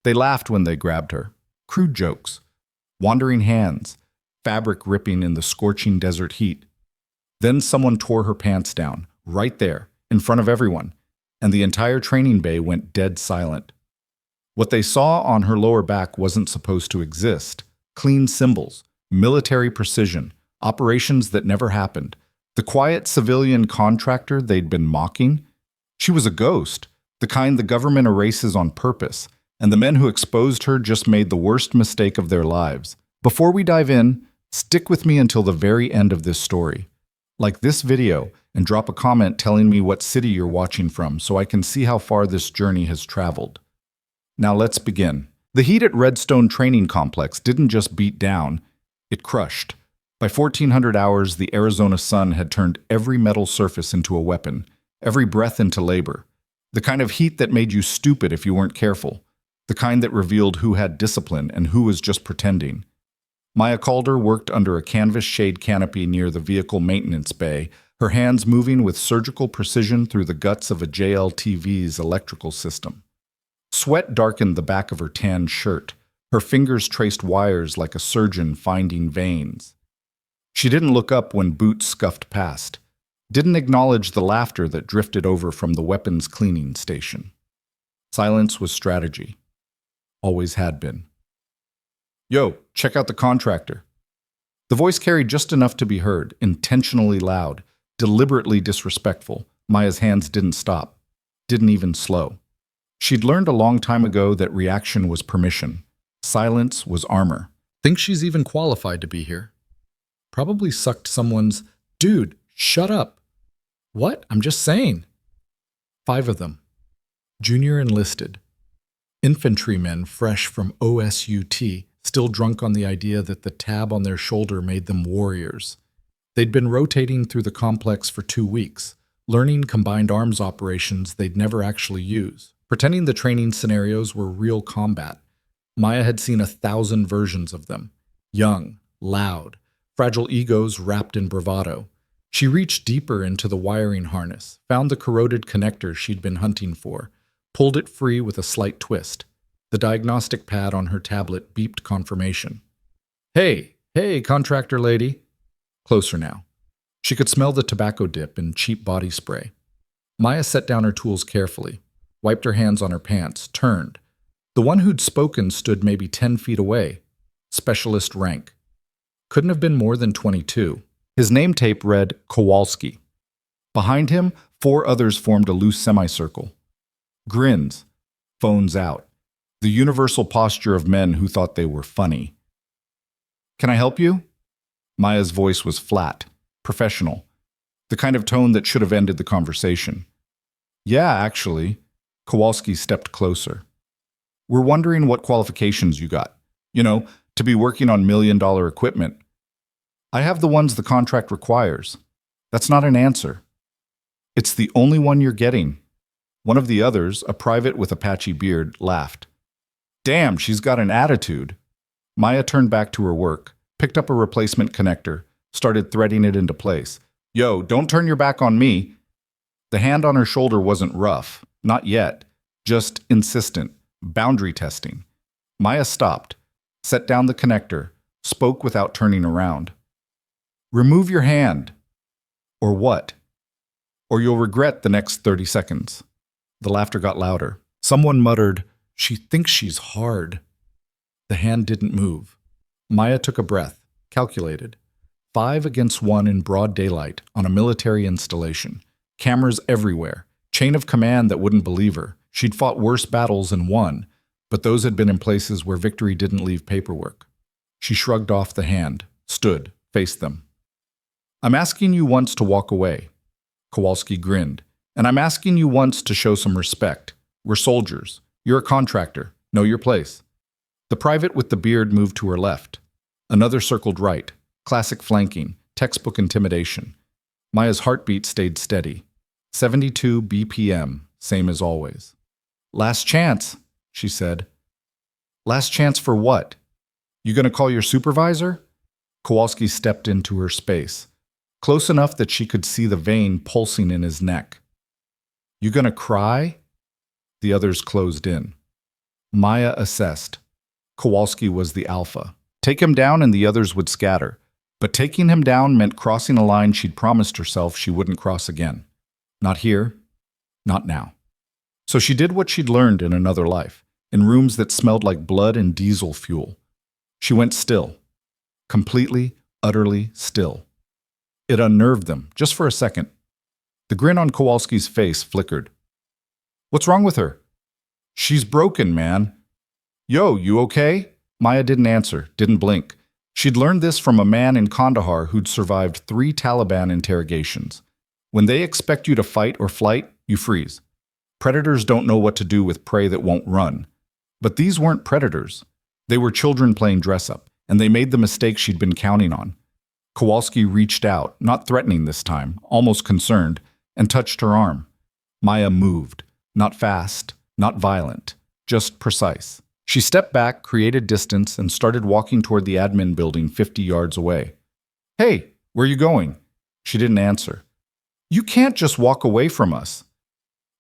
They laughed when they grabbed her. Crude jokes. Wandering hands. Fabric ripping in the scorching desert heat. Then someone tore her pants down, right there, in front of everyone, and the entire training bay went dead silent. What they saw on her lower back wasn't supposed to exist. Clean symbols, military precision, operations that never happened. The quiet civilian contractor they'd been mocking? She was a ghost, the kind the government erases on purpose, and the men who exposed her just made the worst mistake of their lives. Before we dive in, stick with me until the very end of this story. Like this video, and drop a comment telling me what city you're watching from so I can see how far this journey has traveled. Now let's begin. The heat at Redstone Training Complex didn't just beat down, it crushed. By 1400 hours, the Arizona sun had turned every metal surface into a weapon, every breath into labor. The kind of heat that made you stupid if you weren't careful. The kind that revealed who had discipline and who was just pretending. Maya Calder worked under a canvas shade canopy near the vehicle maintenance bay, her hands moving with surgical precision through the guts of a JLTV's electrical system. Sweat darkened the back of her tan shirt. Her fingers traced wires like a surgeon finding veins. She didn't look up when boots scuffed past, didn't acknowledge the laughter that drifted over from the weapons cleaning station. Silence was strategy. Always had been. "Yo, check out the contractor." The voice carried just enough to be heard, intentionally loud, deliberately disrespectful. Maya's hands didn't stop, didn't even slow. She'd learned a long time ago that reaction was permission. Silence was armor. Think she's even qualified to be here? Probably sucked someone's, "Dude, shut up." "What? I'm just saying." 5 of them. Junior enlisted. Infantrymen fresh from OSUT, still drunk on the idea that the tab on their shoulder made them warriors. They'd been rotating through the complex for 2 weeks, learning combined arms operations they'd never actually use, pretending the training scenarios were real combat. Maya had seen 1,000 versions of them. Young, loud, fragile egos wrapped in bravado. She reached deeper into the wiring harness, found the corroded connector she'd been hunting for, pulled it free with a slight twist. The diagnostic pad on her tablet beeped confirmation. Hey, contractor lady." Closer now. She could smell the tobacco dip and cheap body spray. Maya set down her tools carefully, wiped her hands on her pants, turned. The one who'd spoken stood maybe 10 feet away. Specialist rank. Couldn't have been more than 22. His name tape read Kowalski. Behind him, 4 others formed a loose semicircle. Grins. Phones out. The universal posture of men who thought they were funny. "Can I help you?" Maya's voice was flat, professional, the kind of tone that should have ended the conversation. "Yeah, actually." Kowalski stepped closer. "We're wondering what qualifications you got. To be working on million-dollar equipment." "I have the ones the contract requires." "That's not an answer." "It's the only one you're getting." One of the others, a private with a patchy beard, laughed. "Damn, she's got an attitude." Maya turned back to her work, picked up a replacement connector, started threading it into place. "Yo, don't turn your back on me." The hand on her shoulder wasn't rough, not yet, just insistent, boundary testing. Maya stopped, set down the connector, spoke without turning around. "Remove your hand." "Or what?" "Or you'll regret the next 30 seconds. The laughter got louder. Someone muttered, "She thinks she's hard." The hand didn't move. Maya took a breath, calculated. 5 against 1 in broad daylight on a military installation. Cameras everywhere. Chain of command that wouldn't believe her. She'd fought worse battles and won, but those had been in places where victory didn't leave paperwork. She shrugged off the hand, stood, faced them. "I'm asking you once to walk away." Kowalski grinned. "And I'm asking you once to show some respect. We're soldiers. You're a contractor. Know your place." The private with the beard moved to her left. Another circled right. Classic flanking, textbook intimidation. Maya's heartbeat stayed steady. 72 BPM, same as always. "Last chance," she said. "Last chance for what? You gonna call your supervisor?" Kowalski stepped into her space, close enough that she could see the vein pulsing in his neck. "You gonna cry?" The others closed in. Maya assessed. Kowalski was the alpha. Take him down and the others would scatter. But taking him down meant crossing a line she'd promised herself she wouldn't cross again. Not here, not now. So she did what she'd learned in another life, in rooms that smelled like blood and diesel fuel. She went still. Completely, utterly still. It unnerved them, just for a second. The grin on Kowalski's face flickered. What's wrong with her? She's broken, man. Yo, you okay? Maya didn't answer, didn't blink. She'd learned this from a man in Kandahar who'd survived 3 Taliban interrogations. When they expect you to fight or flight, you freeze. Predators don't know what to do with prey that won't run. But these weren't predators. They were children playing dress-up, and they made the mistake she'd been counting on. Kowalski reached out, not threatening this time, almost concerned, and touched her arm. Maya moved, not fast, not violent, just precise. She stepped back, created distance, and started walking toward the admin building 50 yards away. Hey, where are you going? She didn't answer. You can't just walk away from us.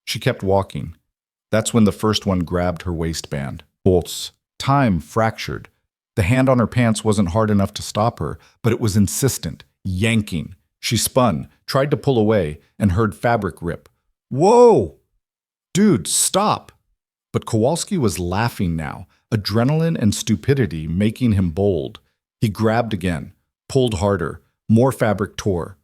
She kept walking. That's when the first one grabbed her waistband. Bolts. Time fractured. The hand on her pants wasn't hard enough to stop her, but it was insistent, yanking. She spun, tried to pull away, and heard fabric rip. Whoa! Dude, stop! But Kowalski was laughing now, adrenaline and stupidity making him bold. He grabbed again, pulled harder, more fabric tore.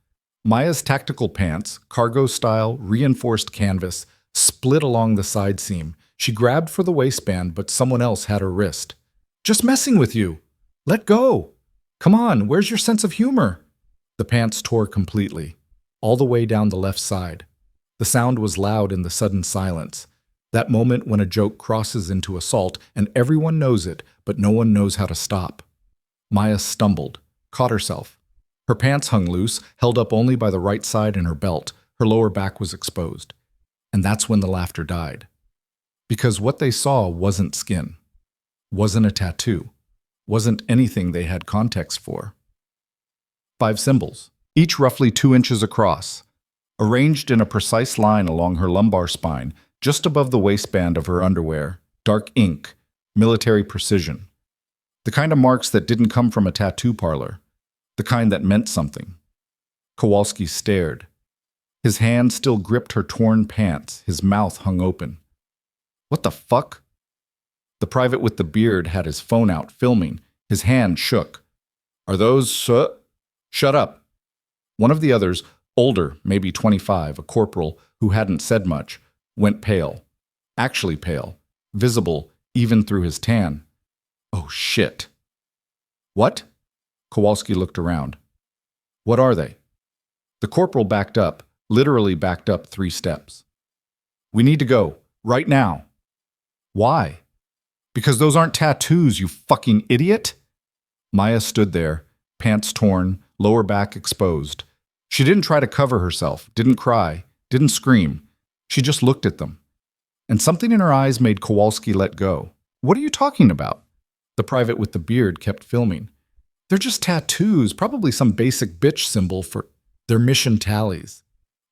Maya's tactical pants, cargo-style, reinforced canvas, split along the side seam. She grabbed for the waistband, but someone else had her wrist. Just messing with you. Let go. Come on, where's your sense of humor? The pants tore completely, all the way down the left side. The sound was loud in the sudden silence. That moment when a joke crosses into assault and everyone knows it, but no one knows how to stop. Maya stumbled, caught herself. Her pants hung loose, held up only by the right side and her belt. Her lower back was exposed. And that's when the laughter died. Because what they saw wasn't skin, wasn't a tattoo, wasn't anything they had context for. 5 symbols, each roughly 2 inches across, arranged in a precise line along her lumbar spine, just above the waistband of her underwear, dark ink, military precision. The kind of marks that didn't come from a tattoo parlor, the kind that meant something. Kowalski stared. His hand still gripped her torn pants, his mouth hung open. What the fuck? The private with the beard had his phone out, filming. His hand shook. Are those Shut up. One of the others, older, maybe 25, a corporal who hadn't said much, went pale. Actually pale. Visible, even through his tan. Oh, shit. What? Kowalski looked around. What are they? The corporal backed up, literally backed up 3 steps. We need to go, right now. Why? Because those aren't tattoos, you fucking idiot! Maya stood there, pants torn, lower back exposed. She didn't try to cover herself, didn't cry, didn't scream. She just looked at them. And something in her eyes made Kowalski let go. What are you talking about? The private with the beard kept filming. They're just tattoos, probably some basic bitch symbol for their mission tallies.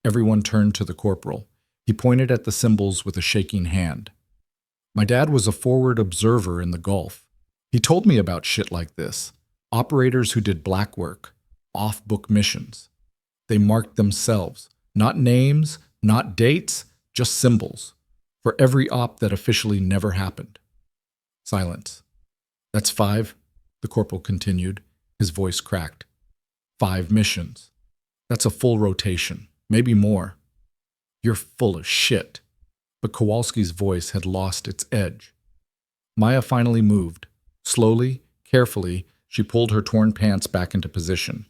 Everyone turned to the corporal. He pointed at the symbols with a shaking hand. My dad was a forward observer in the Gulf. He told me about shit like this. Operators who did black work, off-book missions. They marked themselves. Not names, not dates, just symbols. For every op that officially never happened. Silence. That's 5, the corporal continued. His voice cracked. 5 missions. That's a full rotation, maybe more. You're full of shit. But Kowalski's voice had lost its edge. Maya finally moved. Slowly, carefully, she pulled her torn pants back into position,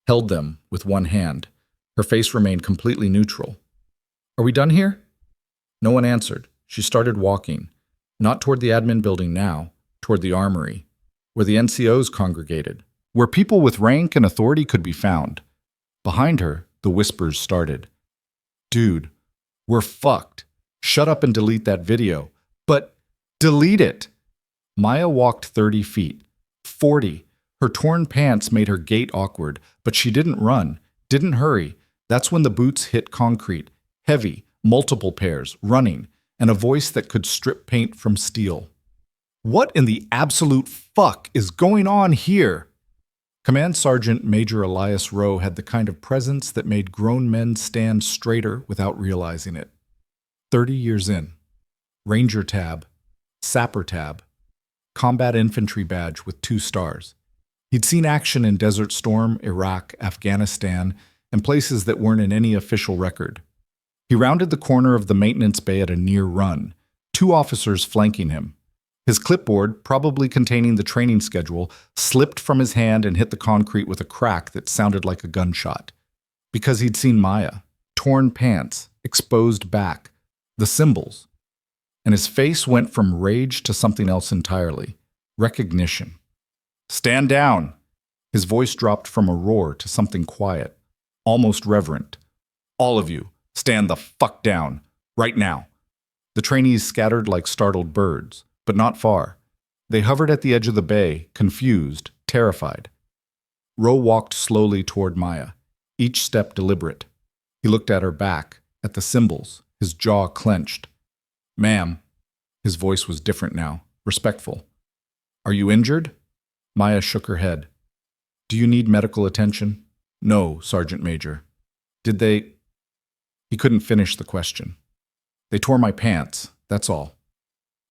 held them with one hand. Her face remained completely neutral. Are we done here? No one answered. She started walking, not toward the admin building now, toward the armory, where the NCOs congregated, where people with rank and authority could be found. Behind her, the whispers started. Dude, we're fucked. Shut up and delete that video. But delete it! Maya walked 30 feet, 40. Her torn pants made her gait awkward, but she didn't run, didn't hurry. That's when the boots hit concrete, heavy, multiple pairs, running, and a voice that could strip paint from steel. What in the absolute fuck is going on here? Command Sergeant Major Elias Rowe had the kind of presence that made grown men stand straighter without realizing it. 30 years in. Ranger tab, Sapper tab, Combat Infantry badge with 2 stars. He'd seen action in Desert Storm, Iraq, Afghanistan, and places that weren't in any official record. He rounded the corner of the maintenance bay at a near run, 2 officers flanking him. His clipboard, probably containing the training schedule, slipped from his hand and hit the concrete with a crack that sounded like a gunshot. Because he'd seen Maya, torn pants, exposed back, the symbols. And his face went from rage to something else entirely. Recognition. "Stand down!" His voice dropped from a roar to something quiet, almost reverent. "All of you, stand the fuck down, right now." The trainees scattered like startled birds, but not far. They hovered at the edge of the bay, confused, terrified. Rowe walked slowly toward Maya, each step deliberate. He looked at her back, at the symbols, his jaw clenched. "Ma'am." His voice was different now, respectful. "Are you injured?" Maya shook her head. "Do you need medical attention?" "No, Sergeant Major." "Did they—" He couldn't finish the question. "They tore my pants, that's all."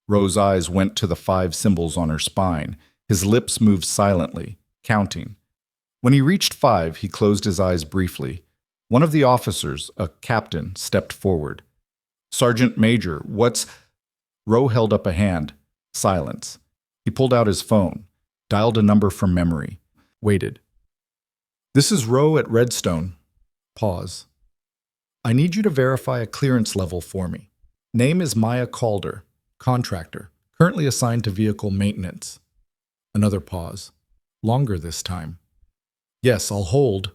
Rowe's eyes went to the 5 symbols on her spine. His lips moved silently, counting. When he reached 5, he closed his eyes briefly. One of the officers, a captain, stepped forward. "Sergeant Major, what's—" Rowe held up a hand. Silence. He pulled out his phone, dialed a number from memory, waited. "This is Rowe at Redstone." Pause. "I need you to verify a clearance level for me. Name is Maya Calder, contractor, currently assigned to vehicle maintenance." Another pause. Longer this time. "Yes, I'll hold."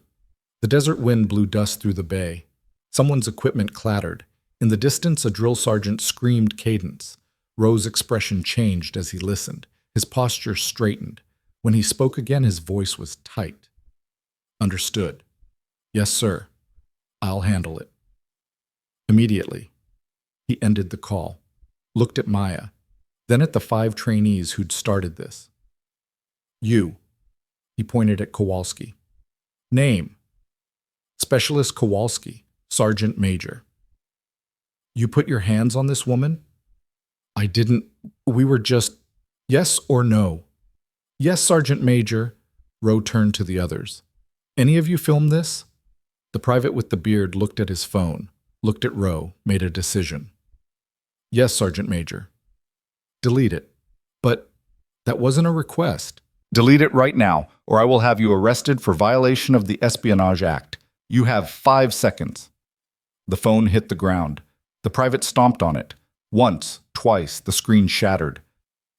The desert wind blew dust through the bay. Someone's equipment clattered. In the distance, a drill sergeant screamed cadence. Rowe's expression changed as he listened. His posture straightened. When he spoke again, his voice was tight. "Understood." "Yes, sir. I'll handle it." Immediately. He ended the call, looked at Maya, then at the 5 trainees who'd started this. "You." He pointed at Kowalski. "Name." "Specialist Kowalski, Sergeant Major." "You put your hands on this woman?" "I didn't. We were just—" "Yes or no?" "Yes, Sergeant Major." Rowe turned to the others. "Any of you filmed this?" The private with the beard looked at his phone, looked at Rowe, made a decision. "Yes, Sergeant Major." "Delete it." "But that wasn't a request." "Delete it right now, or I will have you arrested for violation of the Espionage Act. You have 5 seconds." The phone hit the ground. The private stomped on it. Once, twice, the screen shattered.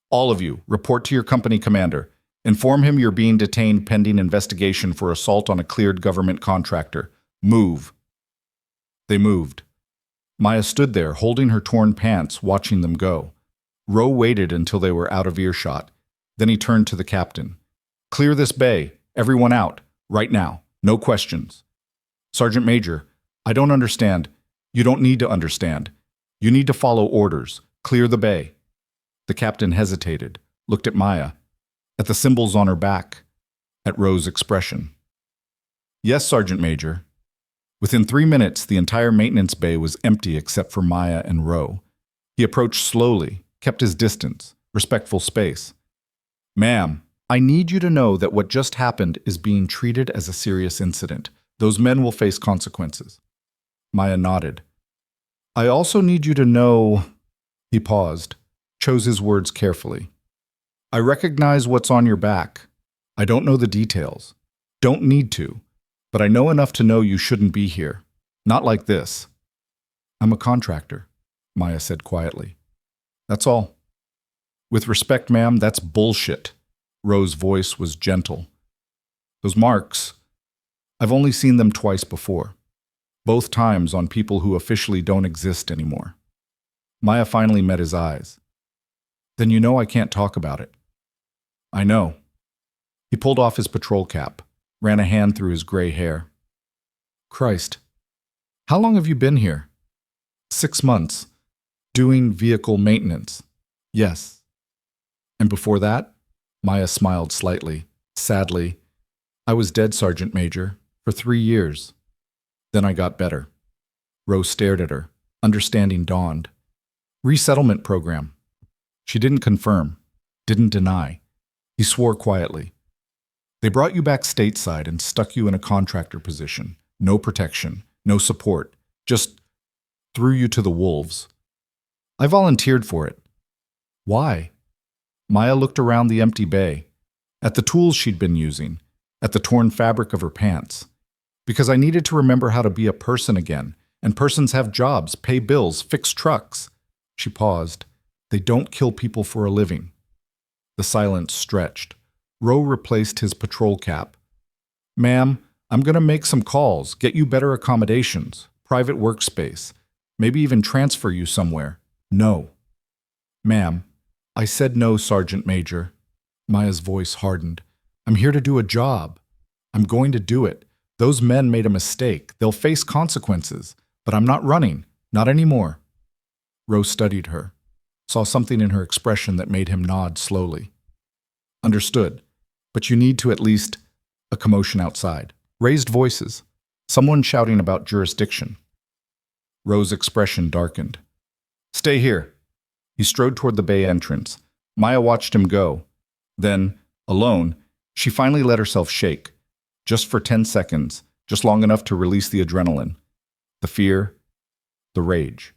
"All of you, report to your company commander. Inform him you're being detained pending investigation for assault on a cleared government contractor. Move." They moved. Maya stood there, holding her torn pants, watching them go. Rowe waited until they were out of earshot. Then he turned to the captain. "Clear this bay. Everyone out. Right now. No questions." "Sergeant Major, I don't understand." "You don't need to understand. You need to follow orders. Clear the bay." The captain hesitated, looked at Maya, at the symbols on her back, at Rowe's expression. "Yes, Sergeant Major." Within 3 minutes, the entire maintenance bay was empty except for Maya and Rowe. He approached slowly, kept his distance, respectful space. "Ma'am, I need you to know that what just happened is being treated as a serious incident. Those men will face consequences." Maya nodded. "I also need you to know—" He paused, chose his words carefully. "I recognize what's on your back. I don't know the details. Don't need to. But I know enough to know you shouldn't be here. Not like this." "I'm a contractor," Maya said quietly. "That's all." "With respect, ma'am, that's bullshit." Rowe's voice was gentle. "Those marks, I've only seen them twice before. Both times on people who officially don't exist anymore." Maya finally met his eyes. "Then you know I can't talk about it." "I know." He pulled off his patrol cap, ran a hand through his gray hair. "Christ. How long have you been here?" 6 months. "Doing vehicle maintenance?" "Yes." And before that? Maya smiled slightly. Sadly, I was dead, Sergeant Major, for 3 years. Then I got better. Rose stared at her. Understanding dawned. Resettlement program. She didn't confirm, didn't deny. He swore quietly. They brought you back stateside and stuck you in a contractor position. No protection, no support, just threw you to the wolves. I volunteered for it. Why? Maya looked around the empty bay, at the tools she'd been using, at the torn fabric of her pants. Because I needed to remember how to be a person again, and persons have jobs, pay bills, fix trucks. She paused. They don't kill people for a living. The silence stretched. Rowe replaced his patrol cap. Ma'am, I'm going to make some calls, get you better accommodations, private workspace, maybe even transfer you somewhere. No. Ma'am, I said no, Sergeant Major. Maya's voice hardened. I'm here to do a job. I'm going to do it. Those men made a mistake. They'll face consequences. But I'm not running. Not anymore. Rose studied her, saw something in her expression that made him nod slowly. Understood. But you need to at least... A commotion outside. Raised voices. Someone shouting about jurisdiction. Rose's expression darkened. Stay here. He strode toward the bay entrance. Maya watched him go. Then, alone, she finally let herself shake. Just for 10 seconds, just long enough to release the adrenaline. The fear, the rage.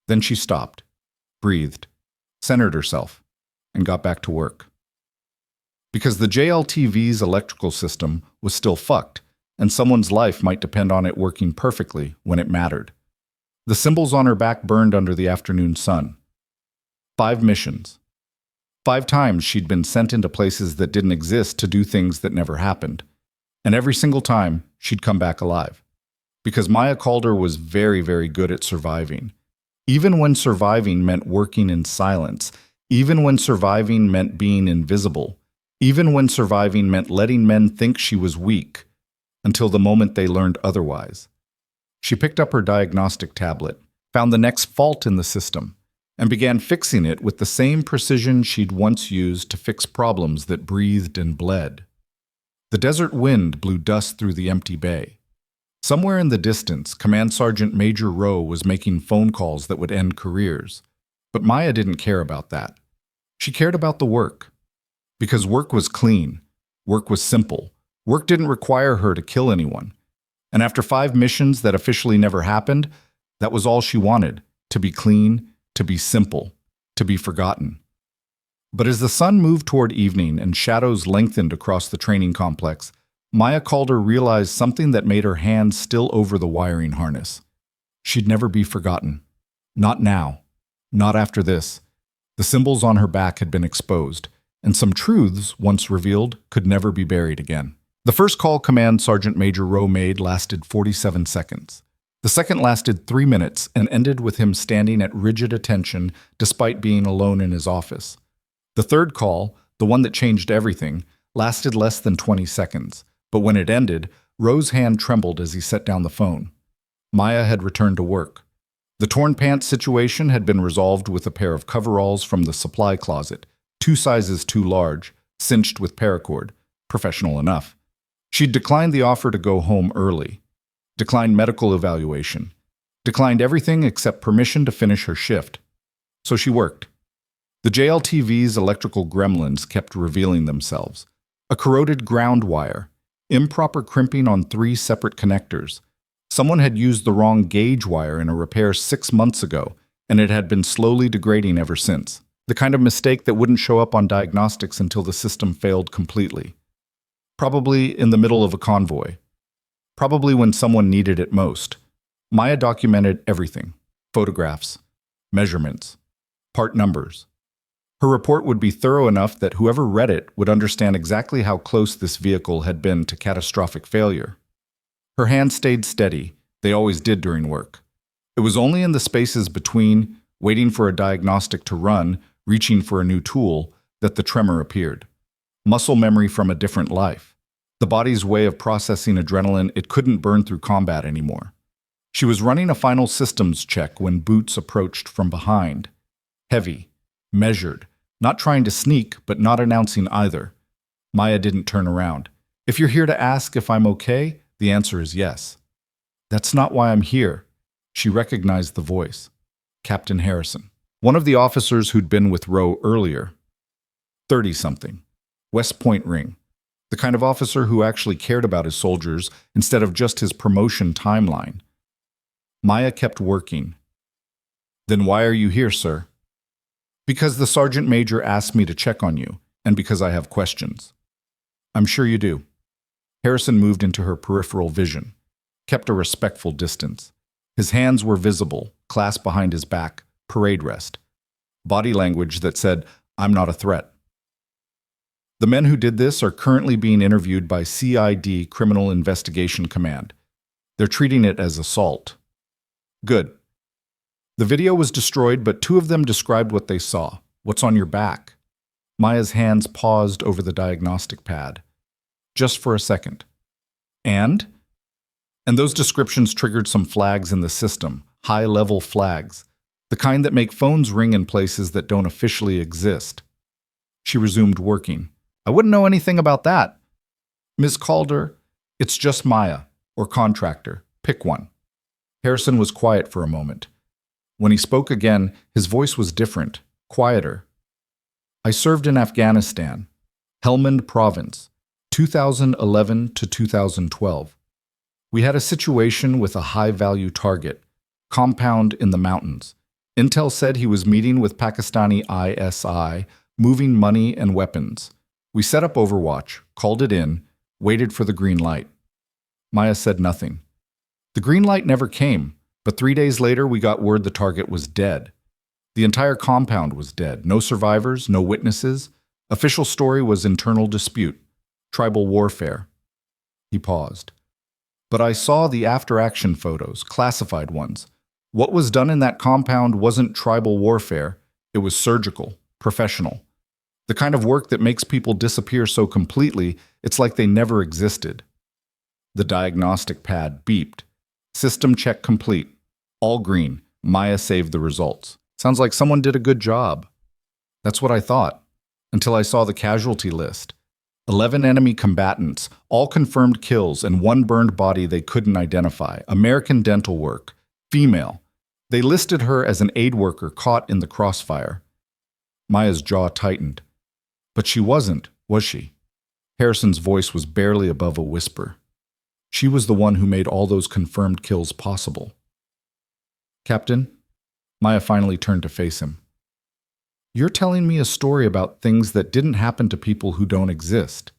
Then she stopped, breathed, centered herself, and got back to work. Because the JLTV's electrical system was still fucked, and someone's life might depend on it working perfectly when it mattered. The symbols on her back burned under the afternoon sun. 5 missions. 5 times she'd been sent into places that didn't exist to do things that never happened. And every single time, she'd come back alive. Because Maya Calder was very, very good at surviving. Even when surviving meant working in silence. Even when surviving meant being invisible. Even when surviving meant letting men think she was weak. Until the moment they learned otherwise. She picked up her diagnostic tablet, found the next fault in the system, and began fixing it with the same precision she'd once used to fix problems that breathed and bled. The desert wind blew dust through the empty bay. Somewhere in the distance, Command Sergeant Major Rowe was making phone calls that would end careers. But Maya didn't care about that. She cared about the work. Because work was clean. Work was simple. Work didn't require her to kill anyone. And after 5 missions that officially never happened, that was all she wanted, to be clean, to be simple, to be forgotten. But as the sun moved toward evening and shadows lengthened across the training complex, Maya Calder realized something that made her hands still over the wiring harness. She'd never be forgotten. Not now. Not after this. The symbols on her back had been exposed, and some truths, once revealed, could never be buried again. The first call Command Sergeant Major Rowe made lasted 47 seconds. The second lasted 3 minutes and ended with him standing at rigid attention despite being alone in his office. The third call, the one that changed everything, lasted less than 20 seconds, but when it ended, Rowe's hand trembled as he set down the phone. Maya had returned to work. The torn pants situation had been resolved with a pair of coveralls from the supply closet, 2 sizes too large, cinched with paracord, professional enough. She'd declined the offer to go home early, declined medical evaluation, declined everything except permission to finish her shift. So she worked. The JLTV's electrical gremlins kept revealing themselves. A corroded ground wire, improper crimping on 3 separate connectors. Someone had used the wrong gauge wire in a repair 6 months ago, and it had been slowly degrading ever since. The kind of mistake that wouldn't show up on diagnostics until the system failed completely. Probably in the middle of a convoy. Probably when someone needed it most. Maya documented everything. Photographs, measurements, part numbers. Her report would be thorough enough that whoever read it would understand exactly how close this vehicle had been to catastrophic failure. Her hands stayed steady. They always did during work. It was only in the spaces between, waiting for a diagnostic to run, reaching for a new tool, that the tremor appeared. Muscle memory from a different life. The body's way of processing adrenaline it couldn't burn through combat anymore. She was running a final systems check when Boots approached from behind. Heavy, measured, Not trying to sneak, but not announcing either. Maya didn't turn around. If you're here to ask if I'm okay, the answer is yes. That's not why I'm here. She recognized the voice. Captain Harrison. One of the officers who'd been with Rowe earlier. 30-something. West Point ring. The kind of officer who actually cared about his soldiers instead of just his promotion timeline. Maya kept working. Then why are you here, sir? Because the sergeant major asked me to check on you, and because I have questions. I'm sure you do. Harrison moved into her peripheral vision, kept a respectful distance. His hands were visible, clasped behind his back, parade rest. Body language that said, I'm not a threat. The men who did this are currently being interviewed by CID Criminal Investigation Command. They're treating it as assault. Good. The video was destroyed, but 2 of them described what they saw. What's on your back? Maya's hands paused over the diagnostic pad. Just for a second. And those descriptions triggered some flags in the system, high-level flags, the kind that make phones ring in places that don't officially exist. She resumed working. I wouldn't know anything about that. Ms. Calder, it's just Maya, or contractor. Pick one. Harrison was quiet for a moment. When he spoke again, his voice was different, quieter. I served in Afghanistan, Helmand Province, 2011 to 2012. We had a situation with a high-value target, compound in the mountains. Intel said he was meeting with Pakistani ISI, moving money and weapons. We set up Overwatch, called it in, waited for the green light. Maya said nothing. The green light never came, but 3 days later we got word the target was dead. The entire compound was dead. No survivors, no witnesses. Official story was internal dispute, tribal warfare. He paused. But I saw the after-action photos, classified ones. What was done in that compound wasn't tribal warfare. It was surgical, professional. The kind of work that makes people disappear so completely, it's like they never existed. The diagnostic pad beeped. System check complete. All green. Maya saved the results. Sounds like someone did a good job. That's what I thought, until I saw the casualty list. 11 enemy combatants, all confirmed kills, and 1 burned body they couldn't identify. American dental work. Female. They listed her as an aid worker caught in the crossfire. Maya's jaw tightened. But she wasn't, was she? Harrison's voice was barely above a whisper. She was the one who made all those confirmed kills possible. Captain? Maya finally turned to face him. You're telling me a story about things that didn't happen to people who don't exist.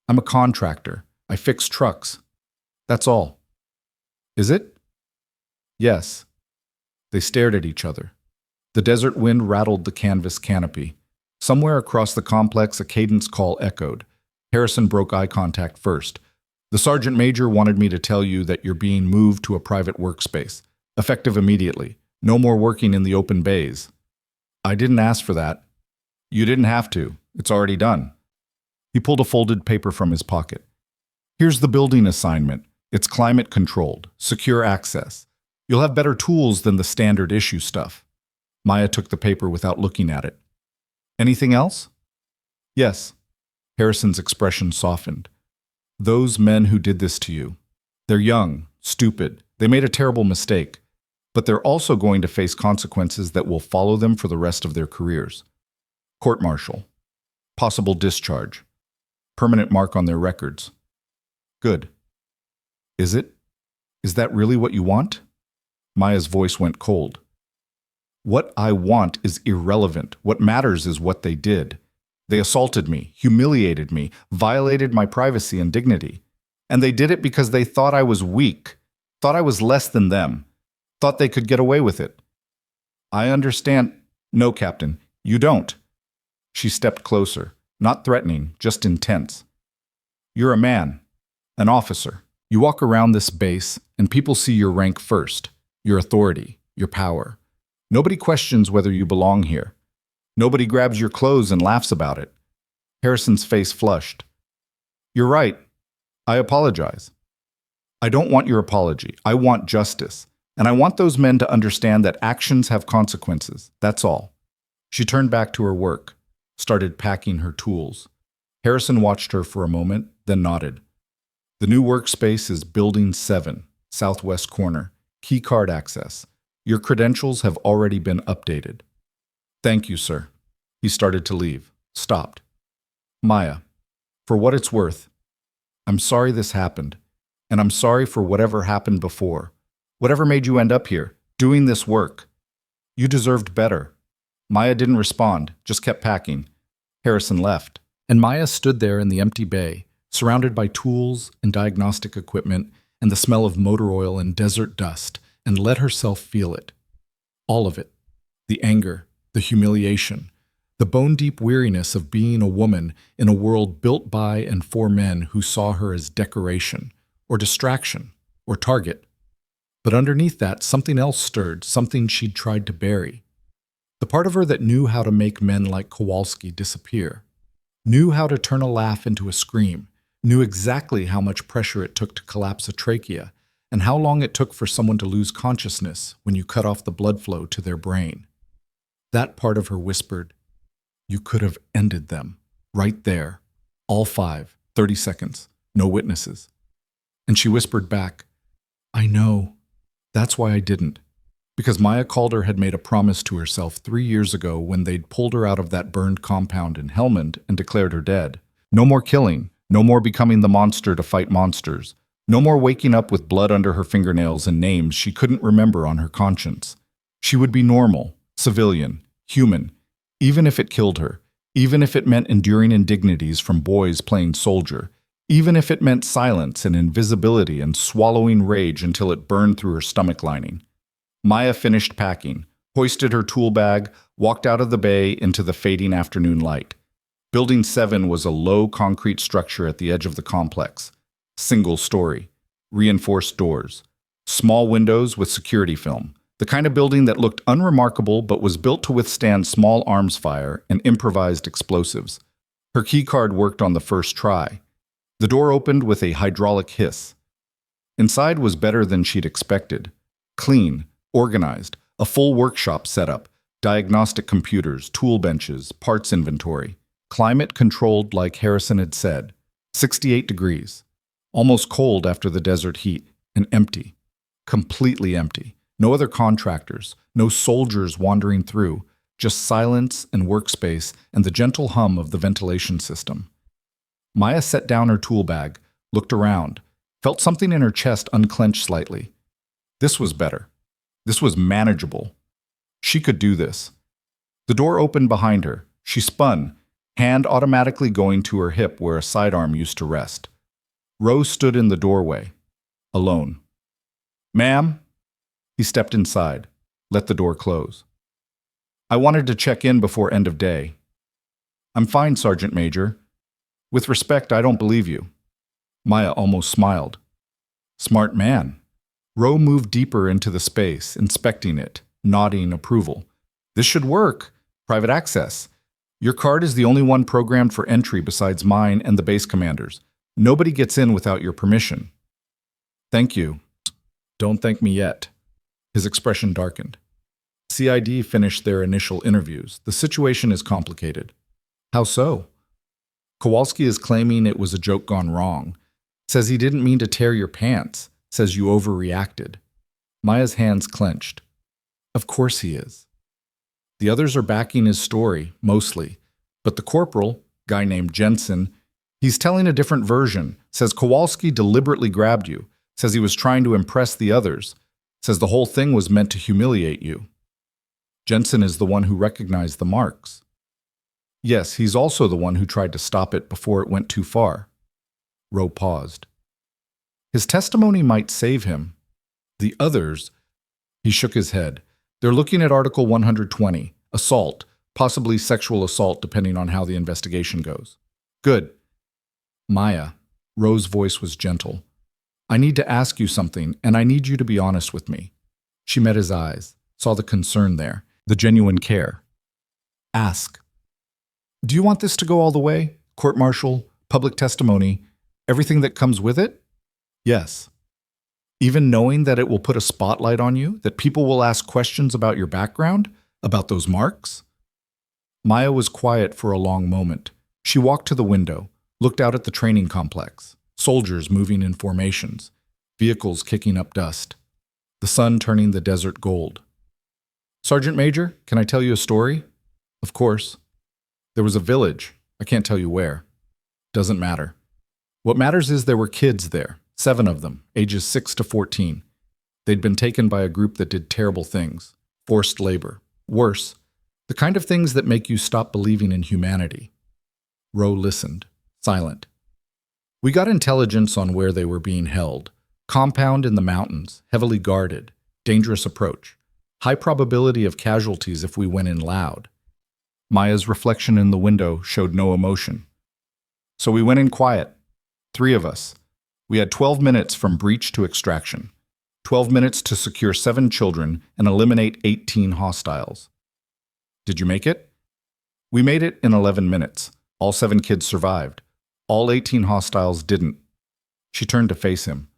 I'm a contractor. I fix trucks. That's all. Is it? Yes. They stared at each other. The desert wind rattled the canvas canopy. Somewhere across the complex, a cadence call echoed. Harrison broke eye contact first. The sergeant major wanted me to tell you that you're being moved to a private workspace, effective immediately. No more working in the open bays. I didn't ask for that. You didn't have to. It's already done. He pulled a folded paper from his pocket. Here's the building assignment. It's climate controlled, secure access. You'll have better tools than the standard issue stuff. Maya took the paper without looking at it. Anything else? Yes. Harrison's expression softened. Those men who did this to you. They're young, stupid. They made a terrible mistake. But they're also going to face consequences that will follow them for the rest of their careers. Court-martial. Possible discharge. Permanent mark on their records. Good. Is it? Is that really what you want? Maya's voice went cold. What I want is irrelevant. What matters is what they did. They assaulted me, humiliated me, violated my privacy and dignity. And they did it because they thought I was weak, thought I was less than them, thought they could get away with it. I understand. No, Captain, you don't. She stepped closer, not threatening, just intense. You're a man, an officer. You walk around this base, and people see your rank first, your authority, your power. Nobody questions whether you belong here. Nobody grabs your clothes and laughs about it. Harrison's face flushed. You're right. I apologize. I don't want your apology. I want justice. And I want those men to understand that actions have consequences. That's all. She turned back to her work. started packing her tools. Harrison watched her for a moment, then nodded. The new workspace is Building 7, southwest corner. Key card access. Your credentials have already been updated. Thank you, sir. He started to leave. Stopped. Maya, for what it's worth, I'm sorry this happened, and I'm sorry for whatever happened before. Whatever made you end up here, doing this work. You deserved better. Maya didn't respond, just kept packing. Harrison left, and Maya stood there in the empty bay, surrounded by tools and diagnostic equipment and the smell of motor oil and desert dust, and let herself feel it. All of it. The anger, the humiliation, the bone-deep weariness of being a woman in a world built by and for men who saw her as decoration, or distraction, or target. But underneath that, something else stirred, something she'd tried to bury. The part of her that knew how to make men like Kowalski disappear, knew how to turn a laugh into a scream, knew exactly how much pressure it took to collapse a trachea, and how long it took for someone to lose consciousness when you cut off the blood flow to their brain. That part of her whispered, "You could have ended them, right there, all 5, 30 seconds, no witnesses." And she whispered back, "I know. That's why I didn't." Because Maya Calder had made a promise to herself 3 years ago when they'd pulled her out of that burned compound in Helmand and declared her dead. No more killing, no more becoming the monster to fight monsters, no more waking up with blood under her fingernails and names she couldn't remember on her conscience. She would be normal, civilian, human, even if it killed her, even if it meant enduring indignities from boys playing soldier, even if it meant silence and invisibility and swallowing rage until it burned through her stomach lining. Maya finished packing, hoisted her tool bag, walked out of the bay into the fading afternoon light. Building 7 was a low concrete structure at the edge of the complex. Single story, reinforced doors, small windows with security film, the kind of building that looked unremarkable but was built to withstand small arms fire and improvised explosives. Her keycard worked on the first try. The door opened with a hydraulic hiss. Inside was better than she'd expected. Clean, organized, a full workshop setup, diagnostic computers, tool benches, parts inventory. Climate controlled like Harrison had said. 68 degrees. Almost cold after the desert heat, and empty. Completely empty. No other contractors, no soldiers wandering through, just silence and workspace and the gentle hum of the ventilation system. Maya set down her tool bag, looked around, felt something in her chest unclench slightly. This was better. This was manageable. She could do this. The door opened behind her. She spun, hand automatically going to her hip where a sidearm used to rest. Rose stood in the doorway, alone. "Ma'am?" He stepped inside, let the door close. "I wanted to check in before end of day." "I'm fine, Sergeant Major. With respect, I don't believe you." Maya almost smiled. "Smart man." Rowe moved deeper into the space, inspecting it, nodding approval. "This should work. Private access. Your card is the only one programmed for entry besides mine and the base commander's. Nobody gets in without your permission." "Thank you." "Don't thank me yet." His expression darkened. CID finished their initial interviews. The situation is complicated. "How so?" "Kowalski is claiming it was a joke gone wrong. Says he didn't mean to tear your pants. Says you overreacted." Maya's hands clenched. "Of course he is." The others are backing his story, mostly. But the corporal, guy named Jensen, he's telling a different version. Says Kowalski deliberately grabbed you. Says he was trying to impress the others. Says the whole thing was meant to humiliate you. Jensen is the one who recognized the marks. Yes, he's also the one who tried to stop it before it went too far. Rowe paused. His testimony might save him. The others, he shook his head. They're looking at Article 120, assault, possibly sexual assault depending on how the investigation goes. Good. Maya, Rowe's voice was gentle. I need to ask you something, and I need you to be honest with me. She met his eyes, saw the concern there, the genuine care. Ask. Do you want this to go all the way? Court-martial, public testimony, everything that comes with it? Yes. Even knowing that it will put a spotlight on you, that people will ask questions about your background, about those marks? Maya was quiet for a long moment. She walked to the window, looked out at the training complex, soldiers moving in formations, vehicles kicking up dust, the sun turning the desert gold. Sergeant Major, can I tell you a story? Of course. There was a village. I can't tell you where. Doesn't matter. What matters is there were kids there, 7 of them, ages 6 to 14. They'd been taken by a group that did terrible things, forced labor. Worse, the kind of things that make you stop believing in humanity. Roe listened, silent. We got intelligence on where they were being held. Compound in the mountains, heavily guarded, dangerous approach. High probability of casualties if we went in loud. Maya's reflection in the window showed no emotion. So we went in quiet, 3 of us. We had 12 minutes from breach to extraction. 12 minutes to secure 7 children and eliminate 18 hostiles. Did you make it? We made it in 11 minutes. All 7 kids survived. All 18 hostiles didn't. She turned to face him.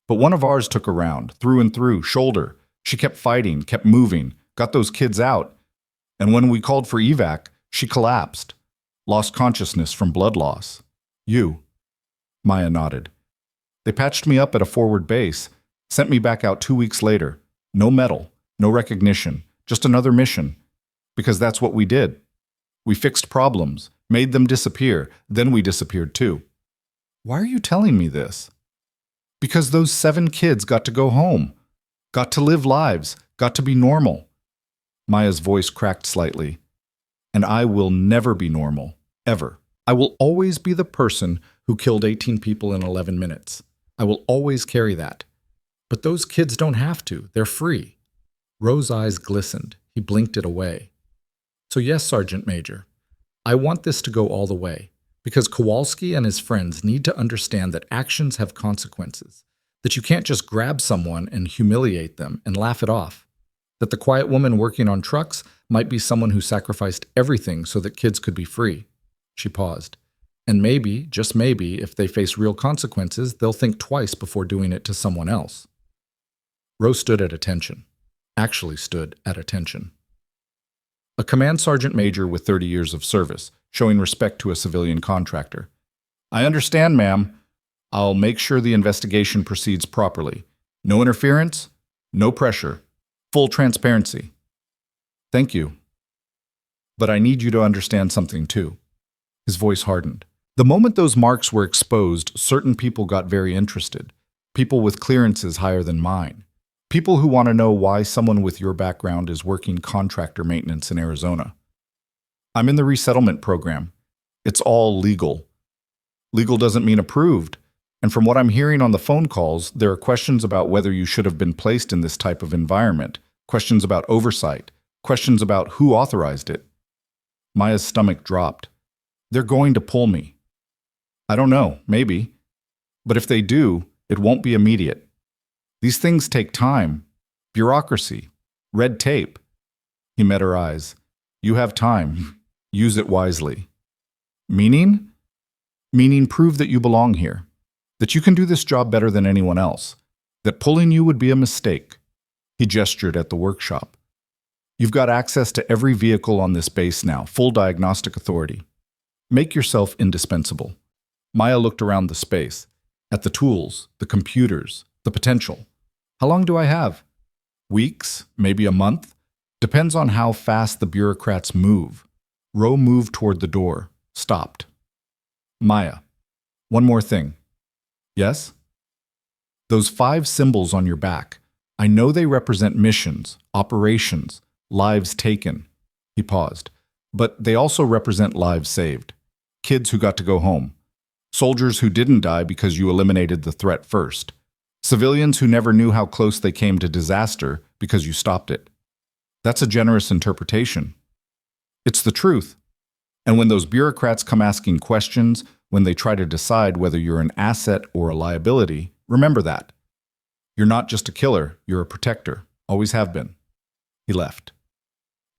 But one of ours took a round, through and through, shoulder. She kept fighting, kept moving, got those kids out. And when we called for evac, she collapsed. Lost consciousness from blood loss. You. Maya nodded. They patched me up at a forward base, sent me back out 2 weeks later. No medal, no recognition, just another mission. Because that's what we did. We fixed problems, made them disappear, then we disappeared too. Why are you telling me this? Because those 7 kids got to go home, got to live lives, got to be normal. Maya's voice cracked slightly. And I will never be normal, ever. I will always be the person who killed 18 people in 11 minutes. I will always carry that. But those kids don't have to. They're free. Roe's eyes glistened. He blinked it away. So yes, Sergeant Major, I want this to go all the way, because Kowalski and his friends need to understand that actions have consequences, that you can't just grab someone and humiliate them and laugh it off, that the quiet woman working on trucks might be someone who sacrificed everything so that kids could be free. She paused. And maybe, just maybe, if they face real consequences, they'll think twice before doing it to someone else. Roe stood at attention. Actually stood at attention. A command sergeant major with 30 years of service, showing respect to a civilian contractor. I understand, ma'am. I'll make sure the investigation proceeds properly. No interference, no pressure, full transparency. Thank you. But I need you to understand something too. His voice hardened. The moment those marks were exposed, certain people got very interested. People with clearances higher than mine. People who want to know why someone with your background is working contractor maintenance in Arizona. I'm in the resettlement program. It's all legal. Legal doesn't mean approved. And from what I'm hearing on the phone calls, there are questions about whether you should have been placed in this type of environment, questions about oversight, questions about who authorized it. Maya's stomach dropped. They're going to pull me. I don't know, maybe. But if they do, it won't be immediate. These things take time, bureaucracy, red tape. He met her eyes. You have time. Use it wisely. Meaning? Meaning prove that you belong here, that you can do this job better than anyone else, that pulling you would be a mistake. He gestured at the workshop. You've got access to every vehicle on this base now, full diagnostic authority. Make yourself indispensable. Maya looked around the space, at the tools, the computers, the potential. How long do I have? Weeks, maybe a month? Depends on how fast the bureaucrats move. Roe moved toward the door, stopped. Maya, one more thing. Yes? Those 5 symbols on your back, I know they represent missions, operations, lives taken. He paused. But they also represent lives saved. Kids who got to go home. Soldiers who didn't die because you eliminated the threat first. Civilians who never knew how close they came to disaster because you stopped it. That's a generous interpretation. It's the truth. And when those bureaucrats come asking questions, when they try to decide whether you're an asset or a liability, remember that. You're not just a killer, you're a protector. Always have been. He left.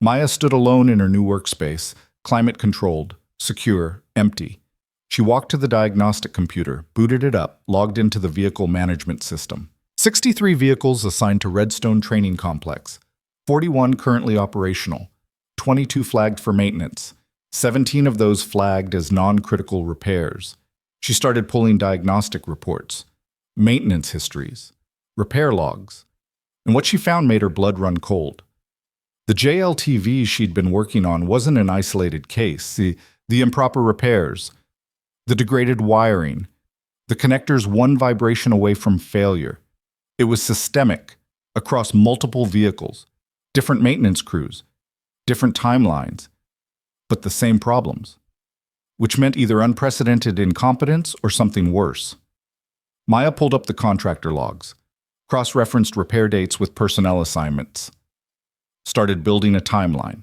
Maya stood alone in her new workspace, climate-controlled, secure, empty. She walked to the diagnostic computer, booted it up, logged into the vehicle management system. 63 vehicles assigned to Redstone Training Complex. 41 currently operational. 22 flagged for maintenance. 17 of those flagged as non-critical repairs. She started pulling diagnostic reports, maintenance histories, repair logs, and what she found made her blood run cold. The JLTV she'd been working on wasn't an isolated case. The improper repairs, the degraded wiring, the connectors one vibration away from failure. It was systemic, across multiple vehicles, different maintenance crews, different timelines, but the same problems, which meant either unprecedented incompetence or something worse. Maya pulled up the contractor logs, cross-referenced repair dates with personnel assignments, started building a timeline.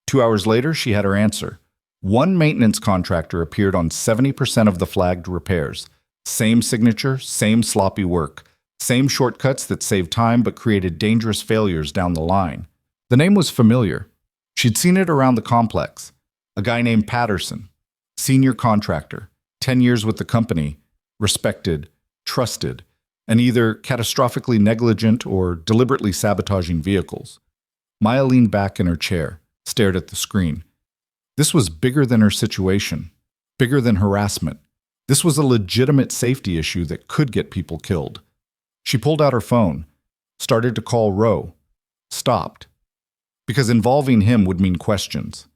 2 hours later, she had her answer. One maintenance contractor appeared on 70% of the flagged repairs. Same signature, same sloppy work, same shortcuts that saved time but created dangerous failures down the line. The name was familiar. She'd seen it around the complex. A guy named Patterson, senior contractor, 10 years with the company, respected, trusted, and either catastrophically negligent or deliberately sabotaging vehicles. Maya leaned back in her chair, stared at the screen. This was bigger than her situation, bigger than harassment. This was a legitimate safety issue that could get people killed. She pulled out her phone, started to call Rowe, stopped. Because involving him would mean questions,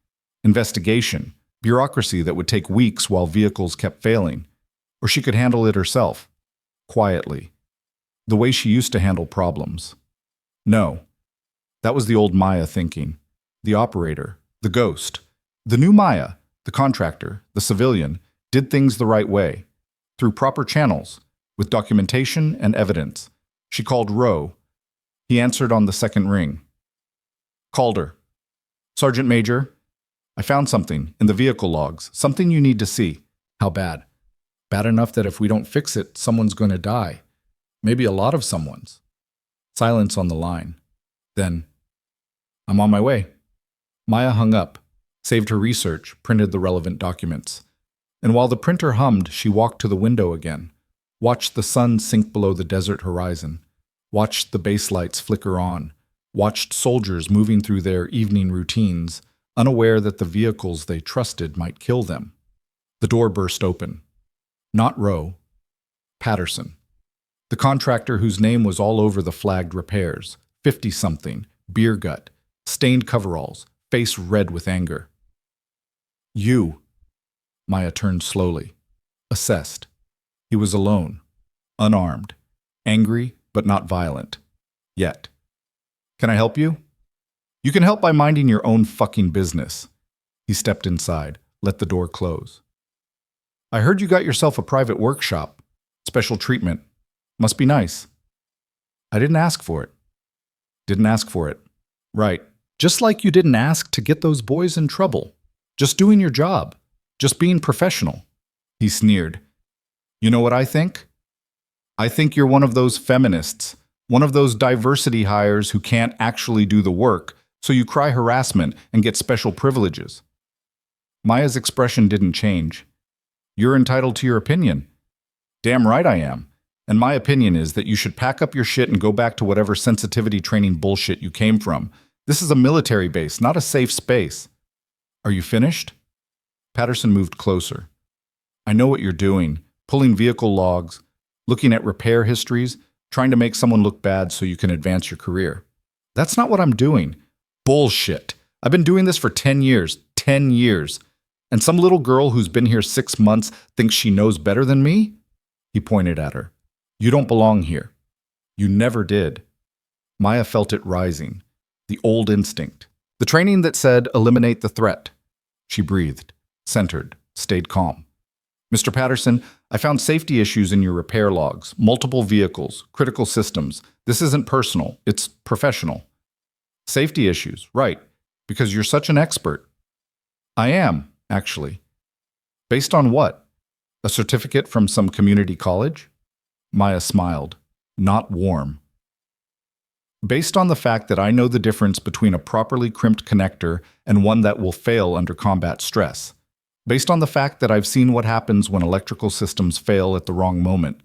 investigation, bureaucracy that would take weeks while vehicles kept failing. Or she could handle it herself, quietly, the way she used to handle problems. No, that was the old Maya thinking, the operator, the ghost. The new Maya, the contractor, the civilian, did things the right way, through proper channels, with documentation and evidence. She called Rowe. He answered on the second ring. Calder. Sergeant Major, I found something in the vehicle logs, something you need to see. How bad? Bad enough that if we don't fix it, someone's going to die. Maybe a lot of someone's. Silence on the line. Then, I'm on my way. Maya hung up, saved her research, printed the relevant documents. And while the printer hummed, she walked to the window again, watched the sun sink below the desert horizon, watched the base lights flicker on, watched soldiers moving through their evening routines, unaware that the vehicles they trusted might kill them. The door burst open. Not Rowe. Patterson. The contractor whose name was all over the flagged repairs, 50-something, beer gut, stained coveralls, face red with anger. You. Maya turned slowly, assessed. He was alone, unarmed, angry but not violent. Yet. Can I help you? You can help by minding your own fucking business. He stepped inside, let the door close. I heard you got yourself a private workshop. Special treatment. Must be nice. I didn't ask for it. Didn't ask for it. Right. Just like you didn't ask to get those boys in trouble. Just doing your job. Just being professional. He sneered. You know what I think? I think you're one of those feminists, one of those diversity hires who can't actually do the work, so you cry harassment and get special privileges. Maya's expression didn't change. You're entitled to your opinion. Damn right I am. And my opinion is that you should pack up your shit and go back to whatever sensitivity training bullshit you came from. This is a military base, not a safe space. Are you finished? Patterson moved closer. I know what you're doing, pulling vehicle logs, looking at repair histories, trying to make someone look bad so you can advance your career. That's not what I'm doing. Bullshit. I've been doing this for 10 years. 10 years. And some little girl who's been here 6 months thinks she knows better than me? He pointed at her. You don't belong here. You never did. Maya felt it rising. The old instinct. The training that said, eliminate the threat. She breathed, centered, stayed calm. Mr. Patterson, I found safety issues in your repair logs, multiple vehicles, critical systems. This isn't personal, it's professional. Safety issues, right, because you're such an expert. I am, actually. Based on what? A certificate from some community college? Maya smiled, not warm. Based on the fact that I know the difference between a properly crimped connector and one that will fail under combat stress. Based on the fact that I've seen what happens when electrical systems fail at the wrong moment.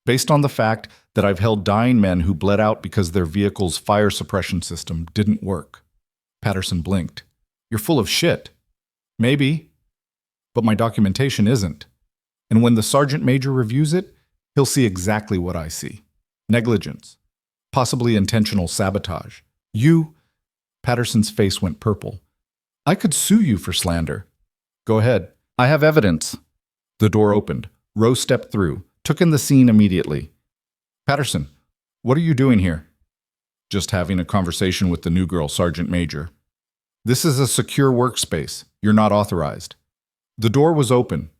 Based on the fact that I've held dying men who bled out because their vehicle's fire suppression system didn't work. Patterson blinked. You're full of shit. Maybe, but my documentation isn't. And when the sergeant major reviews it, he'll see exactly what I see. Negligence. Possibly intentional sabotage. Patterson's face went purple. I could sue you for slander. Go ahead. I have evidence. The door opened. Rose stepped through, took in the scene immediately. Patterson, what are you doing here? Just having a conversation with the new girl, Sergeant Major. This is a secure workspace. You're not authorized. The door was open.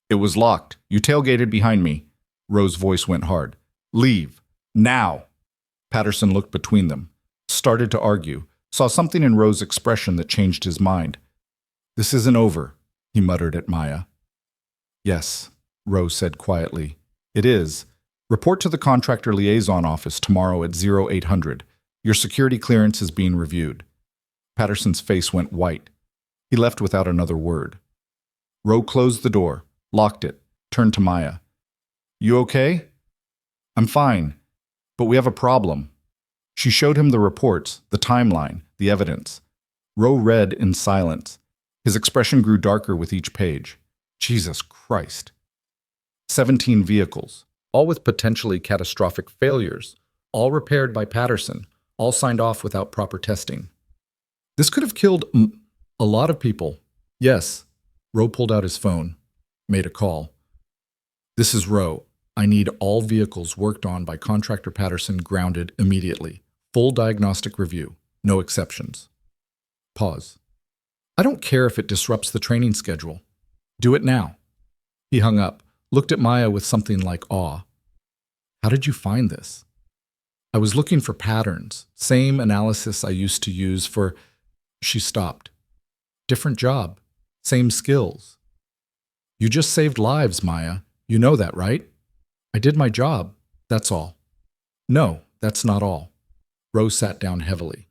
It was locked. You tailgated behind me. Rose's voice went hard. Leave. Now. Patterson looked between them, started to argue, saw something in Rose's expression that changed his mind. This isn't over, he muttered at Maya. Yes, Rose said quietly. It is. Report to the contractor liaison office tomorrow at 0800. Your security clearance is being reviewed. Patterson's face went white. He left without another word. Rose closed the door, locked it, turned to Maya. You okay? I'm fine, but we have a problem. She showed him the reports, the timeline, the evidence. Rose read in silence. His expression grew darker with each page. Jesus Christ. 17 vehicles, all with potentially catastrophic failures, all repaired by Patterson, all signed off without proper testing. This could have killed a lot of people. Yes. Rose pulled out his phone, made a call. This is Rose. I need all vehicles worked on by contractor Patterson grounded immediately. Full diagnostic review. No exceptions. Pause. I don't care if it disrupts the training schedule. Do it now. He hung up, looked at Maya with something like awe. How did you find this? I was looking for patterns, same analysis I used to use for... She stopped. Different job, same skills. You just saved lives, Maya. You know that, right? I did my job, that's all. No, that's not all. Rose sat down heavily.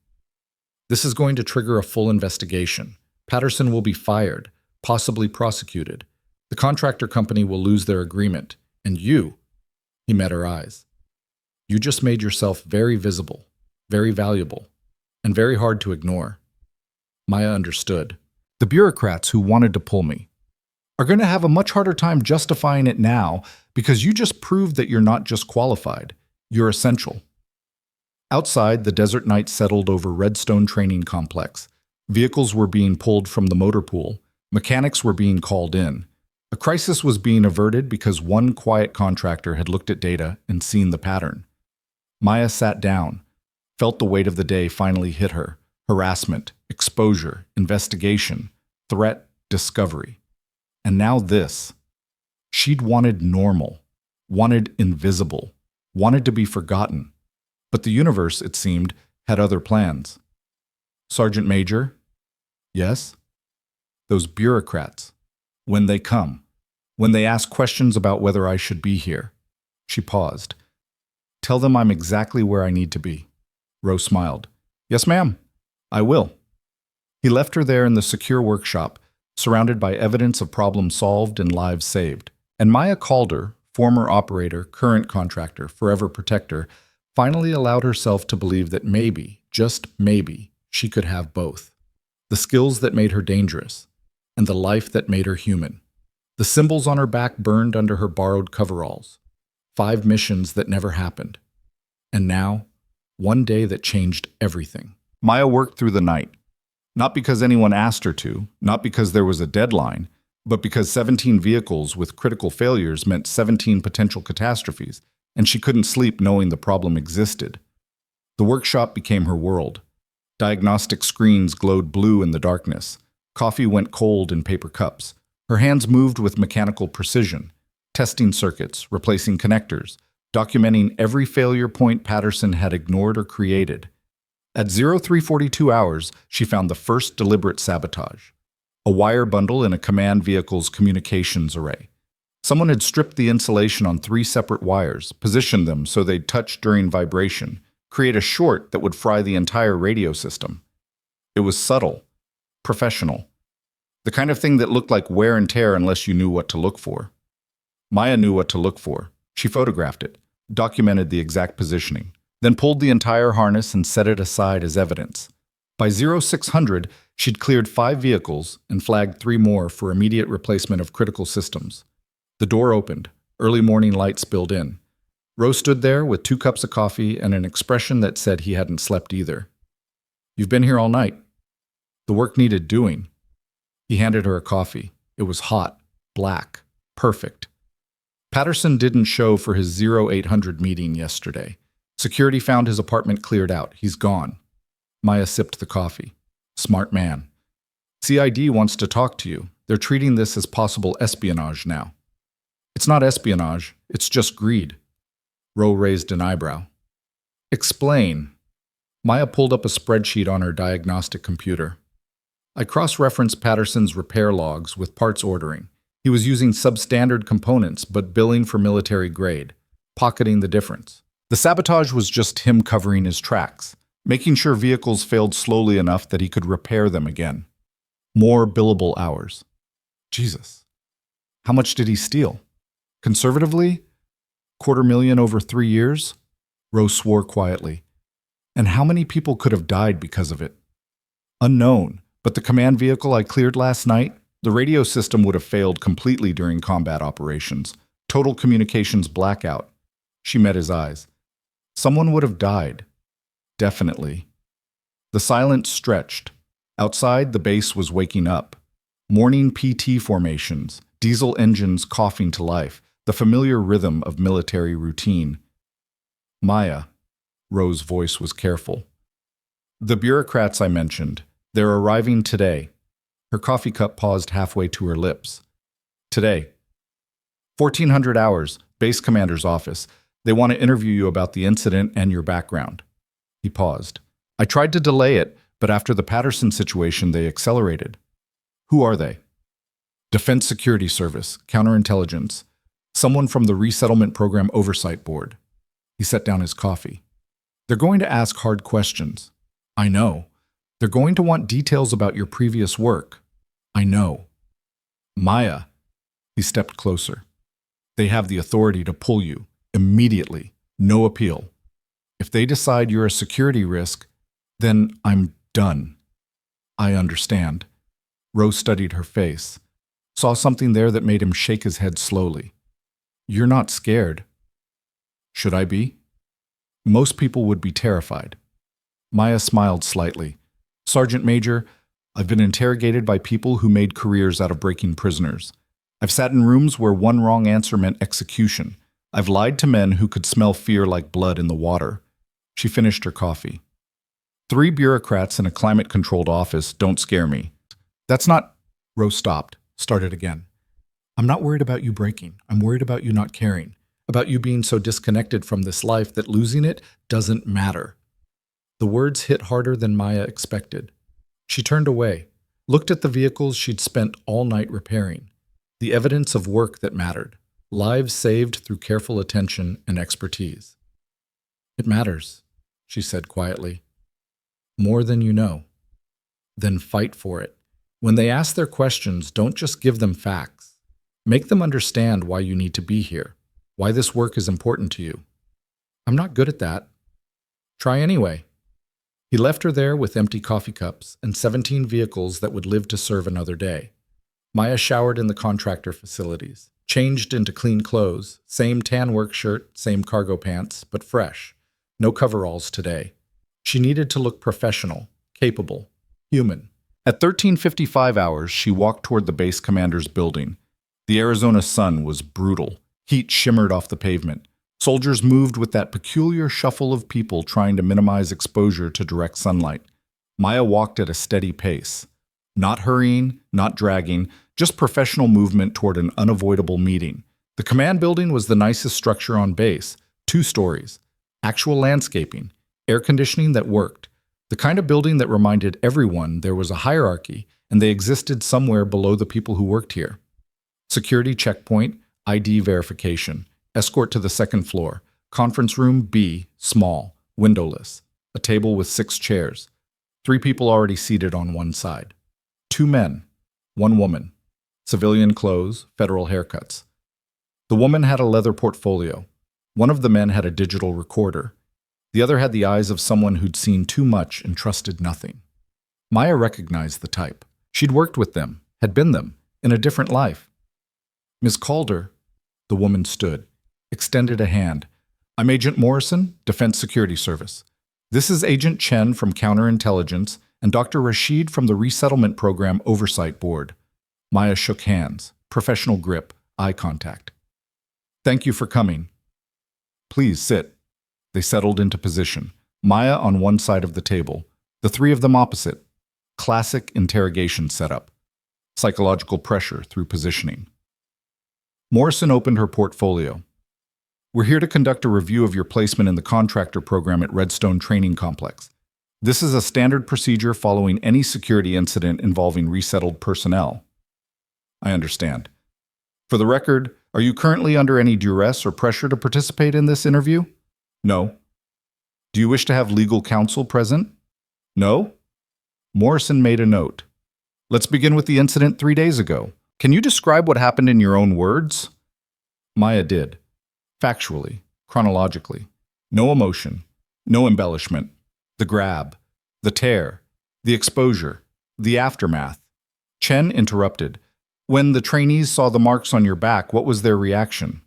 This is going to trigger a full investigation. Patterson will be fired, possibly prosecuted. The contractor company will lose their agreement. And you, he met her eyes. You just made yourself very visible, very valuable, and very hard to ignore. Maya understood. The bureaucrats who wanted to pull me are going to have a much harder time justifying it now because you just proved that you're not just qualified, you're essential. Outside, the desert night settled over Redstone Training Complex. Vehicles were being pulled from the motor pool. Mechanics were being called in. A crisis was being averted because one quiet contractor had looked at data and seen the pattern. Maya sat down, felt the weight of the day finally hit her. Harassment, exposure, investigation, threat, discovery. And now this. She'd wanted normal, wanted invisible, wanted to be forgotten. But the universe, it seemed, had other plans. Sergeant Major? Yes? Those bureaucrats. When they come. When they ask questions about whether I should be here. She paused. Tell them I'm exactly where I need to be. Rose smiled. Yes, ma'am. I will. He left her there in the secure workshop, surrounded by evidence of problems solved and lives saved. And Maya Calder, former operator, current contractor, forever protector, finally allowed herself to believe that maybe, just maybe, she could have both. The skills that made her dangerous, and the life that made her human. The symbols on her back burned under her borrowed coveralls. 5 missions that never happened. And now, one day that changed everything. Maya worked through the night. Not because anyone asked her to, not because there was a deadline, but because 17 vehicles with critical failures meant 17 potential catastrophes, and she couldn't sleep knowing the problem existed. The workshop became her world. Diagnostic screens glowed blue in the darkness. Coffee went cold in paper cups. Her hands moved with mechanical precision, testing circuits, replacing connectors, documenting every failure point Patterson had ignored or created. At 0342 hours, she found the first deliberate sabotage. A wire bundle in a command vehicle's communications array. Someone had stripped the insulation on 3 separate wires, positioned them so they'd touch during vibration, create a short that would fry the entire radio system. It was subtle, professional, the kind of thing that looked like wear and tear unless you knew what to look for. Maya knew what to look for. She photographed it, documented the exact positioning, then pulled the entire harness and set it aside as evidence. By 0600, She'd cleared 5 vehicles and flagged 3 more for immediate replacement of critical systems. The door opened. Early morning light spilled in. Rose stood there with 2 cups of coffee and an expression that said he hadn't slept either. "You've been here all night." The work needed doing. He handed her a coffee. It was hot, black, perfect. Patterson didn't show for his 0800 meeting yesterday. Security found his apartment cleared out. He's gone. Maya sipped the coffee. Smart man. CID wants to talk to you. They're treating this as possible espionage now. It's not espionage. It's just greed. Rowe raised an eyebrow. Explain. Maya pulled up a spreadsheet on her diagnostic computer. I cross-referenced Patterson's repair logs with parts ordering. He was using substandard components, but billing for military grade, pocketing the difference. The sabotage was just him covering his tracks, making sure vehicles failed slowly enough that he could repair them again. More billable hours. Jesus. How much did he steal? Conservatively? $250,000 over 3 years? Rose swore quietly. And how many people could have died because of it? Unknown, but the command vehicle I cleared last night, the radio system would have failed completely during combat operations. Total communications blackout. She met his eyes. Someone would have died. Definitely. The silence stretched. Outside, the base was waking up. Morning PT formations, diesel engines coughing to life, the familiar rhythm of military routine. Maya. Rose's voice was careful. The bureaucrats I mentioned, they're arriving today. Her coffee cup paused halfway to her lips. Today. 1400 hours, base commander's office. They want to interview you about the incident and your background. He paused. I tried to delay it, but after the Patterson situation, they accelerated. Who are they? Defense Security Service, counterintelligence. Someone from the Resettlement Program Oversight Board. He set down his coffee. They're going to ask hard questions. I know. They're going to want details about your previous work. I know. Maya. He stepped closer. They have the authority to pull you. Immediately. No appeal. If they decide you're a security risk, then I'm done. I understand. Rose studied her face. Saw something there that made him shake his head slowly. You're not scared. Should I be? Most people would be terrified. Maya smiled slightly. Sergeant Major, I've been interrogated by people who made careers out of breaking prisoners. I've sat in rooms where one wrong answer meant execution. I've lied to men who could smell fear like blood in the water. She finished her coffee. 3 bureaucrats in a climate-controlled office don't scare me. That's not... Rose stopped, started again. I'm not worried about you breaking. I'm worried about you not caring. About you being so disconnected from this life that losing it doesn't matter. The words hit harder than Maya expected. She turned away, looked at the vehicles she'd spent all night repairing. The evidence of work that mattered. Lives saved through careful attention and expertise. It matters, she said quietly. More than you know. Then fight for it. When they ask their questions, don't just give them facts. Make them understand why you need to be here, why this work is important to you. I'm not good at that. Try anyway. He left her there with empty coffee cups and 17 vehicles that would live to serve another day. Maya showered in the contractor facilities, changed into clean clothes, same tan work shirt, same cargo pants, but fresh. No coveralls today. She needed to look professional, capable, human. At 13:55 hours, she walked toward the base commander's building. The Arizona sun was brutal. Heat shimmered off the pavement. Soldiers moved with that peculiar shuffle of people trying to minimize exposure to direct sunlight. Maya walked at a steady pace. Not hurrying, not dragging, just professional movement toward an unavoidable meeting. The command building was the nicest structure on base, 2 stories. Actual landscaping, air conditioning that worked. The kind of building that reminded everyone there was a hierarchy and they existed somewhere below the people who worked here. Security checkpoint, ID verification, escort to the 2nd floor, conference room B, small, windowless, a table with 6 chairs, 3 people already seated on one side, 2 men, 1 woman, civilian clothes, federal haircuts. The woman had a leather portfolio. One of the men had a digital recorder. The other had the eyes of someone who'd seen too much and trusted nothing. Maya recognized the type. She'd worked with them, had been them, in a different life. Miss Calder, the woman stood, extended a hand. I'm Agent Morrison, Defense Security Service. This is Agent Chen from Counterintelligence and Dr. Rashid from the Resettlement Program Oversight Board. Maya shook hands, professional grip, eye contact. Thank you for coming. Please sit. They settled into position, Maya on one side of the table, the three of them opposite. Classic interrogation setup. Psychological pressure through positioning. Morrison opened her portfolio. We're here to conduct a review of your placement in the contractor program at Redstone Training Complex. This is a standard procedure following any security incident involving resettled personnel. I understand. For the record, are you currently under any duress or pressure to participate in this interview? No. Do you wish to have legal counsel present? No? Morrison made a note. Let's begin with the incident 3 days ago. Can you describe what happened in your own words? Maya did. Factually, chronologically. No emotion, no embellishment. The grab, the tear, the exposure, the aftermath. Chen interrupted. When the trainees saw the marks on your back, what was their reaction?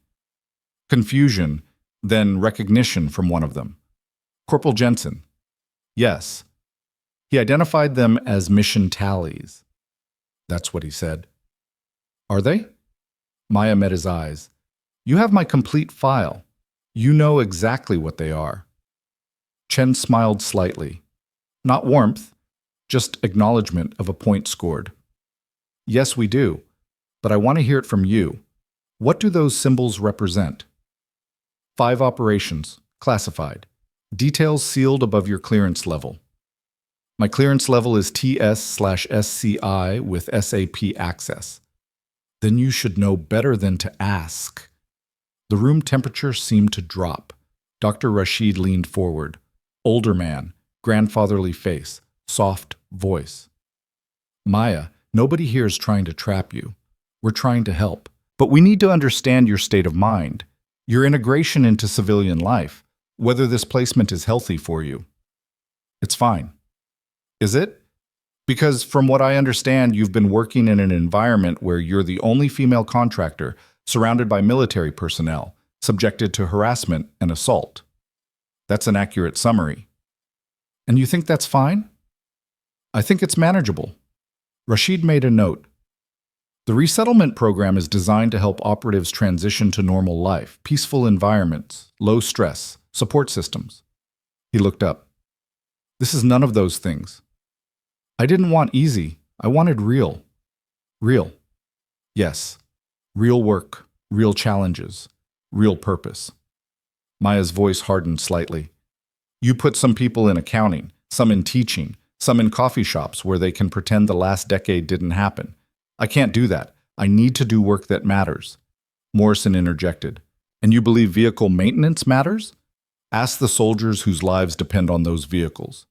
Confusion, then recognition from one of them. Corporal Jensen. Yes. He identified them as mission tallies. That's what he said. Are they? Maya met his eyes. You have my complete file. You know exactly what they are. Chen smiled slightly. Not warmth, just acknowledgement of a point scored. Yes, we do, but I want to hear it from you. What do those symbols represent? 5 operations, classified. Details sealed above your clearance level. My clearance level is TS/SCI with SAP access. Then you should know better than to ask. The room temperature seemed to drop. Dr. Rashid leaned forward. Older man, grandfatherly face, soft voice. Maya, nobody here is trying to trap you. We're trying to help. But we need to understand your state of mind, your integration into civilian life, whether this placement is healthy for you. It's fine. Is it? Because from what I understand, you've been working in an environment where you're the only female contractor, surrounded by military personnel, subjected to harassment and assault. That's an accurate summary. And you think that's fine? I think it's manageable. Rashid made a note. The resettlement program is designed to help operatives transition to normal life, peaceful environments, low stress, support systems. He looked up. This is none of those things. I didn't want easy. I wanted real. Real. Yes. Real work, real challenges, real purpose. Maya's voice hardened slightly. You put some people in accounting, some in teaching, some in coffee shops where they can pretend the last decade didn't happen. I can't do that. I need to do work that matters. Morrison interjected. And you believe vehicle maintenance matters? Ask the soldiers whose lives depend on those vehicles.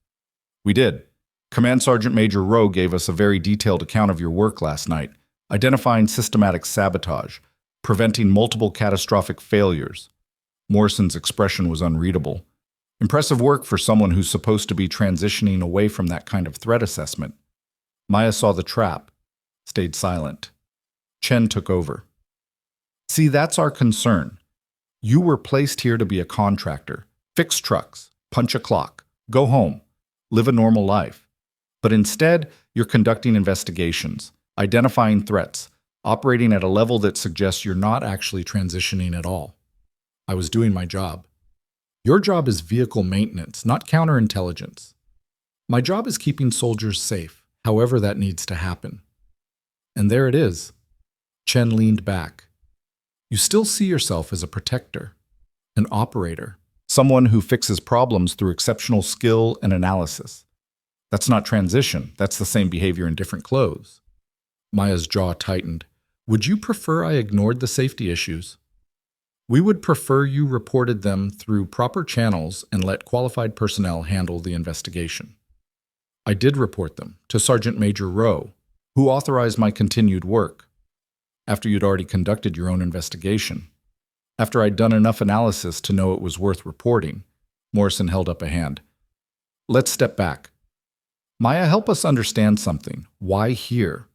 We did. Command Sergeant Major Rowe gave us a very detailed account of your work last night, identifying systematic sabotage, preventing multiple catastrophic failures. Morrison's expression was unreadable. Impressive work for someone who's supposed to be transitioning away from that kind of threat assessment. Maya saw the trap, stayed silent. Chen took over. See, that's our concern. You were placed here to be a contractor, fix trucks, punch a clock, go home, live a normal life. But instead, you're conducting investigations, identifying threats, operating at a level that suggests you're not actually transitioning at all. I was doing my job. Your job is vehicle maintenance, not counterintelligence. My job is keeping soldiers safe, however that needs to happen. And there it is. Chen leaned back. You still see yourself as a protector, an operator, someone who fixes problems through exceptional skill and analysis. That's not transition. That's the same behavior in different clothes. Maya's jaw tightened. Would you prefer I ignored the safety issues? We would prefer you reported them through proper channels and let qualified personnel handle the investigation. I did report them to Sergeant Major Rowe, who authorized my continued work. After you'd already conducted your own investigation. After I'd done enough analysis to know it was worth reporting. Morrison held up a hand. Let's step back. Maya, help us understand something. Why here?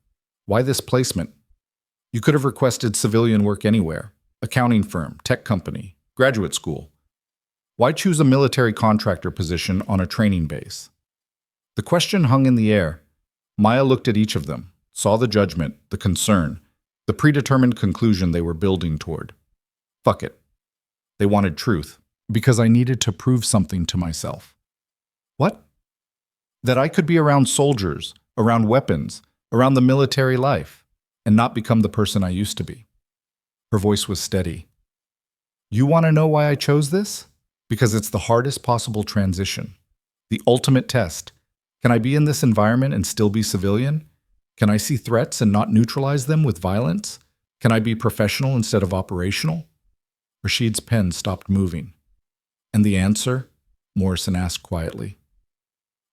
Why this placement? You could have requested civilian work anywhere. Accounting firm, tech company, graduate school. Why choose a military contractor position on a training base? The question hung in the air. Maya looked at each of them, saw the judgment, the concern, the predetermined conclusion they were building toward. Fuck it. They wanted truth, because I needed to prove something to myself. What? That I could be around soldiers, around weapons, around the military life, and not become the person I used to be. Her voice was steady. You want to know why I chose this? Because it's the hardest possible transition. The ultimate test. Can I be in this environment and still be civilian? Can I see threats and not neutralize them with violence? Can I be professional instead of operational? Rashid's pen stopped moving. And the answer? Morrison asked quietly.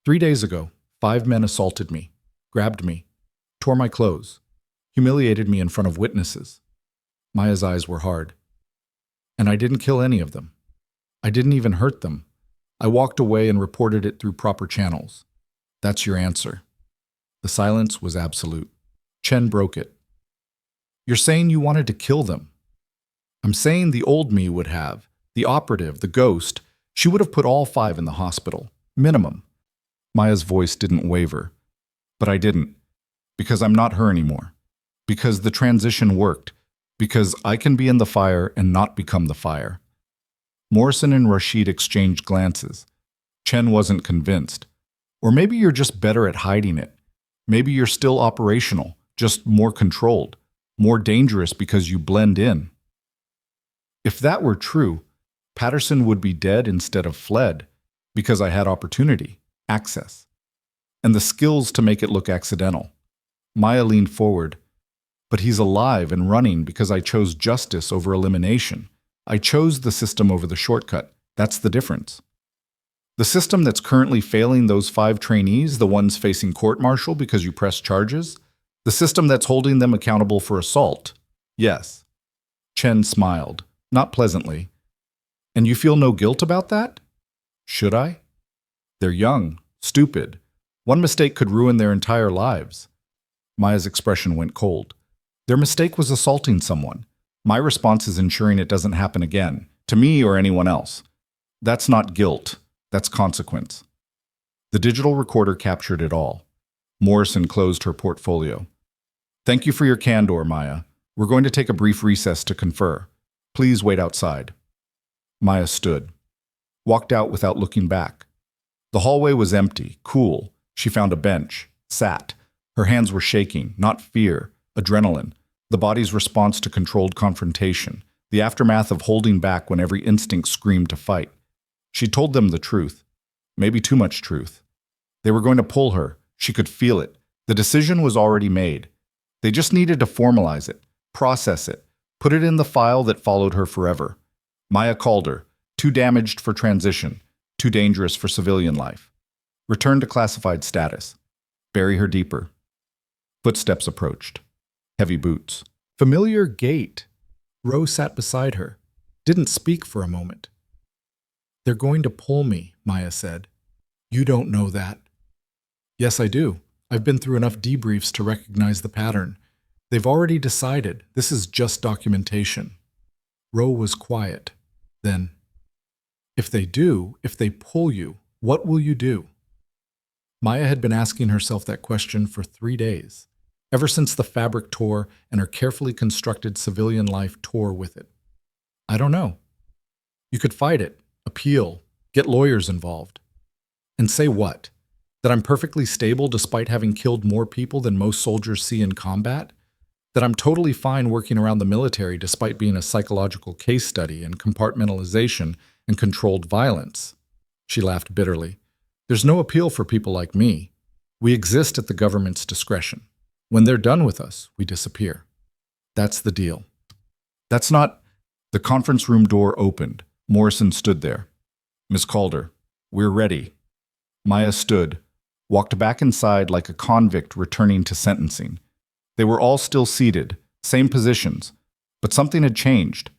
3 days ago, 5 men assaulted me, grabbed me, tore my clothes, humiliated me in front of witnesses. Maya's eyes were hard. And I didn't kill any of them. I didn't even hurt them. I walked away and reported it through proper channels. That's your answer. The silence was absolute. Chen broke it. You're saying you wanted to kill them. I'm saying the old me would have, the operative, the ghost, she would have put all 5 in the hospital. Minimum. Maya's voice didn't waver. But I didn't. Because I'm not her anymore. Because the transition worked. Because I can be in the fire and not become the fire. Morrison and Rashid exchanged glances. Chen wasn't convinced. Or maybe you're just better at hiding it. Maybe you're still operational, just more controlled, more dangerous because you blend in. If that were true, Patterson would be dead instead of fled, because I had opportunity, access, and the skills to make it look accidental. Maya leaned forward. But he's alive and running because I chose justice over elimination. I chose the system over the shortcut. That's the difference. The system that's currently failing those 5 trainees, the ones facing court-martial because you press charges, the system that's holding them accountable for assault. Yes. Chen smiled, not pleasantly. And you feel no guilt about that? Should I? They're young, stupid. One mistake could ruin their entire lives. Maya's expression went cold. Their mistake was assaulting someone. My response is ensuring it doesn't happen again, to me or anyone else. That's not guilt. That's consequence. The digital recorder captured it all. Morrison closed her portfolio. Thank you for your candor, Maya. We're going to take a brief recess to confer. Please wait outside. Maya stood, walked out without looking back. The hallway was empty, cool. She found a bench, sat. Her hands were shaking, not fear, adrenaline, the body's response to controlled confrontation, the aftermath of holding back when every instinct screamed to fight. She told them the truth, maybe too much truth. They were going to pull her. She could feel it. The decision was already made. They just needed to formalize it, process it, put it in the file that followed her forever. Maya called her, too damaged for transition, too dangerous for civilian life. Return to classified status. Bury her deeper. Footsteps approached. Heavy boots. Familiar gait. Rose sat beside her. Didn't speak for a moment. They're going to pull me, Maya said. You don't know that. Yes, I do. I've been through enough debriefs to recognize the pattern. They've already decided. This is just documentation. Ro was quiet. Then, if they pull you, what will you do? Maya had been asking herself that question for 3 days, ever since the fabric tore and her carefully constructed civilian life tore with it. I don't know. You could fight it, appeal, get lawyers involved. And say what? That I'm perfectly stable despite having killed more people than most soldiers see in combat? That I'm totally fine working around the military despite being a psychological case study in compartmentalization and controlled violence? She laughed bitterly. There's no appeal for people like me. We exist at the government's discretion. When they're done with us, we disappear. That's the deal. That's not... The conference room door opened. Morrison stood there. Miss Calder, we're ready. Maya stood, walked back inside like a convict returning to sentencing. They were all still seated, same positions, but something had changed.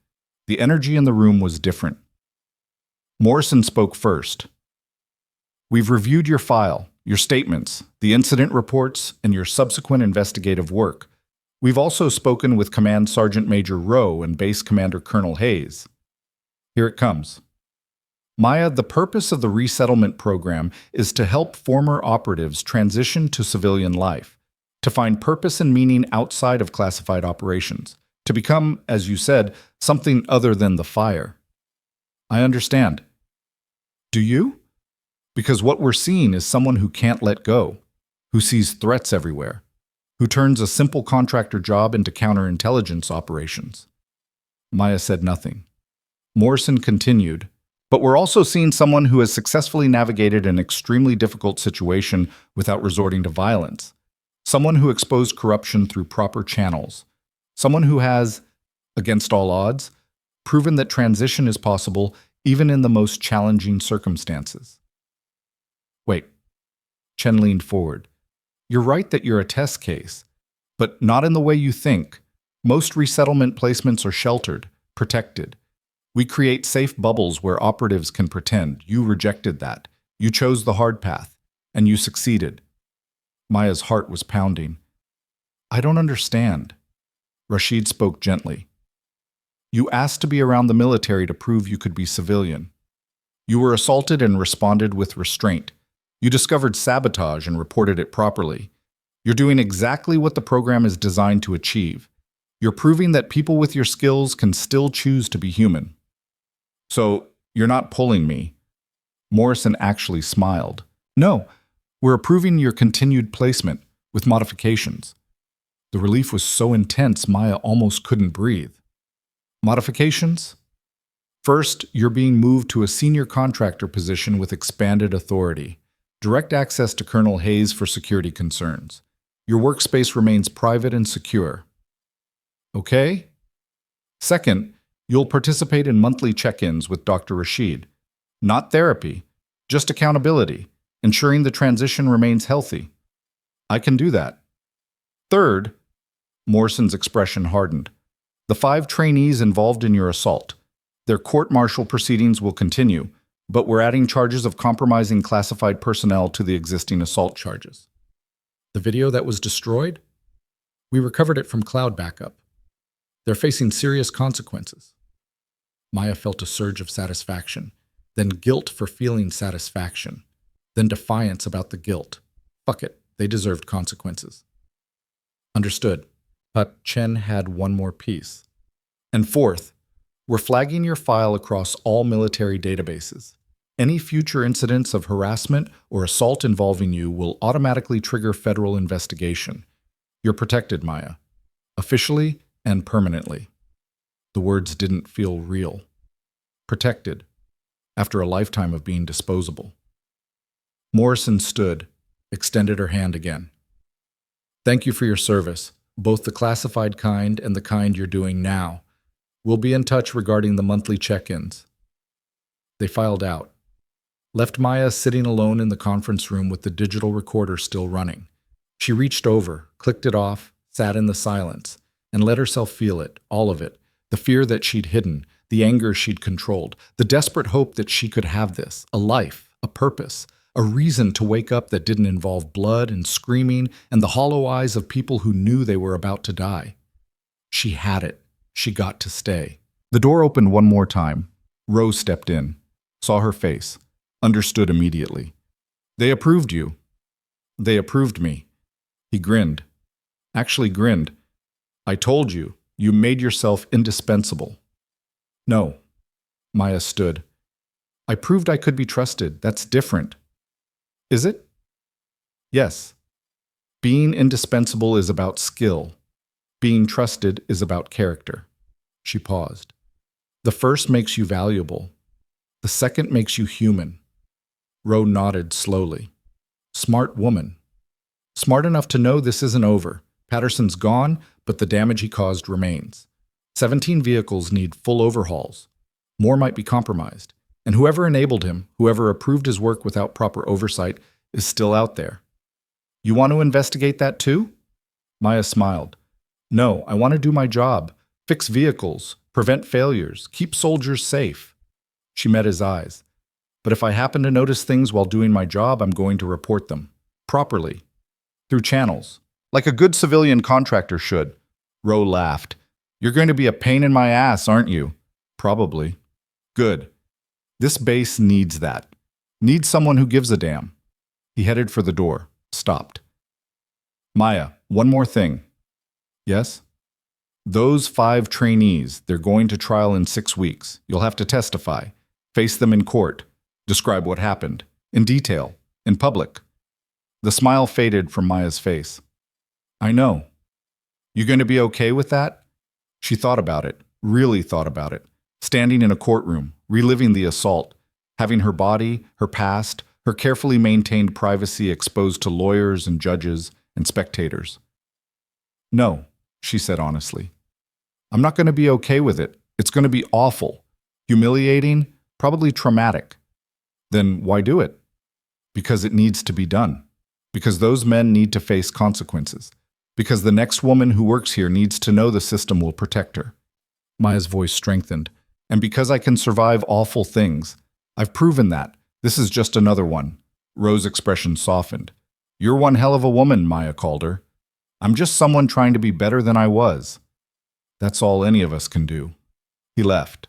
The energy in the room was different. Morrison spoke first. We've reviewed your file. your statements, the incident reports, and your subsequent investigative work. We've also spoken with Command Sergeant Major Rowe and Base Commander Colonel Hayes. Here it comes. Maya, the purpose of the resettlement program is to help former operatives transition to civilian life, to find purpose and meaning outside of classified operations, to become, as you said, something other than the fire. I understand. Do you? Because what we're seeing is someone who can't let go, who sees threats everywhere, who turns a simple contractor job into counterintelligence operations. Maya said nothing. Morrison continued, but we're also seeing someone who has successfully navigated an extremely difficult situation without resorting to violence. Someone who exposed corruption through proper channels. Someone who has, against all odds, proven that transition is possible even in the most challenging circumstances. Wait. Chen leaned forward. You're right that you're a test case, but not in the way you think. Most resettlement placements are sheltered, protected. We create safe bubbles where operatives can pretend. You rejected that. You chose the hard path, and you succeeded. Maya's heart was pounding. I don't understand. Rashid spoke gently. You asked to be around the military to prove you could be civilian. You were assaulted and responded with restraint. You discovered sabotage and reported it properly. You're doing exactly what the program is designed to achieve. You're proving that people with your skills can still choose to be human. So, you're not pulling me. Morrison actually smiled. No, we're approving your continued placement, with modifications. The relief was so intense Maya almost couldn't breathe. Modifications? First, you're being moved to a senior contractor position with expanded authority. Direct access to Colonel Hayes for security concerns. Your workspace remains private and secure. Okay? Second, you'll participate in monthly check-ins with Dr. Rashid. Not therapy, just accountability, ensuring the transition remains healthy. I can do that. Third, Morrison's expression hardened. The 5 trainees involved in your assault. Their court-martial proceedings will continue, but we're adding charges of compromising classified personnel to the existing assault charges. The video that was destroyed? We recovered it from cloud backup. They're facing serious consequences. Maya felt a surge of satisfaction, then guilt for feeling satisfaction, then defiance about the guilt. Fuck it, they deserved consequences. Understood. But Chen had one more piece. And fourth, we're flagging your file across all military databases. Any future incidents of harassment or assault involving you will automatically trigger federal investigation. You're protected, Maya. Officially and permanently. The words didn't feel real. Protected, after a lifetime of being disposable. Morrison stood, extended her hand again. Thank you for your service, both the classified kind and the kind you're doing now. We'll be in touch regarding the monthly check-ins. They filed out, left Maya sitting alone in the conference room with the digital recorder still running. She reached over, clicked it off, sat in the silence, and let herself feel it, all of it, the fear that she'd hidden, the anger she'd controlled, the desperate hope that she could have this, a life, a purpose, a reason to wake up that didn't involve blood and screaming and the hollow eyes of people who knew they were about to die. She had it. She got to stay. The door opened one more time. Rose stepped in, saw her face, understood immediately. They approved you. They approved me. He grinned. Actually grinned. I told you, you made yourself indispensable. No. Maya stood. I proved I could be trusted. That's different. Is it? Yes. Being indispensable is about skill. Being trusted is about character. She paused. The first makes you valuable. The second makes you human. Rowe nodded slowly. Smart woman. Smart enough to know this isn't over. Patterson's gone, but the damage he caused remains. 17 vehicles need full overhauls. More might be compromised. And whoever enabled him, whoever approved his work without proper oversight, is still out there. You want to investigate that too? Maya smiled. No, I want to do my job. Fix vehicles, prevent failures, keep soldiers safe. She met his eyes. But if I happen to notice things while doing my job, I'm going to report them. Properly. Through channels. Like a good civilian contractor should. Rowe laughed. You're going to be a pain in my ass, aren't you? Probably. Good. This base needs that. Needs someone who gives a damn. He headed for the door. Stopped. Maya, one more thing. Yes? Those 5 trainees, they're going to trial in 6 weeks. You'll have to testify. Face them in court. Describe what happened. In detail. In public. The smile faded from Maya's face. I know. You going to be okay with that? She thought about it. Really thought about it. Standing in a courtroom, reliving the assault, having her body, her past, her carefully maintained privacy exposed to lawyers and judges and spectators. No, she said honestly. I'm not going to be okay with it. It's going to be awful. Humiliating, probably traumatic. Then why do it? Because it needs to be done. Because those men need to face consequences. Because the next woman who works here needs to know the system will protect her. Maya's voice strengthened. And because I can survive awful things, I've proven that. This is just another one. Rose's expression softened. You're one hell of a woman, Maya called her. I'm just someone trying to be better than I was. That's all any of us can do. He left.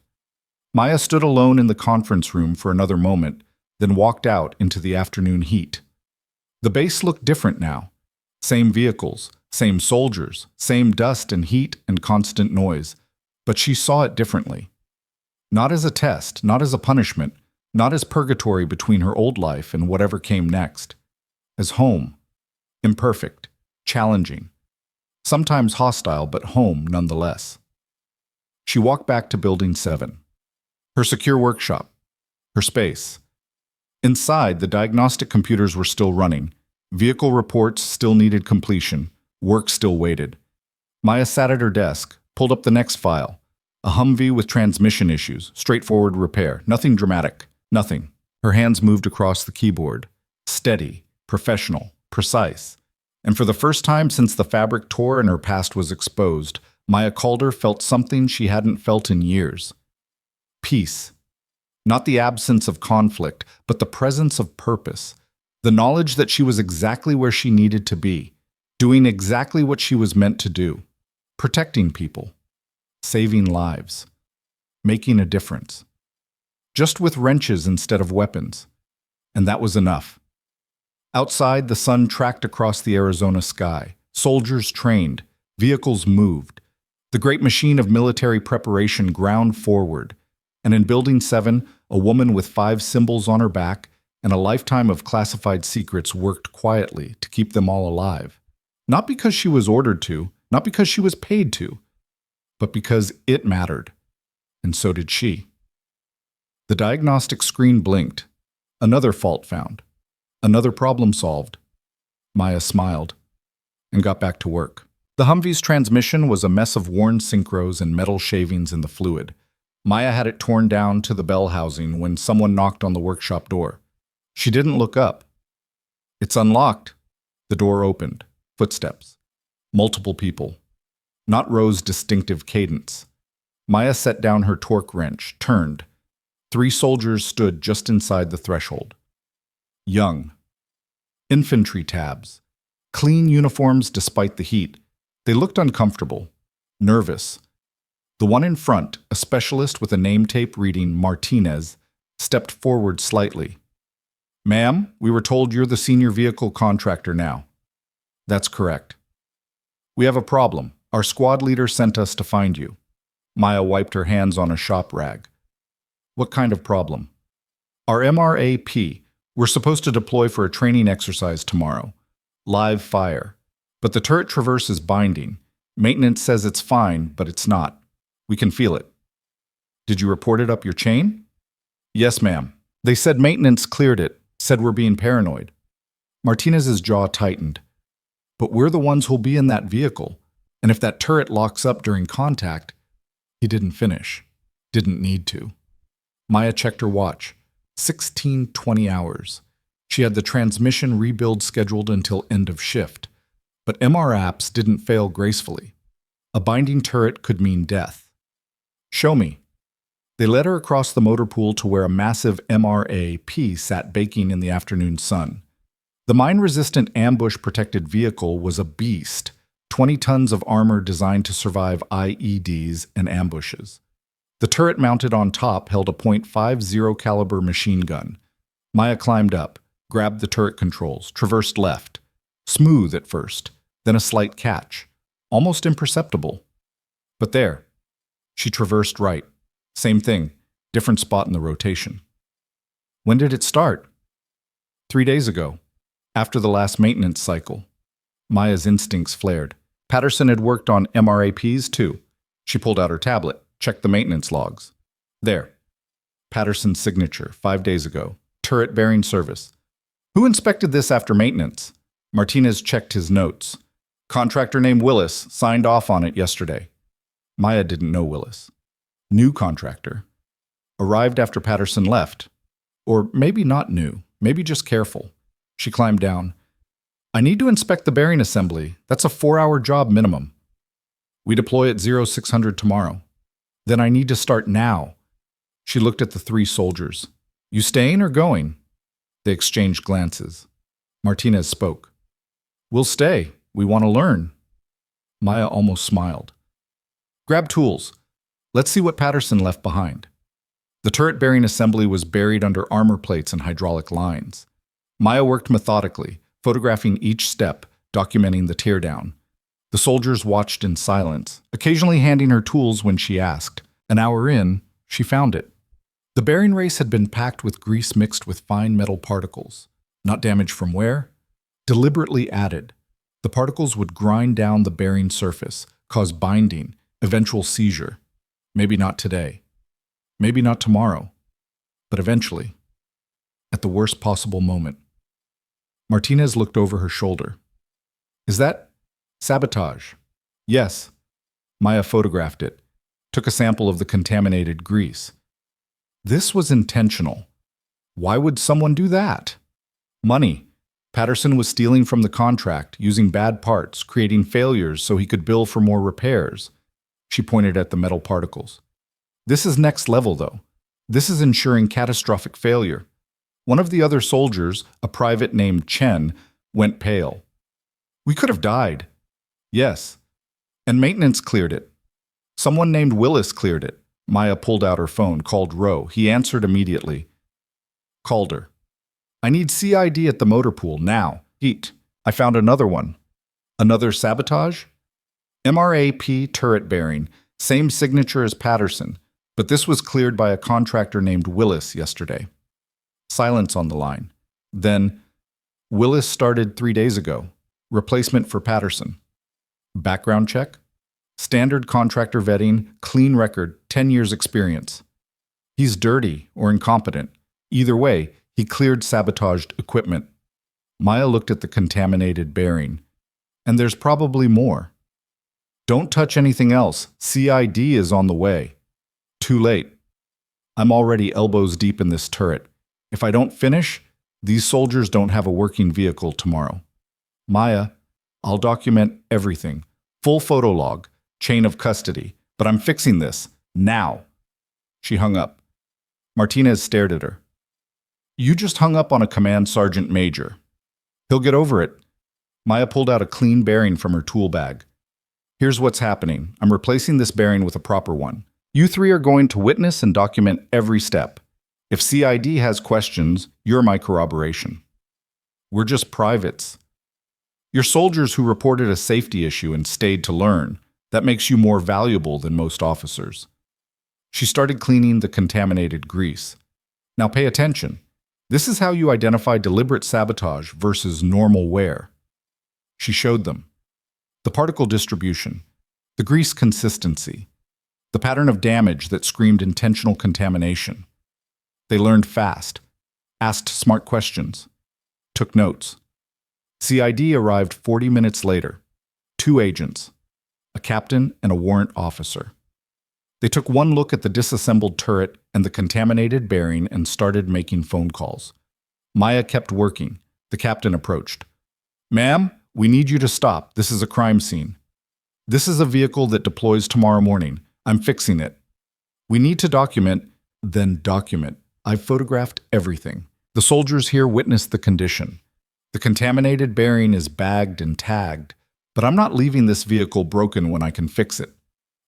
Maya stood alone in the conference room for another moment, then walked out into the afternoon heat. The base looked different now. Same vehicles, same soldiers, same dust and heat and constant noise. But she saw it differently. Not as a test, not as a punishment, not as purgatory between her old life and whatever came next. As home. Imperfect, challenging. Sometimes hostile, but home nonetheless. She walked back to Building 7. Her secure workshop. Her space. Inside, the diagnostic computers were still running. Vehicle reports still needed completion. Work still waited. Maya sat at her desk, pulled up the next file. A Humvee with transmission issues, straightforward repair, nothing dramatic, nothing. Her hands moved across the keyboard. Steady, professional, precise. And for the first time since the fabric tore and her past was exposed, Maya Calder felt something she hadn't felt in years. Peace. Not the absence of conflict, but the presence of purpose. The knowledge that she was exactly where she needed to be, doing exactly what she was meant to do. Protecting people. Saving lives. Making a difference. Just with wrenches instead of weapons. And that was enough. Outside, the sun tracked across the Arizona sky. Soldiers trained. Vehicles moved. The great machine of military preparation ground forward. And in Building 7, a woman with 5 symbols on her back and a lifetime of classified secrets worked quietly to keep them all alive. Not because she was ordered to, not because she was paid to, but because it mattered. And so did she. The diagnostic screen blinked. Another fault found. Another problem solved. Maya smiled and got back to work. The Humvee's transmission was a mess of worn synchros and metal shavings in the fluid. Maya had it torn down to the bell housing when someone knocked on the workshop door. She didn't look up. It's unlocked. The door opened. Footsteps. Multiple people. Not Rose's distinctive cadence. Maya set down her torque wrench, turned. 3 soldiers stood just inside the threshold. Young. Infantry tabs. Clean uniforms despite the heat. They looked uncomfortable. Nervous. The one in front, a specialist with a name tape reading Martinez, stepped forward slightly. Ma'am, we were told you're the senior vehicle contractor now. That's correct. We have a problem. Our squad leader sent us to find you. Maya wiped her hands on a shop rag. What kind of problem? Our MRAP. We're supposed to deploy for a training exercise tomorrow. Live fire. But the turret traverse is binding. Maintenance says it's fine, but it's not. We can feel it. Did you report it up your chain? Yes, ma'am. They said maintenance cleared it, said we're being paranoid. Martinez's jaw tightened. But we're the ones who'll be in that vehicle. And if that turret locks up during contact, he didn't finish. Didn't need to. Maya checked her watch. 16-20 hours. She had the transmission rebuild scheduled until end of shift. But MR apps didn't fail gracefully. A binding turret could mean death. Show me. They led her across the motor pool to where a massive MRAP sat baking in the afternoon sun. The mine-resistant ambush-protected vehicle was a beast, 20 tons of armor designed to survive IEDs and ambushes. The turret mounted on top held a .50 caliber machine gun. Maya climbed up, grabbed the turret controls, traversed left. Smooth at first, then a slight catch, almost imperceptible. But there. She traversed right. Same thing, different spot in the rotation. When did it start? 3 days ago, after the last maintenance cycle. Maya's instincts flared. Patterson had worked on MRAPs too. She pulled out her tablet, checked the maintenance logs. There. Patterson's signature, 5 days ago. Turret bearing service. Who inspected this after maintenance? Martinez checked his notes. Contractor named Willis signed off on it yesterday. Maya didn't know Willis. New contractor. Arrived after Patterson left. Or maybe not new, maybe just careful. She climbed down. I need to inspect the bearing assembly. That's a 4-hour job minimum. We deploy at 0600 tomorrow. Then I need to start now. She looked at the 3 soldiers. You staying or going? They exchanged glances. Martinez spoke. We'll stay. We want to learn. Maya almost smiled. Grab tools. Let's see what Patterson left behind. The turret bearing assembly was buried under armor plates and hydraulic lines. Maya worked methodically, photographing each step, documenting the teardown. The soldiers watched in silence, occasionally handing her tools when she asked. An hour in, she found it. The bearing race had been packed with grease mixed with fine metal particles. Not damaged from wear, deliberately added. The particles would grind down the bearing surface, cause binding, eventual seizure. Maybe not today. Maybe not tomorrow. But eventually. At the worst possible moment. Martinez looked over her shoulder. Is that sabotage? Yes. Maya photographed it, took a sample of the contaminated grease. This was intentional. Why would someone do that? Money. Patterson was stealing from the contract, using bad parts, creating failures so he could bill for more repairs. She pointed at the metal particles. This is next level, though. This is ensuring catastrophic failure. One of the other soldiers, a private named Chen, went pale. We could have died. Yes. And maintenance cleared it. Someone named Willis cleared it. Maya pulled out her phone, called Roe. He answered immediately. Called her. I need CID at the motor pool, now. Heat. I found another one. Another sabotage? MRAP turret bearing, same signature as Patterson, but this was cleared by a contractor named Willis yesterday. Silence on the line. Then, Willis started 3 days ago. Replacement for Patterson. Background check? Standard contractor vetting, clean record, 10 years experience. He's dirty or incompetent. Either way, he cleared sabotaged equipment. Maya looked at the contaminated bearing. And there's probably more. Don't touch anything else. CID is on the way. Too late. I'm already elbows deep in this turret. If I don't finish, these soldiers don't have a working vehicle tomorrow. Maya, I'll document everything. Full photo log, chain of custody. But I'm fixing this. Now. She hung up. Martinez stared at her. You just hung up on a command sergeant major. He'll get over it. Maya pulled out a clean bearing from her tool bag. Here's what's happening. I'm replacing this bearing with a proper one. You 3 are going to witness and document every step. If CID has questions, you're my corroboration. We're just privates. You're soldiers who reported a safety issue and stayed to learn. That makes you more valuable than most officers. She started cleaning the contaminated grease. Now pay attention. This is how you identify deliberate sabotage versus normal wear. She showed them. The particle distribution, the grease consistency, the pattern of damage that screamed intentional contamination. They learned fast, asked smart questions, took notes. CID arrived 40 minutes later. 2 agents, a captain and a warrant officer. They took one look at the disassembled turret and the contaminated bearing and started making phone calls. Maya kept working. The captain approached. Ma'am, we need you to stop. This is a crime scene. This is a vehicle that deploys tomorrow morning. I'm fixing it. We need to document, then document. I've photographed everything. The soldiers here witnessed the condition. The contaminated bearing is bagged and tagged, but I'm not leaving this vehicle broken when I can fix it.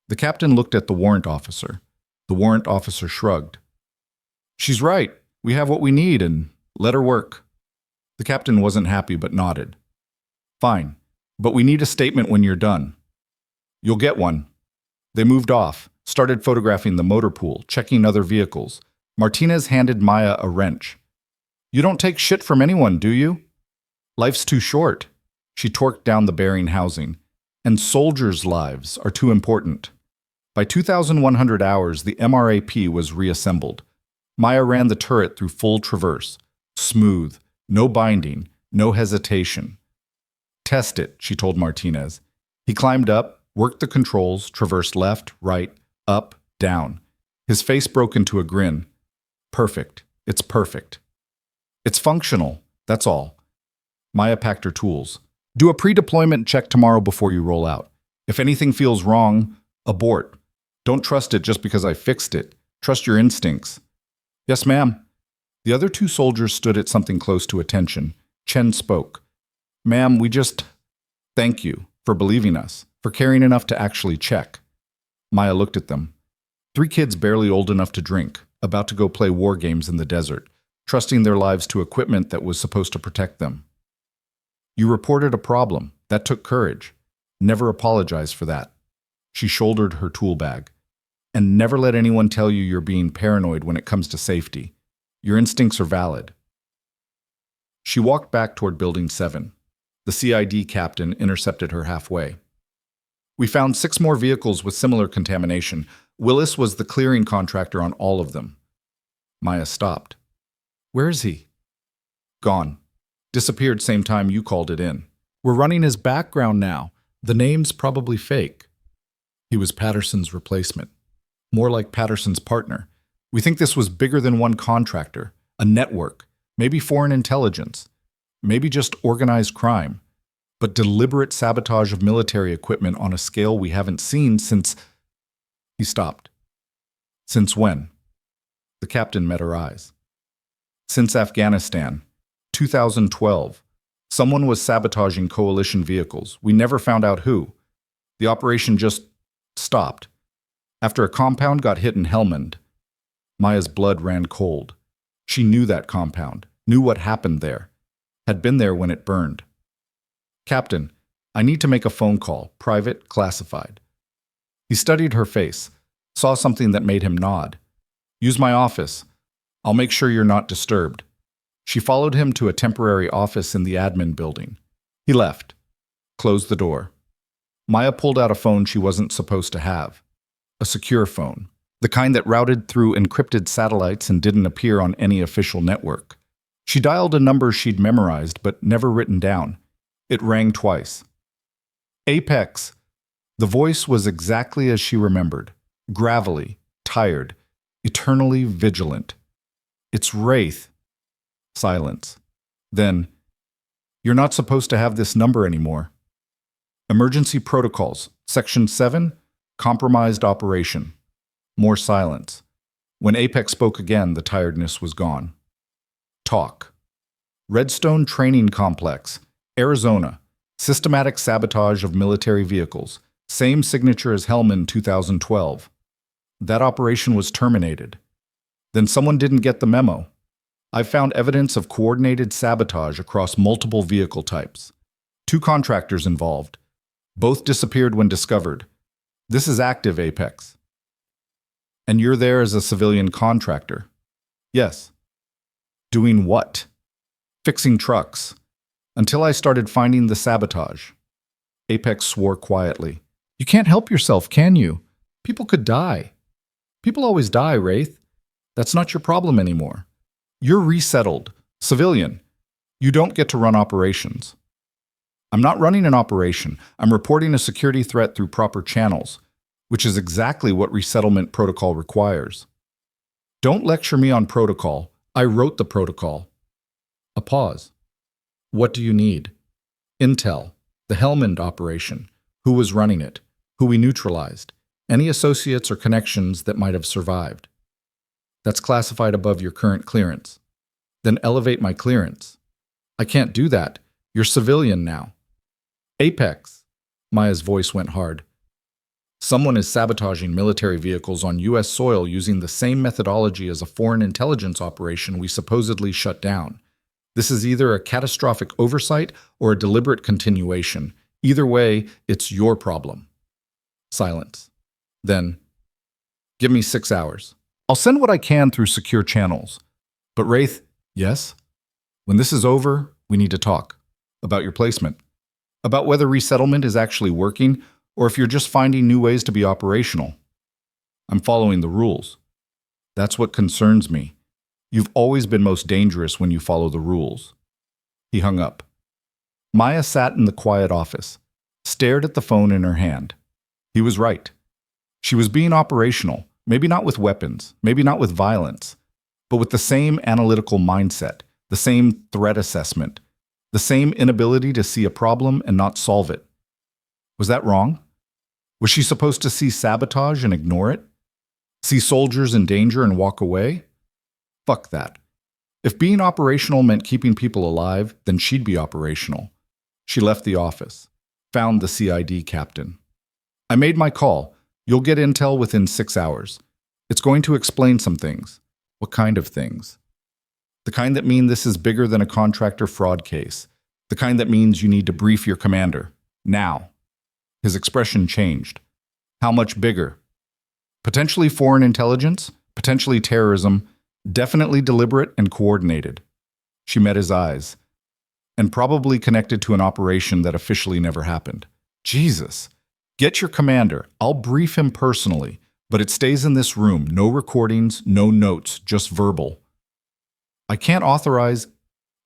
The captain looked at the warrant officer. The warrant officer shrugged. She's right. We have what we need, and let her work. The captain wasn't happy but nodded. Fine, but we need a statement when you're done. You'll get one. They moved off, started photographing the motor pool, checking other vehicles. Martinez handed Maya a wrench. You don't take shit from anyone, do you? Life's too short. She torqued down the bearing housing. And soldiers' lives are too important. By 2,100 hours, the MRAP was reassembled. Maya ran the turret through full traverse. Smooth, no binding, no hesitation. Test it, she told Martinez. He climbed up, worked the controls, traversed left, right, up, down. His face broke into a grin. Perfect. It's perfect. It's functional, that's all. Maya packed her tools. Do a pre-deployment check tomorrow before you roll out. If anything feels wrong, abort. Don't trust it just because I fixed it. Trust your instincts. Yes, ma'am. The other two soldiers stood at something close to attention. Chen spoke. Ma'am, thank you for believing us, for caring enough to actually check. Maya looked at them. 3 kids barely old enough to drink, about to go play war games in the desert, trusting their lives to equipment that was supposed to protect them. You reported a problem. That took courage. Never apologize for that. She shouldered her tool bag. And never let anyone tell you you're being paranoid when it comes to safety. Your instincts are valid. She walked back toward Building 7. The CID captain intercepted her halfway. We found 6 more vehicles with similar contamination. Willis was the clearing contractor on all of them. Maya stopped. Where is he? Gone. Disappeared same time you called it in. We're running his background now. The name's probably fake. He was Patterson's replacement. More like Patterson's partner. We think this was bigger than one contractor, a network, maybe foreign intelligence, maybe just organized crime, but deliberate sabotage of military equipment on a scale we haven't seen since... He stopped. Since when? The captain met her eyes. Since Afghanistan, 2012. Someone was sabotaging coalition vehicles. We never found out who. The operation just stopped. After a compound got hit in Helmand, Maya's blood ran cold. She knew that compound, knew what happened there, had been there when it burned. Captain, I need to make a phone call, private, classified. He studied her face, saw something that made him nod. Use my office. I'll make sure you're not disturbed. She followed him to a temporary office in the admin building. He left, closed the door. Maya pulled out a phone she wasn't supposed to have. A secure phone, the kind that routed through encrypted satellites and didn't appear on any official network. She dialed a number she'd memorized but never written down. It rang twice. Apex. The voice was exactly as she remembered. Gravelly, tired, eternally vigilant. It's Wraith. Silence. Then, you're not supposed to have this number anymore. Emergency Protocols, Section 7, Compromised Operation. More silence. When Apex spoke again, the tiredness was gone. Talk. Redstone Training Complex, Arizona. Systematic sabotage of military vehicles. Same signature as Helmand 2012. That operation was terminated. Then someone didn't get the memo. I've found evidence of coordinated sabotage across multiple vehicle types. 2 contractors involved. Both disappeared when discovered. This is active, Apex. And you're there as a civilian contractor. Yes. Doing what? Fixing trucks. Until I started finding the sabotage. Apex swore quietly. You can't help yourself, can you? People could die. People always die, Wraith. That's not your problem anymore. You're resettled, civilian. You don't get to run operations. I'm not running an operation. I'm reporting a security threat through proper channels, which is exactly what resettlement protocol requires. Don't lecture me on protocol. I wrote the protocol. A pause. What do you need? Intel, the Helmand operation, who was running it, who we neutralized. Any associates or connections that might have survived. That's classified above your current clearance. Then elevate my clearance. I can't do that. You're civilian now. Apex. Maya's voice went hard. Someone is sabotaging military vehicles on U.S. soil using the same methodology as a foreign intelligence operation we supposedly shut down. This is either a catastrophic oversight or a deliberate continuation. Either way, it's your problem. Silence. Then, give me 6 hours. I'll send what I can through secure channels. But Wraith, yes? When this is over, we need to talk. About your placement. About whether resettlement is actually working, or if you're just finding new ways to be operational. I'm following the rules. That's what concerns me. You've always been most dangerous when you follow the rules. He hung up. Maya sat in the quiet office, stared at the phone in her hand. He was right. She was being operational, maybe not with weapons, maybe not with violence, but with the same analytical mindset, the same threat assessment, the same inability to see a problem and not solve it. Was that wrong? Was she supposed to see sabotage and ignore it? See soldiers in danger and walk away? Fuck that. If being operational meant keeping people alive, then she'd be operational. She left the office, found the CID captain. I made my call. You'll get intel within 6 hours. It's going to explain some things. What kind of things? The kind that mean this is bigger than a contractor fraud case. The kind that means you need to brief your commander. Now. His expression changed. How much bigger? Potentially foreign intelligence, potentially terrorism, definitely deliberate and coordinated. She met his eyes. And probably connected to an operation that officially never happened. Jesus. Get your commander. I'll brief him personally, but it stays in this room. No recordings, no notes, just verbal. I can't authorize,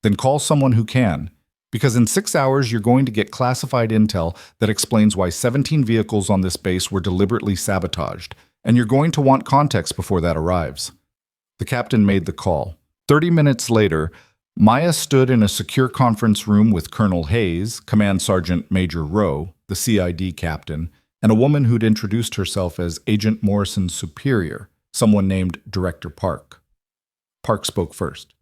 then call someone who can, because in 6 hours you're going to get classified intel that explains why 17 vehicles on this base were deliberately sabotaged, and you're going to want context before that arrives. The captain made the call. 30 minutes later, Maya stood in a secure conference room with Colonel Hayes, Command Sergeant Major Rowe, the CID captain, and a woman who'd introduced herself as Agent Morrison's superior, someone named Director Park. Park spoke first.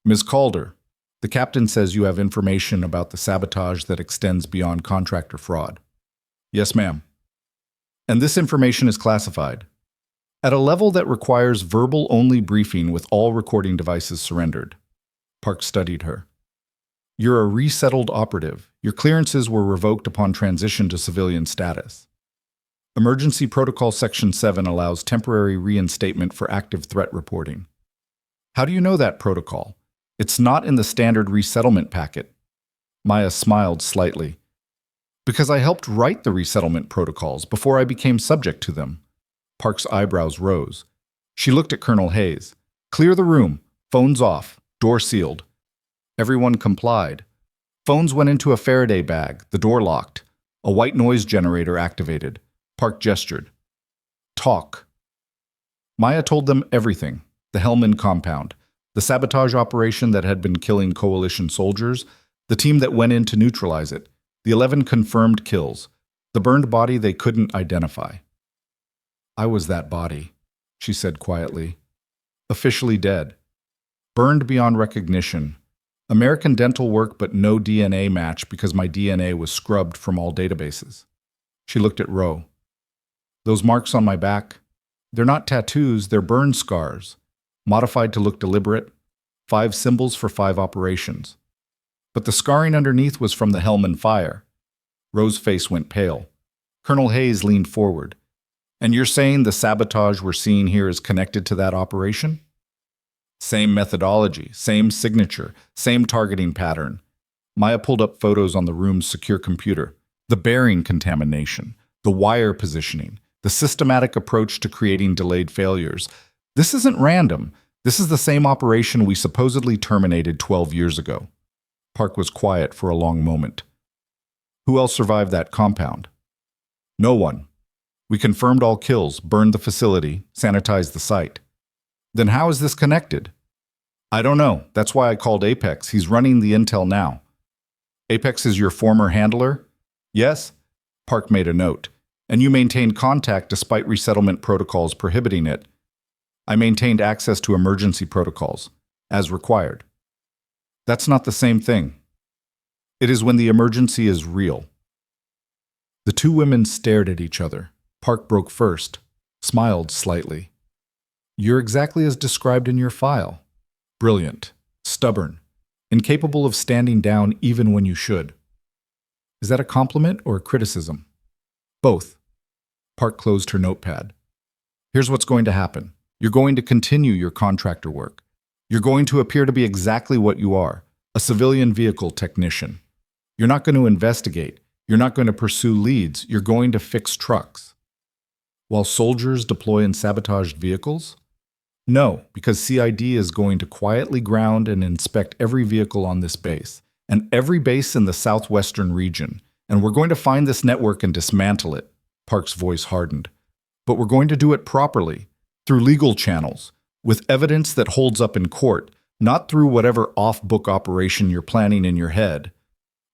Ms. Calder, the captain says you have information about the sabotage that extends beyond contractor fraud. Yes, ma'am. And this information is classified. At a level that requires verbal-only briefing with all recording devices surrendered. Park studied her. You're a resettled operative. Your clearances were revoked upon transition to civilian status. Emergency Protocol Section 7 allows temporary reinstatement for active threat reporting. How do you know that protocol? It's not in the standard resettlement packet. Maya smiled slightly. Because I helped write the resettlement protocols before I became subject to them. Park's eyebrows rose. She looked at Colonel Hayes. Clear the room. Phones off. Door sealed. Everyone complied. Phones went into a Faraday bag. The door locked. A white noise generator activated. Park gestured. Talk. Maya told them everything. The Hellman compound. The sabotage operation that had been killing coalition soldiers. The team that went in to neutralize it. The 11 confirmed kills. The burned body they couldn't identify. I was that body, she said quietly. Officially dead. Burned beyond recognition. American dental work but no DNA match because my DNA was scrubbed from all databases. She looked at Rowe. Those marks on my back, they're not tattoos, they're burn scars. Modified to look deliberate. 5 symbols for 5 operations. But the scarring underneath was from the Hellman fire. Rowe's face went pale. Colonel Hayes leaned forward. And you're saying the sabotage we're seeing here is connected to that operation? Same methodology, same signature, same targeting pattern. Maya pulled up photos on the room's secure computer. The bearing contamination, the wire positioning, the systematic approach to creating delayed failures. This isn't random. This is the same operation we supposedly terminated 12 years ago. Park was quiet for a long moment. Who else survived that compound? No one. We confirmed all kills, burned the facility, sanitized the site. Then how is this connected? I don't know. That's why I called Apex. He's running the intel now. Apex is your former handler? Yes? Park made a note. and you maintained contact despite resettlement protocols prohibiting it. I maintained access to emergency protocols, as required. That's not the same thing. It is when the emergency is real. The two women stared at each other. Park broke first, smiled slightly. You're exactly as described in your file. Brilliant, stubborn, incapable of standing down even when you should. Is that a compliment or a criticism? Both. Park closed her notepad. Here's what's going to happen. You're going to continue your contractor work. You're going to appear to be exactly what you are, a civilian vehicle technician. You're not going to investigate. You're not going to pursue leads. You're going to fix trucks. While soldiers deploy in sabotaged vehicles? No, because CID is going to quietly ground and inspect every vehicle on this base, and every base in the southwestern region, and we're going to find this network and dismantle it. Park's voice hardened. But we're going to do it properly, through legal channels, with evidence that holds up in court, not through whatever off-book operation you're planning in your head.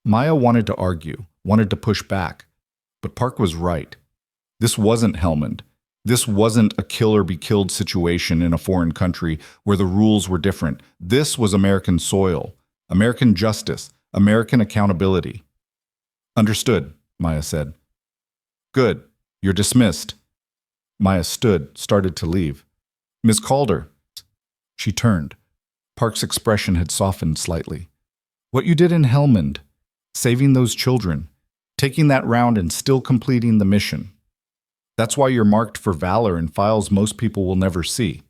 Maya wanted to argue, wanted to push back, but Park was right. This wasn't Helmand. This wasn't a kill-or-be-killed situation in a foreign country where the rules were different. This was American soil, American justice, American accountability. Understood, Maya said. Good. You're dismissed. Maya stood, started to leave. Miss Calder. She turned. Park's expression had softened slightly. What you did in Helmand, saving those children, taking that round and still completing the mission. That's why you're marked for valor in files most people will never see.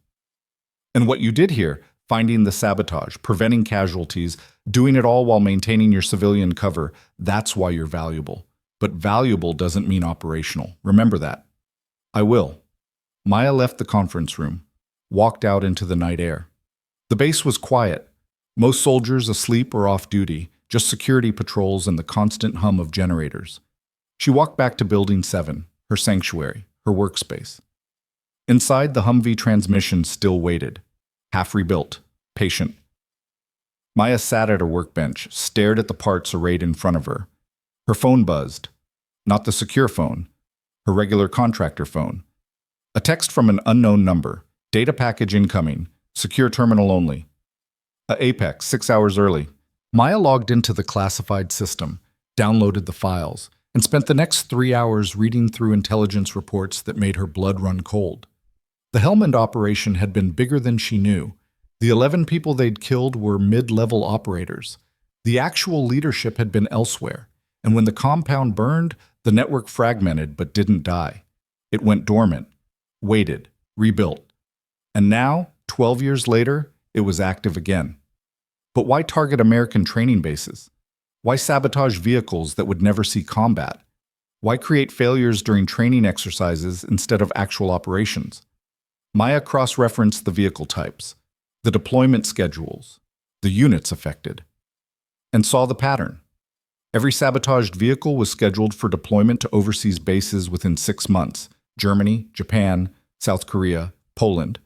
And what you did here, finding the sabotage, preventing casualties, doing it all while maintaining your civilian cover, that's why you're valuable. But valuable doesn't mean operational. Remember that. I will. Maya left the conference room, walked out into the night air. The base was quiet. Most soldiers asleep or off duty, just security patrols and the constant hum of generators. She walked back to Building 7. Her sanctuary, her workspace. Inside, the Humvee transmission still waited, half rebuilt, patient. Maya sat at her workbench, stared at the parts arrayed in front of her. Her phone buzzed. Not the secure phone, her regular contractor phone. A text from an unknown number. Data package incoming. Secure terminal only. Apex, 6 hours early. Maya logged into the classified system, downloaded the files, and spent the next 3 hours reading through intelligence reports that made her blood run cold. The Helmand operation had been bigger than she knew. The 11 people they'd killed were mid-level operators. The actual leadership had been elsewhere, and when the compound burned, the network fragmented but didn't die. It went dormant, waited, rebuilt. And now, 12 years later, it was active again. But why target American training bases? Why sabotage vehicles that would never see combat? Why create failures during training exercises instead of actual operations? Maya cross-referenced the vehicle types, the deployment schedules, the units affected, and saw the pattern. Every sabotaged vehicle was scheduled for deployment to overseas bases within 6 months: Germany, Japan, South Korea, Poland.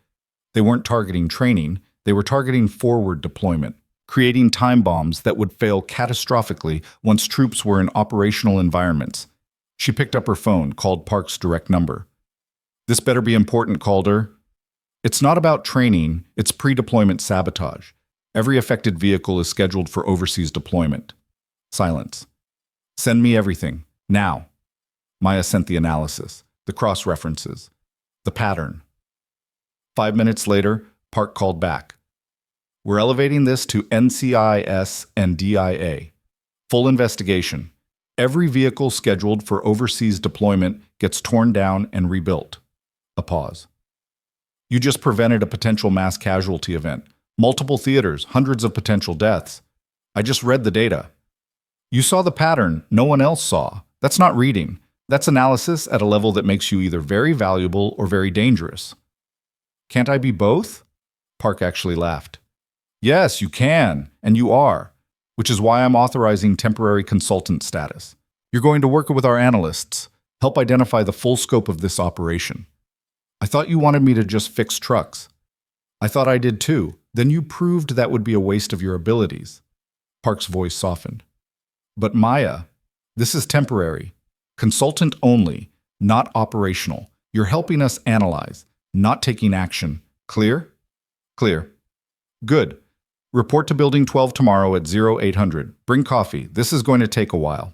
They weren't targeting training, they were targeting forward deployment, creating time bombs that would fail catastrophically once troops were in operational environments. She picked up her phone, called Park's direct number. This better be important, Calder. It's not about training, it's pre-deployment sabotage. Every affected vehicle is scheduled for overseas deployment. Silence. Send me everything, now. Maya sent the analysis, the cross-references, the pattern. 5 minutes later, Park called back. We're elevating this to NCIS and DIA. Full investigation. Every vehicle scheduled for overseas deployment gets torn down and rebuilt. A pause. You just prevented a potential mass casualty event. Multiple theaters, hundreds of potential deaths. I just read the data. You saw the pattern no one else saw. That's not reading. That's analysis at a level that makes you either very valuable or very dangerous. Can't I be both? Park actually laughed. Yes, you can, and you are, which is why I'm authorizing temporary consultant status. You're going to work with our analysts, help identify the full scope of this operation. I thought you wanted me to just fix trucks. I thought I did too. Then you proved that would be a waste of your abilities. Park's voice softened. But Maya, this is temporary. Consultant only. not operational. You're helping us analyze, not taking action. Clear? Clear. Good. Report to Building 12 tomorrow at 0800. Bring coffee. This is going to take a while.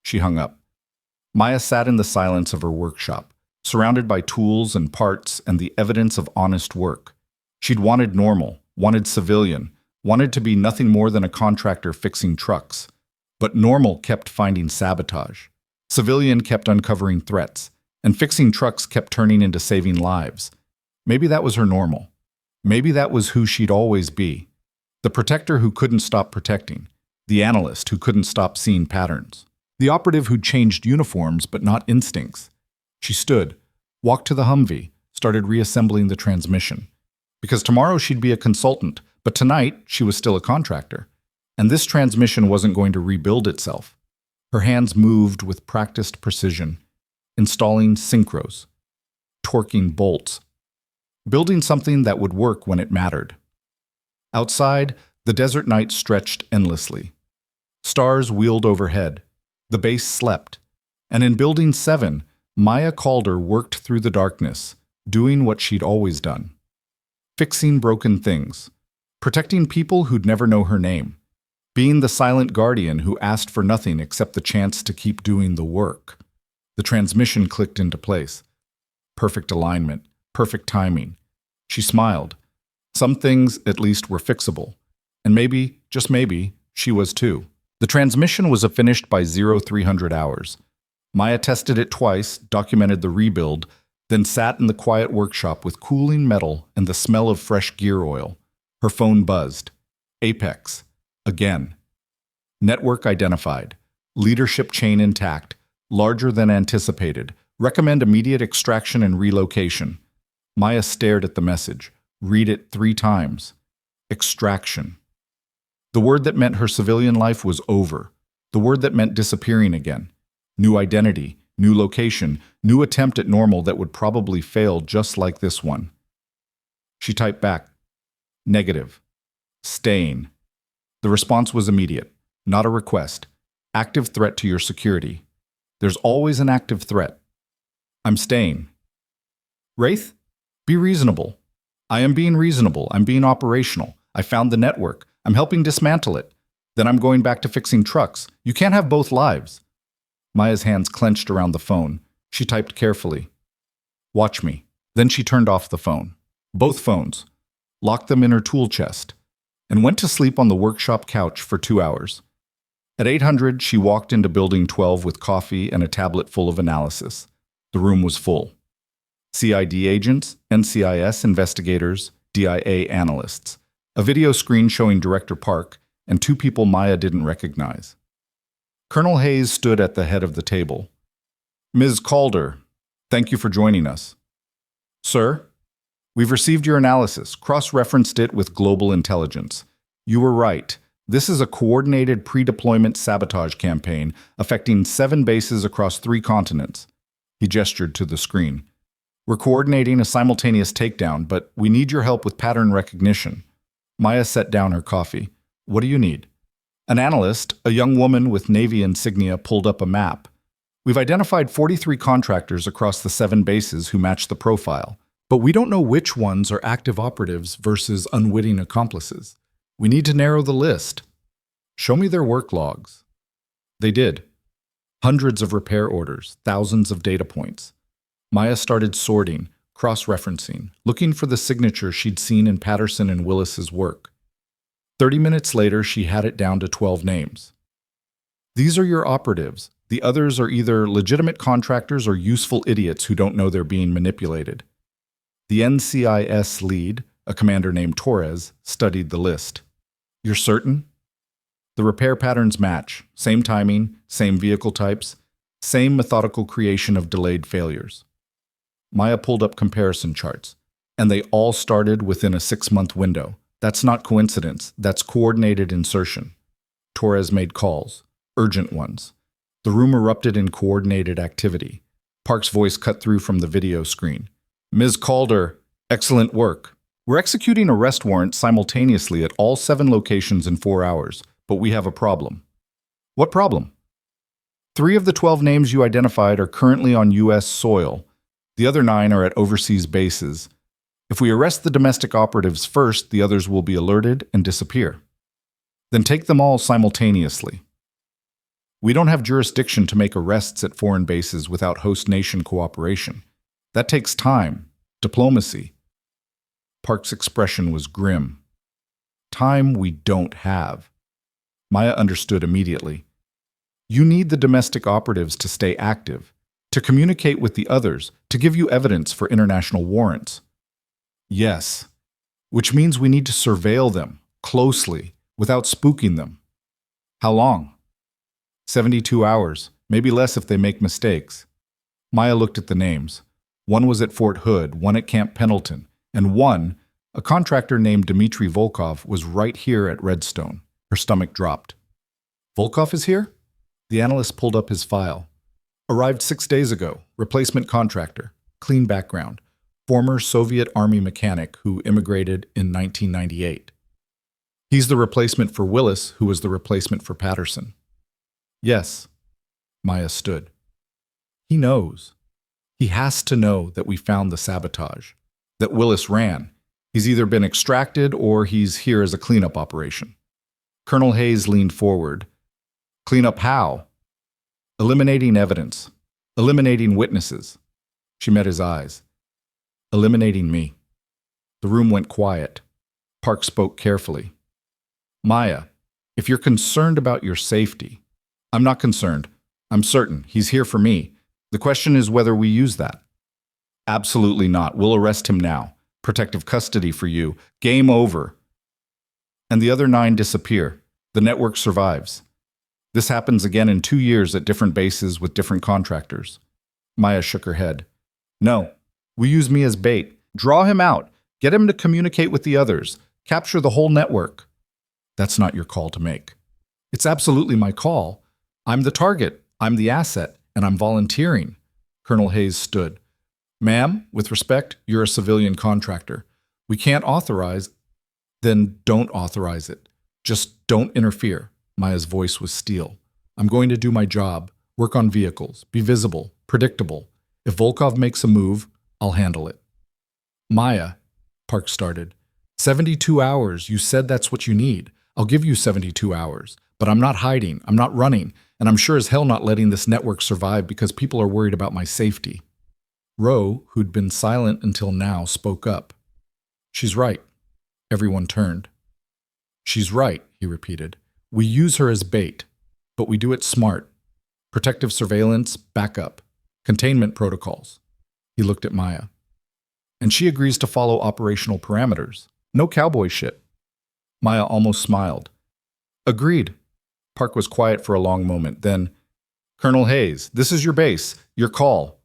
She hung up. Maya sat in the silence of her workshop, surrounded by tools and parts and the evidence of honest work. She'd wanted normal, wanted civilian, wanted to be nothing more than a contractor fixing trucks. But normal kept finding sabotage. Civilian kept uncovering threats, and fixing trucks kept turning into saving lives. Maybe that was her normal. Maybe that was who she'd always be. The protector who couldn't stop protecting. The analyst who couldn't stop seeing patterns. The operative who changed uniforms but not instincts. She stood, walked to the Humvee, started reassembling the transmission. Because tomorrow she'd be a consultant, but tonight she was still a contractor. And this transmission wasn't going to rebuild itself. Her hands moved with practiced precision, installing synchros, torquing bolts, building something that would work when it mattered. Outside, the desert night stretched endlessly. Stars wheeled overhead. The base slept. And in Building 7, Maya Calder worked through the darkness, doing what she'd always done. Fixing broken things. Protecting people who'd never know her name. Being the silent guardian who asked for nothing except the chance to keep doing the work. The transmission clicked into place. Perfect alignment, perfect timing. She smiled. Some things, at least, were fixable. And maybe, just maybe, she was too. The transmission was finished by 0300 hours. Maya tested it twice, documented the rebuild, then sat in the quiet workshop with cooling metal and the smell of fresh gear oil. Her phone buzzed. Apex. Again. Network identified. Leadership chain intact. Larger than anticipated. Recommend immediate extraction and relocation. Maya stared at the message. Read it 3 times. Extraction. The word that meant her civilian life was over. The word that meant disappearing again. New identity, new location, new attempt at normal that would probably fail just like this one. She typed back. Negative. Staying. The response was immediate, not a request. Active threat to your security. There's always an active threat. I'm staying. Wraith? Be reasonable. I am being reasonable. I'm being operational. I found the network. I'm helping dismantle it. Then I'm going back to fixing trucks. You can't have both lives. Maya's hands clenched around the phone. She typed carefully. Watch me. Then she turned off the phone. Both phones. Locked them in her tool chest. And went to sleep on the workshop couch for 2 hours. At 800, she walked into Building 12 with coffee and a tablet full of analysis. The room was full. CID agents, NCIS investigators, DIA analysts. A video screen showing Director Park, and 2 people Maya didn't recognize. Colonel Hayes stood at the head of the table. Ms. Calder, thank you for joining us. Sir? We've received your analysis, cross-referenced it with global intelligence. You were right. This is a coordinated pre-deployment sabotage campaign affecting 7 bases across 3 continents. He gestured to the screen. We're coordinating a simultaneous takedown, but we need your help with pattern recognition. Maya set down her coffee. What do you need? An analyst, a young woman with Navy insignia, pulled up a map. We've identified 43 contractors across the 7 bases who match the profile. But we don't know which ones are active operatives versus unwitting accomplices. We need to narrow the list. Show me their work logs. They did. Hundreds of repair orders, thousands of data points. Maya started sorting, cross-referencing, looking for the signature she'd seen in Patterson and Willis's work. 30 minutes later, she had it down to 12 names. These are your operatives. The others are either legitimate contractors or useful idiots who don't know they're being manipulated. The NCIS lead, a commander named Torres, studied the list. You're certain? The repair patterns match. Same timing, same vehicle types, same methodical creation of delayed failures. Maya pulled up comparison charts, and they all started within a 6-month window. That's not coincidence. That's coordinated insertion. Torres made calls, urgent ones. The room erupted in coordinated activity. Park's voice cut through from the video screen. Ms. Calder, excellent work. We're executing arrest warrants simultaneously at all 7 locations in 4 hours, but we have a problem. What problem? 3 of the 12 names you identified are currently on U.S. soil. The other 9 are at overseas bases. If we arrest the domestic operatives first, the others will be alerted and disappear. Then take them all simultaneously. We don't have jurisdiction to make arrests at foreign bases without host nation cooperation. That takes time, diplomacy. Park's expression was grim. Time we don't have. Maya understood immediately. You need the domestic operatives to stay active, to communicate with the others, to give you evidence for international warrants. Yes, which means we need to surveil them closely without spooking them. How long? 72 hours, maybe less if they make mistakes. Maya looked at the names. One was at Fort Hood, one at Camp Pendleton, and one, a contractor named Dmitry Volkov, was right here at Redstone. Her stomach dropped. Volkov is here? The analyst pulled up his file. Arrived 6 days ago, replacement contractor, clean background, former Soviet Army mechanic who immigrated in 1998. He's the replacement for Willis, who was the replacement for Patterson. Yes, Maya stood. He knows. He has to know that we found the sabotage, that Willis ran. He's either been extracted or he's here as a cleanup operation. Colonel Hayes leaned forward. Clean up how? Eliminating evidence. Eliminating witnesses. She met his eyes. Eliminating me. The room went quiet. Park spoke carefully. Maya, if you're concerned about your safety, I'm not concerned. I'm certain. He's here for me. The question is whether we use that. Absolutely not. We'll arrest him now. Protective custody for you. Game over. And the other 9 disappear. The network survives. This happens again in 2 years at different bases with different contractors. Maya shook her head. No, we use me as bait. Draw him out. Get him to communicate with the others. Capture the whole network. That's not your call to make. It's absolutely my call. I'm the target. I'm the asset. And I'm volunteering. Colonel Hayes stood. Ma'am, with respect, you're a civilian contractor. We can't authorize. Then don't authorize it. Just don't interfere. Maya's voice was steel. I'm going to do my job, work on vehicles, be visible, predictable. If Volkov makes a move, I'll handle it. Maya, Park started. 72 hours, you said that's what you need. I'll give you 72 hours. But I'm not hiding, I'm not running, and I'm sure as hell not letting this network survive because people are worried about my safety. Rowe, who'd been silent until now, spoke up. She's right. Everyone turned. She's right, he repeated. We use her as bait, but we do it smart. Protective surveillance, backup, containment protocols. He looked at Maya. And she agrees to follow operational parameters. No cowboy shit. Maya almost smiled. Agreed. Park was quiet for a long moment. Then, Colonel Hayes, this is your base, your call.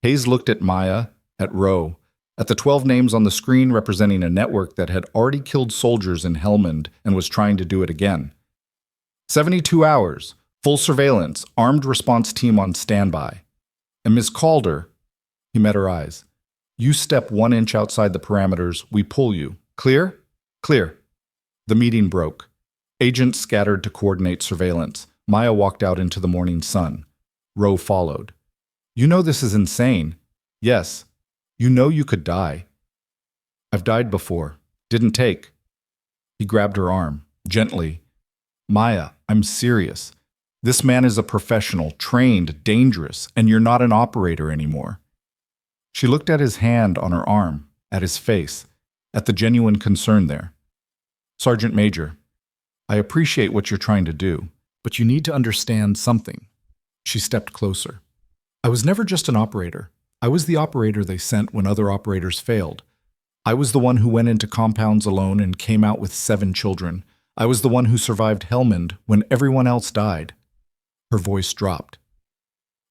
Hayes looked at Maya, at Rowe, at the 12 names on the screen representing a network that had already killed soldiers in Helmand and was trying to do it again. 72 hours, full surveillance, armed response team on standby. And Miss Calder, he met her eyes. You step 1 inch outside the parameters, we pull you. Clear? Clear. The meeting broke. Agents scattered to coordinate surveillance. Maya walked out into the morning sun. Rowe followed. You know this is insane. Yes. You know you could die. I've died before. Didn't take. He grabbed her arm, gently. Maya, I'm serious. This man is a professional, trained, dangerous, and you're not an operator anymore. She looked at his hand on her arm, at his face, at the genuine concern there. Sergeant Major, I appreciate what you're trying to do, but you need to understand something. She stepped closer. I was never just an operator. I was the operator they sent when other operators failed. I was the one who went into compounds alone and came out with 7 children. I was the one who survived Helmand when everyone else died. Her voice dropped.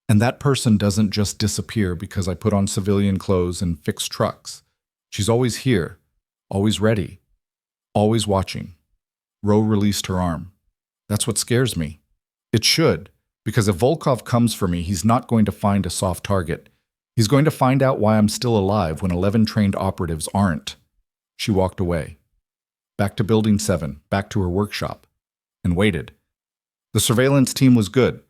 And that person doesn't just disappear because I put on civilian clothes and fix trucks. She's always here, always ready, always watching. Rowe released her arm. That's what scares me. It should, because if Volkov comes for me, he's not going to find a soft target. He's going to find out why I'm still alive when 11 trained operatives aren't. She walked away. Back to Building 7, back to her workshop, and waited. The surveillance team was good.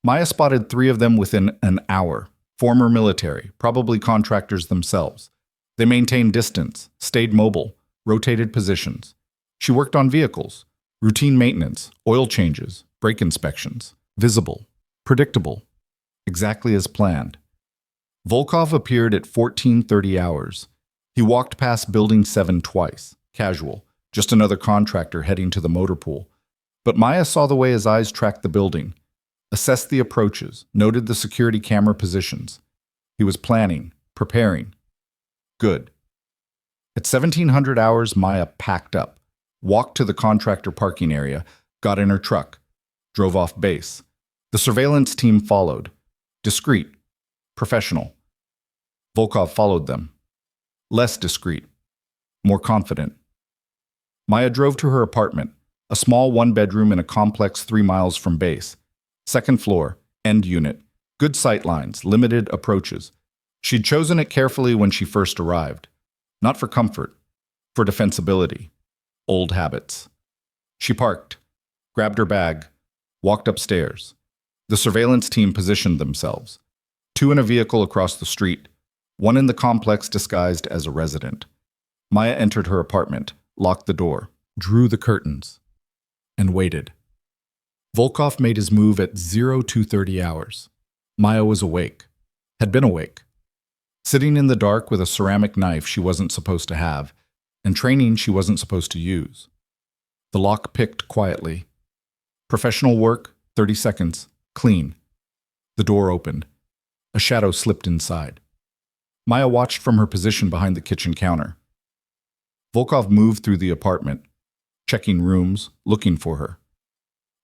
Maya spotted 3 of them within an hour. Former military, probably contractors themselves. They maintained distance, stayed mobile, rotated positions. She worked on vehicles, routine maintenance, oil changes, brake inspections. Visible, predictable, exactly as planned. Volkov appeared at 14:30 hours. He walked past Building 7 twice, casual, just another contractor heading to the motor pool. But Maya saw the way his eyes tracked the building, assessed the approaches, noted the security camera positions. He was planning, preparing. Good. At 1700 hours, Maya packed up, walked to the contractor parking area, got in her truck, drove off base. The surveillance team followed. Discreet, professional. Volkov followed them. Less discreet, more confident. Maya drove to her apartment, a small one-bedroom in a complex 3 miles from base. Second floor, end unit. Good sight lines, limited approaches. She'd chosen it carefully when she first arrived. Not for comfort, for defensibility. Old habits. She parked, grabbed her bag, walked upstairs. The surveillance team positioned themselves. 2 in a vehicle across the street, 1 in the complex disguised as a resident. Maya entered her apartment, locked the door, drew the curtains, and waited. Volkov made his move at 02:30 hours. Maya was awake, had been awake, sitting in the dark with a ceramic knife she wasn't supposed to have, and training she wasn't supposed to use. The lock picked quietly. Professional work, 30 seconds, clean. The door opened. A shadow slipped inside. Maya watched from her position behind the kitchen counter. Volkov moved through the apartment, checking rooms, looking for her.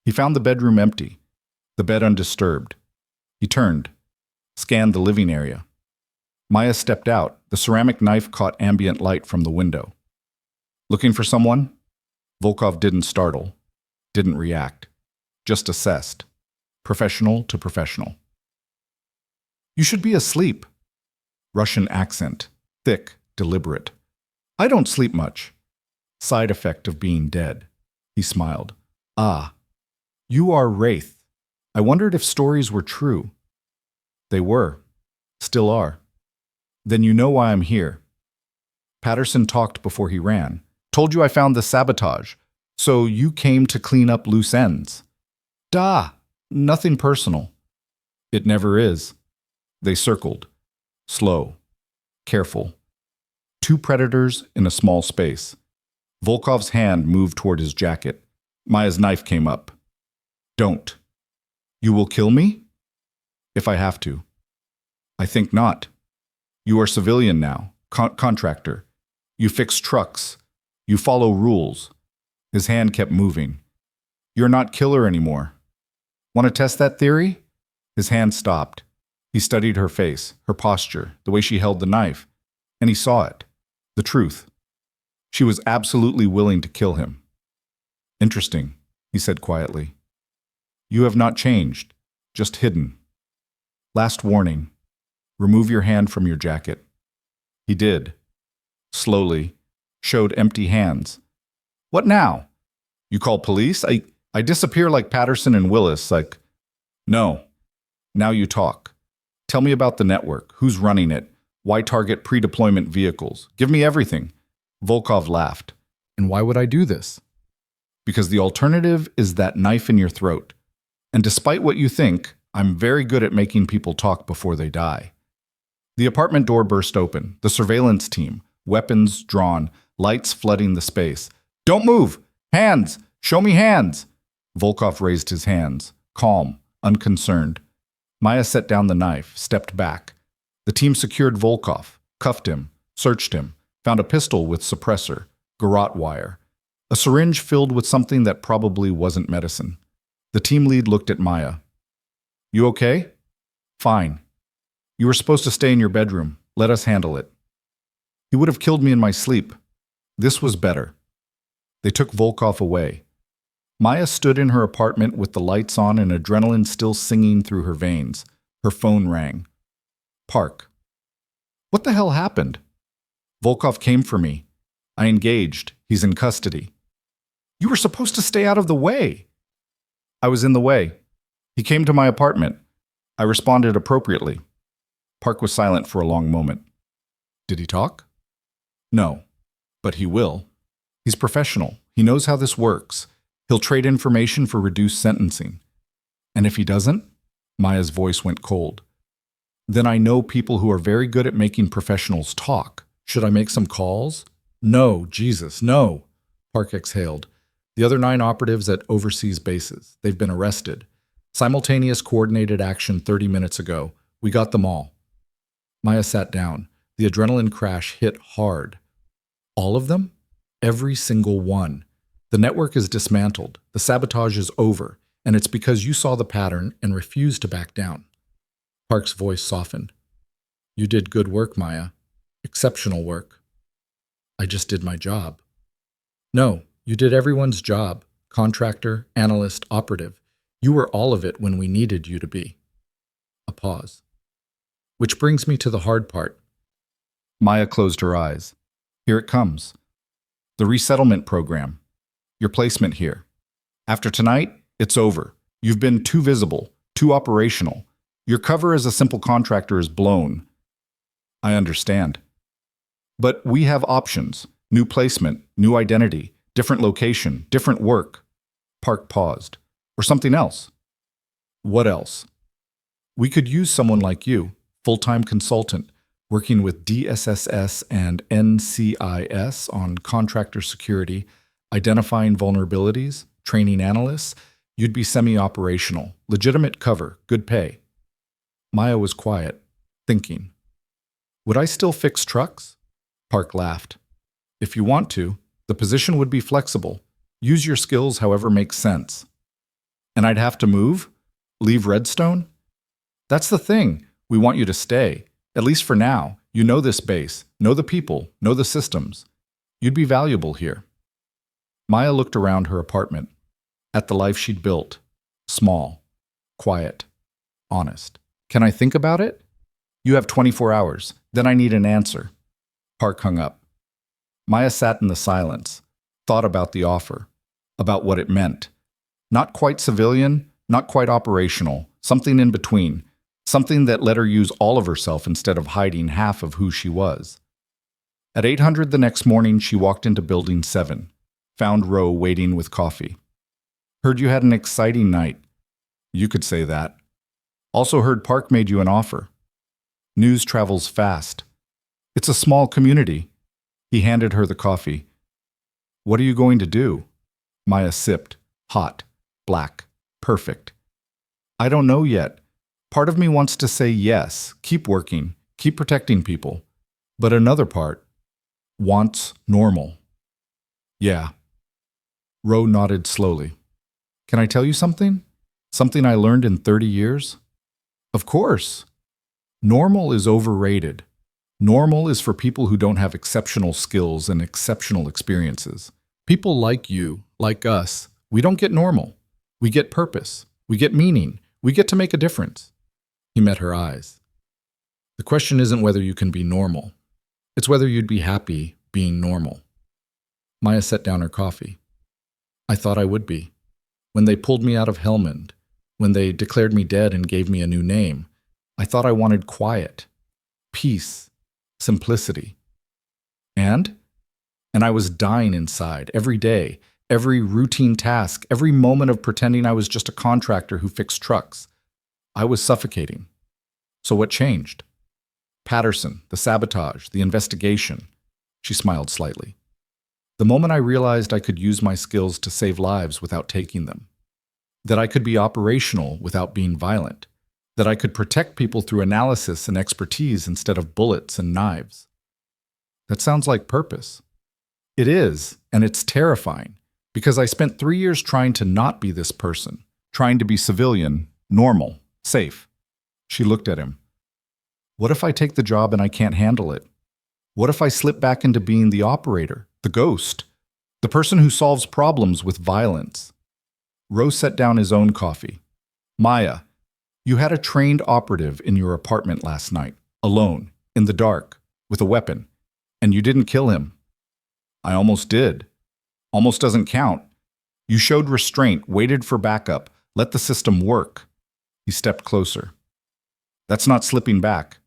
He found the bedroom empty, the bed undisturbed. He turned, scanned the living area. Maya stepped out. The ceramic knife caught ambient light from the window. Looking for someone? Volkov didn't startle, didn't react, just assessed, professional to professional. You should be asleep. Russian accent, thick, deliberate. I don't sleep much. Side effect of being dead. He smiled. Ah, you are Wraith. I wondered if stories were true. They were. Still are. Then you know why I'm here. Patterson talked before he ran. Told you I found the sabotage. So you came to clean up loose ends. Da! Nothing personal. It never is. They circled. Slow. Careful. 2 predators in a small space. Volkov's hand moved toward his jacket. Maya's knife came up. Don't. You will kill me? If I have to. I think not. You are civilian now, contractor. You fix trucks. You follow rules. His hand kept moving. You're not killer anymore. Want to test that theory? His hand stopped. He studied her face, her posture, the way she held the knife, and he saw it. The truth. She was absolutely willing to kill him. Interesting, he said quietly. You have not changed, just hidden. Last warning. Remove your hand from your jacket. He did. Slowly. Showed empty hands. What now? You call police? I disappear like Patterson and Willis, like... No. Now you talk. Tell me about the network. Who's running it? Why target pre-deployment vehicles? Give me everything. Volkov laughed. And why would I do this? Because the alternative is that knife in your throat. And despite what you think, I'm very good at making people talk before they die. The apartment door burst open. The surveillance team, weapons drawn, lights flooding the space. Don't move! Hands! Show me hands! Volkov raised his hands, calm, unconcerned. Maya set down the knife, stepped back. The team secured Volkov, cuffed him, searched him, found a pistol with suppressor, garrote wire, a syringe filled with something that probably wasn't medicine. The team lead looked at Maya. You okay? Fine. You were supposed to stay in your bedroom. Let us handle it. He would have killed me in my sleep. This was better. They took Volkov away. Maya stood in her apartment with the lights on and adrenaline still singing through her veins. Her phone rang. Park. What the hell happened? Volkov came for me. I engaged. He's in custody. You were supposed to stay out of the way. I was in the way. He came to my apartment. I responded appropriately. Park was silent for a long moment. Did he talk? No, but he will. He's professional. He knows how this works. He'll trade information for reduced sentencing. And if he doesn't? Maya's voice went cold. Then I know people who are very good at making professionals talk. Should I make some calls? No, Jesus, no. Park exhaled. The other 9 operatives at overseas bases. They've been arrested. Simultaneous coordinated action 30 minutes ago. We got them all. Maya sat down. The adrenaline crash hit hard. All of them? Every single one. The network is dismantled. The sabotage is over. And it's because you saw the pattern and refused to back down. Park's voice softened. You did good work, Maya. Exceptional work. I just did my job. No, you did everyone's job. Contractor, analyst, operative. You were all of it when we needed you to be. A pause. Which brings me to the hard part. Maya closed her eyes. Here it comes. The resettlement program. Your placement here. After tonight, it's over. You've been too visible, too operational. Your cover as a simple contractor is blown. I understand. But we have options. New placement, new identity, different location, different work. Park paused. Or something else. What else? We could use someone like you, full-time consultant, working with DSSS and NCIS on contractor security, identifying vulnerabilities, training analysts. You'd be semi-operational, legitimate cover, good pay. Maya was quiet, thinking. Would I still fix trucks? Park laughed. If you want to, the position would be flexible. Use your skills however makes sense. And I'd have to move? Leave Redstone? That's the thing. We want you to stay. At least for now. You know this base, know the people, know the systems. You'd be valuable here. Maya looked around her apartment, at the life she'd built. Small, quiet, honest. Can I think about it? You have 24 hours. Then I need an answer. Park hung up. Maya sat in the silence, thought about the offer, about what it meant. Not quite civilian, not quite operational, something in between, something that let her use all of herself instead of hiding half of who she was. At 800 the next morning, she walked into Building 7, found Ro waiting with coffee. Heard you had an exciting night. You could say that. Also heard Park made you an offer. News travels fast. It's a small community. He handed her the coffee. What are you going to do? Maya sipped. Hot. Black. Perfect. I don't know yet. Part of me wants to say yes, keep working, keep protecting people. But another part wants normal. Yeah. Ro nodded slowly. Can I tell you something? Something I learned in 30 years? Of course. Normal is overrated. Normal is for people who don't have exceptional skills and exceptional experiences. People like you, like us, we don't get normal. We get purpose. We get meaning. We get to make a difference. He met her eyes. The question isn't whether you can be normal. It's whether you'd be happy being normal. Maya set down her coffee. I thought I would be. When they pulled me out of Helmand, when they declared me dead and gave me a new name, I thought I wanted quiet, peace, simplicity. And I was dying inside every day, every routine task, every moment of pretending I was just a contractor who fixed trucks. I was suffocating. So what changed? Patterson, the sabotage, the investigation. She smiled slightly. The moment I realized I could use my skills to save lives without taking them. That I could be operational without being violent. That I could protect people through analysis and expertise instead of bullets and knives. That sounds like purpose. It is, and it's terrifying, because I spent 3 years trying to not be this person, trying to be civilian, normal, safe. She looked at him. What if I take the job and I can't handle it? What if I slip back into being the operator, the ghost, the person who solves problems with violence? Ro set down his own coffee. Maya, you had a trained operative in your apartment last night, alone, in the dark, with a weapon, and you didn't kill him. I almost did. Almost doesn't count. You showed restraint, waited for backup, let the system work. He stepped closer. That's not slipping back.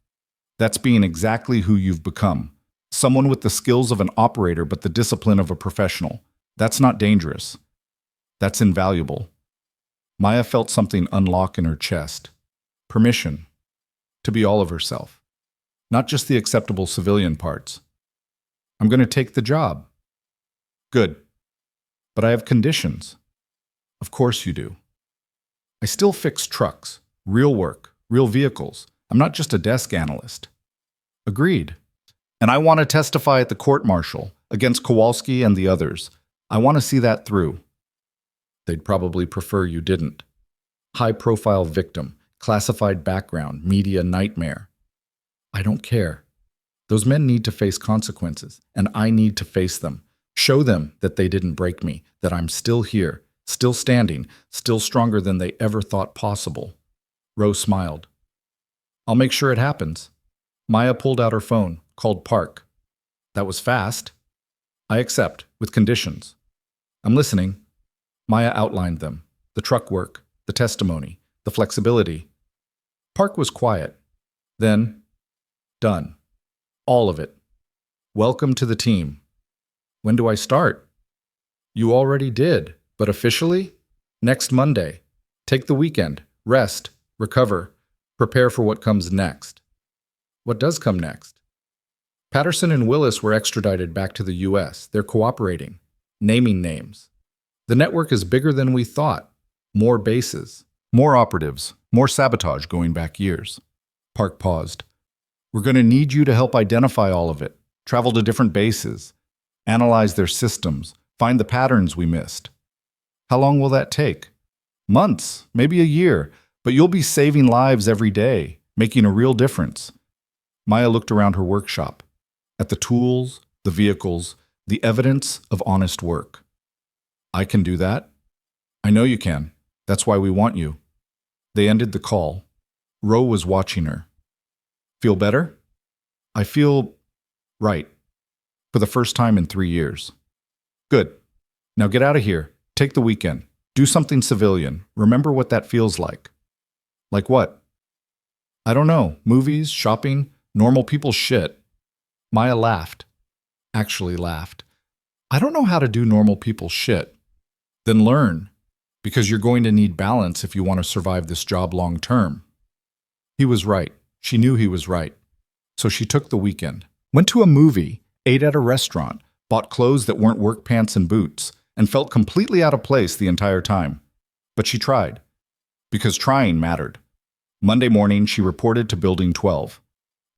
That's being exactly who you've become. Someone with the skills of an operator but the discipline of a professional. That's not dangerous. That's invaluable. Maya felt something unlock in her chest. Permission. To be all of herself. Not just the acceptable civilian parts. I'm going to take the job. Good. But I have conditions. Of course you do. I still fix trucks, real work, real vehicles. I'm not just a desk analyst. Agreed. And I want to testify at the court-martial against Kowalski and the others. I want to see that through. They'd probably prefer you didn't. High-profile victim, classified background, media nightmare. I don't care. Those men need to face consequences, and I need to face them. Show them that they didn't break me, that I'm still here, still standing, still stronger than they ever thought possible. Rose smiled. I'll make sure it happens. Maya pulled out her phone, called Park. That was fast. I accept, with conditions. I'm listening. Maya outlined them. The truck work, the testimony, the flexibility. Park was quiet. Then, done. All of it. Welcome to the team. When do I start? You already did, but officially? Next Monday. Take the weekend. Rest. Recover. Prepare for what comes next. What does come next? Patterson and Willis were extradited back to the U.S. They're cooperating. Naming names. The network is bigger than we thought. More bases. More operatives. More sabotage going back years. Park paused. We're going to need you to help identify all of it. Travel to different bases. Analyze their systems. Find the patterns we missed. How long will that take? Months, maybe a year, but you'll be saving lives every day, making a real difference. Maya looked around her workshop, at the tools, the vehicles, the evidence of honest work. I can do that. I know you can. That's why we want you. They ended the call. Ro was watching her. Feel better? I feel right. For the first time in 3 years. Good. Now get out of here. Take the weekend. Do something civilian. Remember what that feels like. Like what? I don't know. Movies, shopping, normal people shit. Maya laughed. Actually laughed. I don't know how to do normal people shit. Then learn. Because you're going to need balance if you want to survive this job long term. He was right. She knew he was right. So she took the weekend. Went to a movie, ate at a restaurant, bought clothes that weren't work pants and boots, and felt completely out of place the entire time. But she tried. Because trying mattered. Monday morning, she reported to Building 12.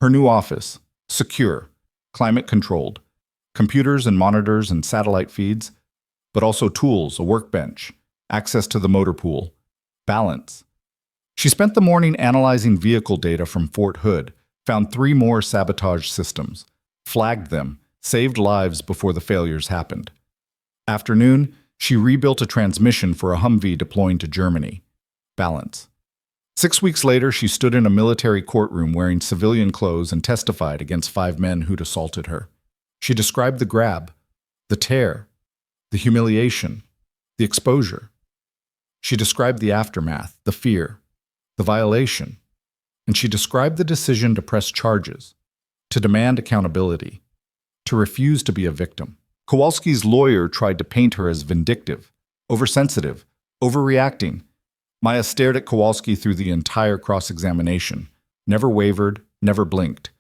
Her new office, secure, climate-controlled, computers and monitors and satellite feeds, but also tools, a workbench, access to the motor pool, balance. She spent the morning analyzing vehicle data from Fort Hood, found 3 more sabotage systems, flagged them, saved lives before the failures happened. Afternoon, she rebuilt a transmission for a Humvee deploying to Germany. Balance. 6 weeks later, she stood in a military courtroom wearing civilian clothes and testified against 5 men who'd assaulted her. She described the grab, the tear, the humiliation, the exposure. She described the aftermath, the fear, the violation, and she described the decision to press charges, to demand accountability, to refuse to be a victim. Kowalski's lawyer tried to paint her as vindictive, oversensitive, overreacting. Maya stared at Kowalski through the entire cross-examination, never wavered, never blinked.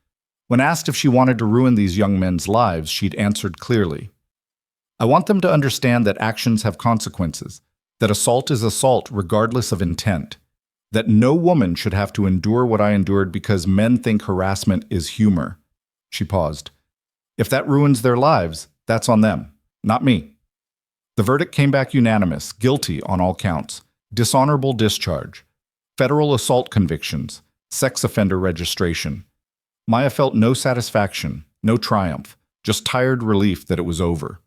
When asked if she wanted to ruin these young men's lives, she'd answered clearly. I want them to understand that actions have consequences, that assault is assault regardless of intent, that no woman should have to endure what I endured because men think harassment is humor. She paused. If that ruins their lives, that's on them, not me. The verdict came back unanimous, guilty on all counts, dishonorable discharge, federal assault convictions, sex offender registration. Maya felt no satisfaction, no triumph, just tired relief that it was over.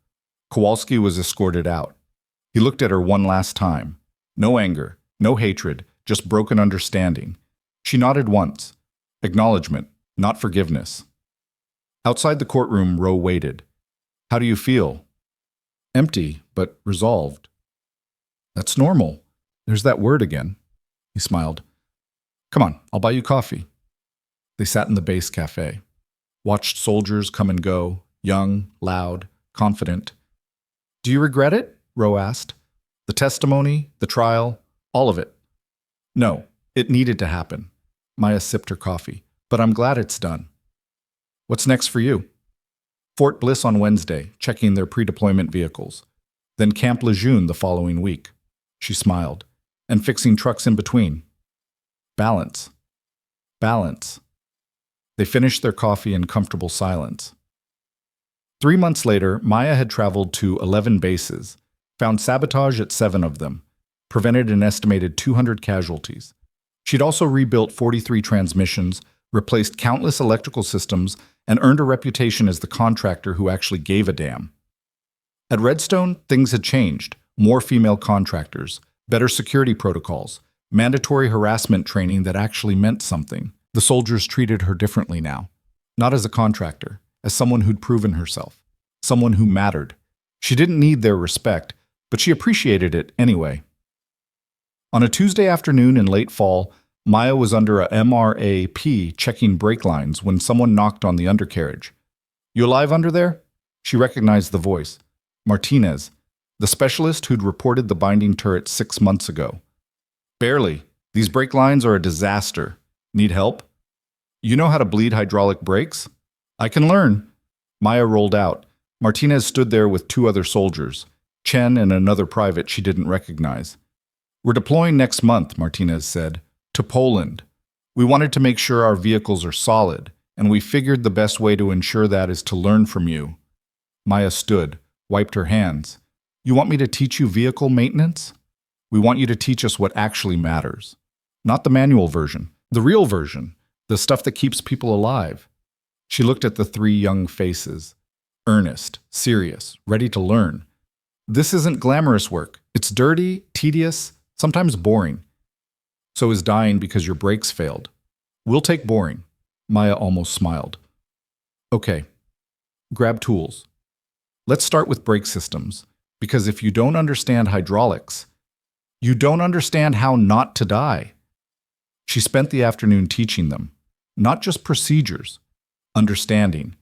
Kowalski was escorted out. He looked at her one last time. No anger, no hatred, just broken understanding. She nodded once. Acknowledgement, not forgiveness. Outside the courtroom, Ro waited. How do you feel? Empty, but resolved. That's normal. There's that word again. He smiled. Come on, I'll buy you coffee. They sat in the base cafe, watched soldiers come and go, young, loud, confident. Do you regret it? Roe asked. The testimony, the trial, all of it. No, it needed to happen. Maya sipped her coffee. But I'm glad it's done. What's next for you? Fort Bliss on Wednesday, checking their pre-deployment vehicles. Then Camp Lejeune the following week. She smiled. And fixing trucks in between. Balance. Balance. They finished their coffee in comfortable silence. 3 months later, Maya had traveled to 11 bases, found sabotage at 7 of them, prevented an estimated 200 casualties. She'd also rebuilt 43 transmissions, replaced countless electrical systems, and earned a reputation as the contractor who actually gave a damn. At Redstone, things had changed. More female contractors, better security protocols, mandatory harassment training that actually meant something. The soldiers treated her differently now. Not as a contractor, as someone who'd proven herself. Someone who mattered. She didn't need their respect, but she appreciated it anyway. On a Tuesday afternoon in late fall, Maya was under a MRAP checking brake lines when someone knocked on the undercarriage. You alive under there? She recognized the voice. Martinez, the specialist who'd reported the binding turret 6 months ago. Barely. These brake lines are a disaster. Need help? You know how to bleed hydraulic brakes? I can learn. Maya rolled out. Martinez stood there with 2 other soldiers, Chen and another private she didn't recognize. We're deploying next month, Martinez said, to Poland. We wanted to make sure our vehicles are solid, and we figured the best way to ensure that is to learn from you. Maya stood, wiped her hands. You want me to teach you vehicle maintenance? We want you to teach us what actually matters. Not the manual version, the real version, the stuff that keeps people alive. She looked at the 3 young faces. Earnest, serious, ready to learn. This isn't glamorous work. It's dirty, tedious, sometimes boring. So is dying because your brakes failed. We'll take boring. Maya almost smiled. Okay, grab tools. Let's start with brake systems, because if you don't understand hydraulics, you don't understand how not to die. She spent the afternoon teaching them, not just procedures, understanding.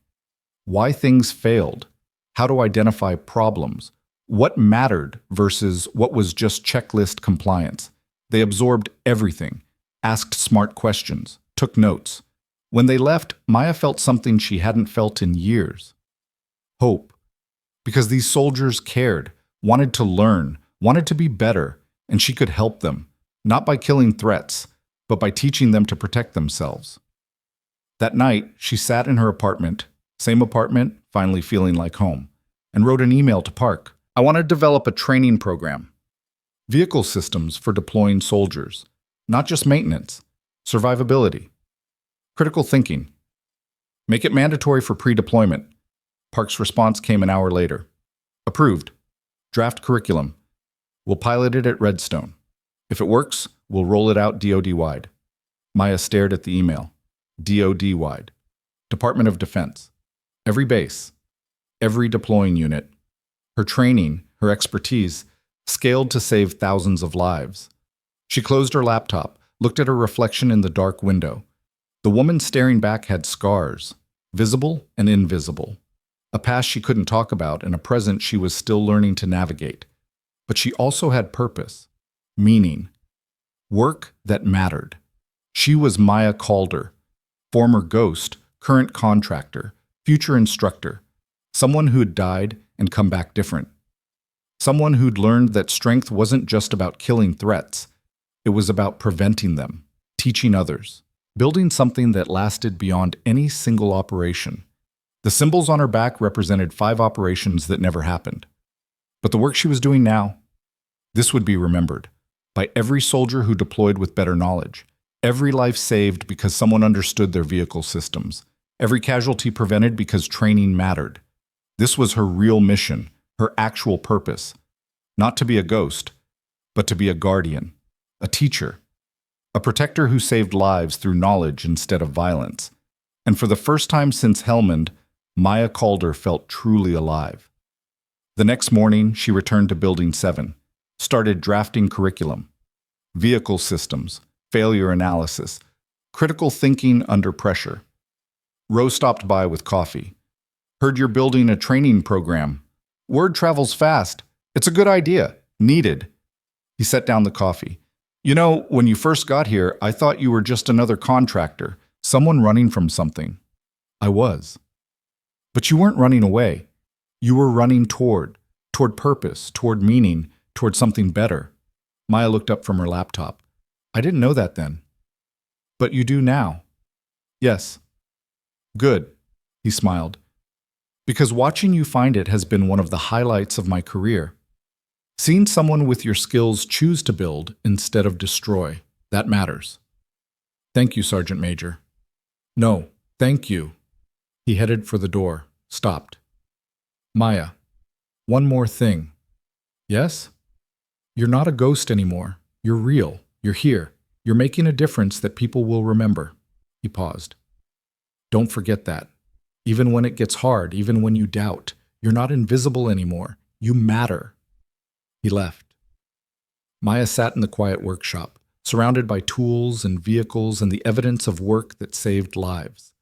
Why things failed, how to identify problems, what mattered versus what was just checklist compliance. They absorbed everything, asked smart questions, took notes. When they left, Maya felt something she hadn't felt in years. Hope. Because these soldiers cared, wanted to learn, wanted to be better, and she could help them, not by killing threats, but by teaching them to protect themselves. That night, she sat in her apartment, same apartment, finally feeling like home, and wrote an email to Park. I want to develop a training program. Vehicle systems for deploying soldiers, not just maintenance, survivability, critical thinking. Make it mandatory for pre-deployment. Park's response came an hour later. Approved. Draft curriculum. We'll pilot it at Redstone. If it works, we'll roll it out DoD-wide. Maya stared at the email. DoD-wide. Department of Defense. Every base. Every deploying unit. Her training, her expertise, scaled to save thousands of lives. She closed her laptop, looked at her reflection in the dark window. The woman staring back had scars, visible and invisible. A past she couldn't talk about and a present she was still learning to navigate. But she also had purpose, meaning, work that mattered. She was Maya Calder, former ghost, current contractor, future instructor, someone who had died and come back different. Someone who'd learned that strength wasn't just about killing threats. It was about preventing them, teaching others, building something that lasted beyond any single operation. The symbols on her back represented 5 operations that never happened. But the work she was doing now, this would be remembered by every soldier who deployed with better knowledge, every life saved because someone understood their vehicle systems, every casualty prevented because training mattered. This was her real mission, her actual purpose, not to be a ghost, but to be a guardian, a teacher, a protector who saved lives through knowledge instead of violence. And for the first time since Helmand, Maya Calder felt truly alive. The next morning, she returned to Building 7, started drafting curriculum, vehicle systems, failure analysis, critical thinking under pressure. Roe stopped by with coffee. Heard you're building a training program. Word travels fast. It's a good idea. Needed. He set down the coffee. You know, when you first got here, I thought you were just another contractor, someone running from something. I was. But you weren't running away. You were running toward purpose, toward meaning, toward something better. Maya looked up from her laptop. I didn't know that then. But you do now. Yes. Good. He smiled. Because watching you find it has been one of the highlights of my career. Seeing someone with your skills choose to build instead of destroy, that matters. Thank you, Sergeant Major. No, thank you. He headed for the door, stopped. Maya, one more thing. Yes? You're not a ghost anymore. You're real. You're here. You're making a difference that people will remember. He paused. Don't forget that. Even when it gets hard, even when you doubt, you're not invisible anymore. You matter. He left. Maya sat in the quiet workshop, surrounded by tools and vehicles and the evidence of work that saved lives.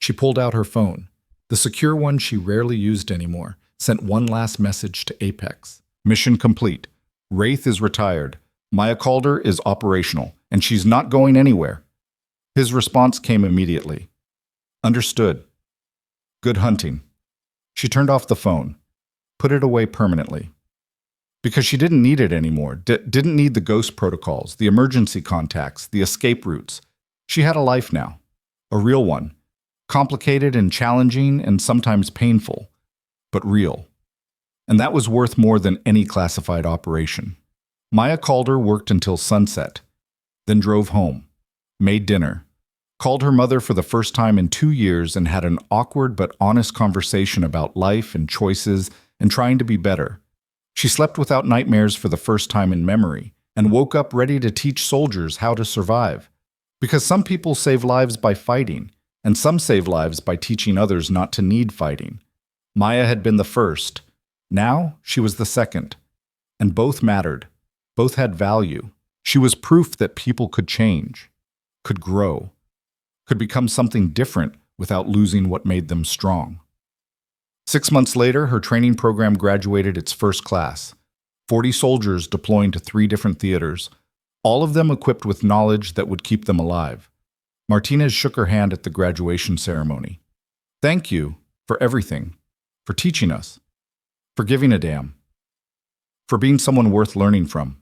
She pulled out her phone, the secure one she rarely used anymore, sent one last message to Apex. Mission complete. Wraith is retired. Maya Calder is operational, and she's not going anywhere. His response came immediately. Understood. Good hunting. She turned off the phone, put it away permanently. Because she didn't need it anymore, didn't need the ghost protocols, the emergency contacts, the escape routes. She had a life now, a real one, complicated and challenging and sometimes painful, but real. And that was worth more than any classified operation. Maya Calder worked until sunset, then drove home, made dinner, called her mother for the first time in 2 years and had an awkward but honest conversation about life and choices and trying to be better. She slept without nightmares for the first time in memory and woke up ready to teach soldiers how to survive. Because some people save lives by fighting, and some save lives by teaching others not to need fighting. Maya had been the first. Now she was the second. And both mattered. Both had value. She was proof that people could change, could grow, could become something different without losing what made them strong. 6 months later, her training program graduated its first class, 40 soldiers deploying to 3 different theaters, all of them equipped with knowledge that would keep them alive. Martinez shook her hand at the graduation ceremony. Thank you for everything, for teaching us, for giving a damn, for being someone worth learning from.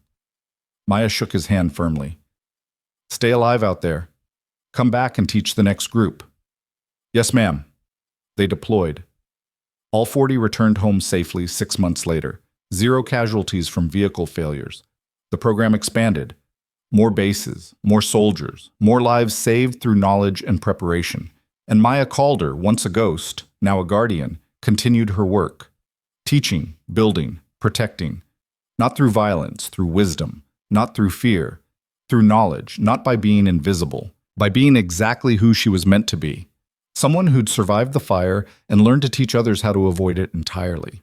Maya shook his hand firmly. Stay alive out there. Come back and teach the next group. Yes, ma'am. They deployed. All 40 returned home safely 6 months later. 0 casualties from vehicle failures. The program expanded. More bases, more soldiers, more lives saved through knowledge and preparation. And Maya Calder, once a ghost, now a guardian, continued her work. Teaching, building, protecting. Not through violence, through wisdom. Not through fear. Through knowledge, not by being invisible. By being exactly who she was meant to be. Someone who'd survived the fire and learned to teach others how to avoid it entirely.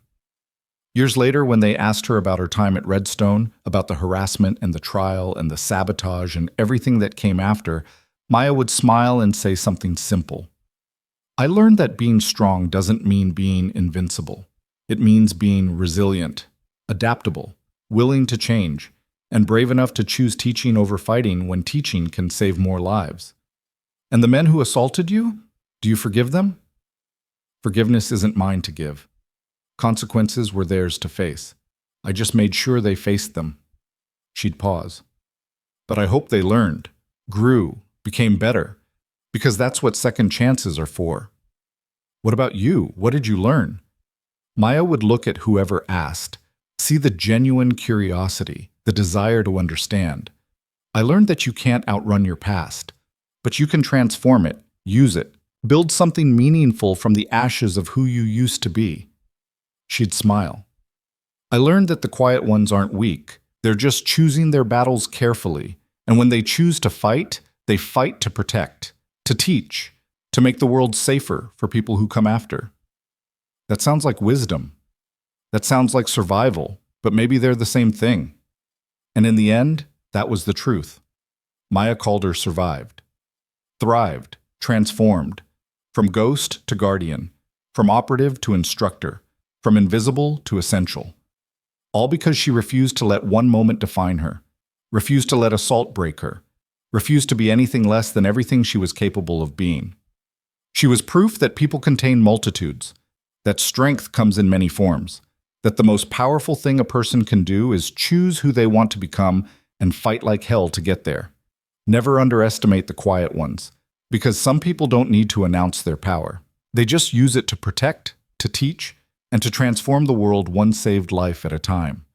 Years later, when they asked her about her time at Redstone, about the harassment and the trial and the sabotage and everything that came after, Maya would smile and say something simple. I learned that being strong doesn't mean being invincible. It means being resilient, adaptable, willing to change, and brave enough to choose teaching over fighting when teaching can save more lives. And the men who assaulted you? Do you forgive them? Forgiveness isn't mine to give. Consequences were theirs to face. I just made sure they faced them. She'd pause. But I hope they learned, grew, became better, because that's what second chances are for. What about you? What did you learn? Maya would look at whoever asked, see the genuine curiosity, the desire to understand. I learned that you can't outrun your past, but you can transform it, use it, build something meaningful from the ashes of who you used to be. She'd smile. I learned that the quiet ones aren't weak. They're just choosing their battles carefully. And when they choose to fight, they fight to protect, to teach, to make the world safer for people who come after. That sounds like wisdom. That sounds like survival, but maybe they're the same thing. And in the end, that was the truth. Maya Calder survived, thrived, transformed, from ghost to guardian, from operative to instructor, from invisible to essential. All because she refused to let one moment define her, refused to let assault break her, refused to be anything less than everything she was capable of being. She was proof that people contain multitudes, that strength comes in many forms, that the most powerful thing a person can do is choose who they want to become and fight like hell to get there. Never underestimate the quiet ones, because some people don't need to announce their power. They just use it to protect, to teach, and to transform the world one saved life at a time.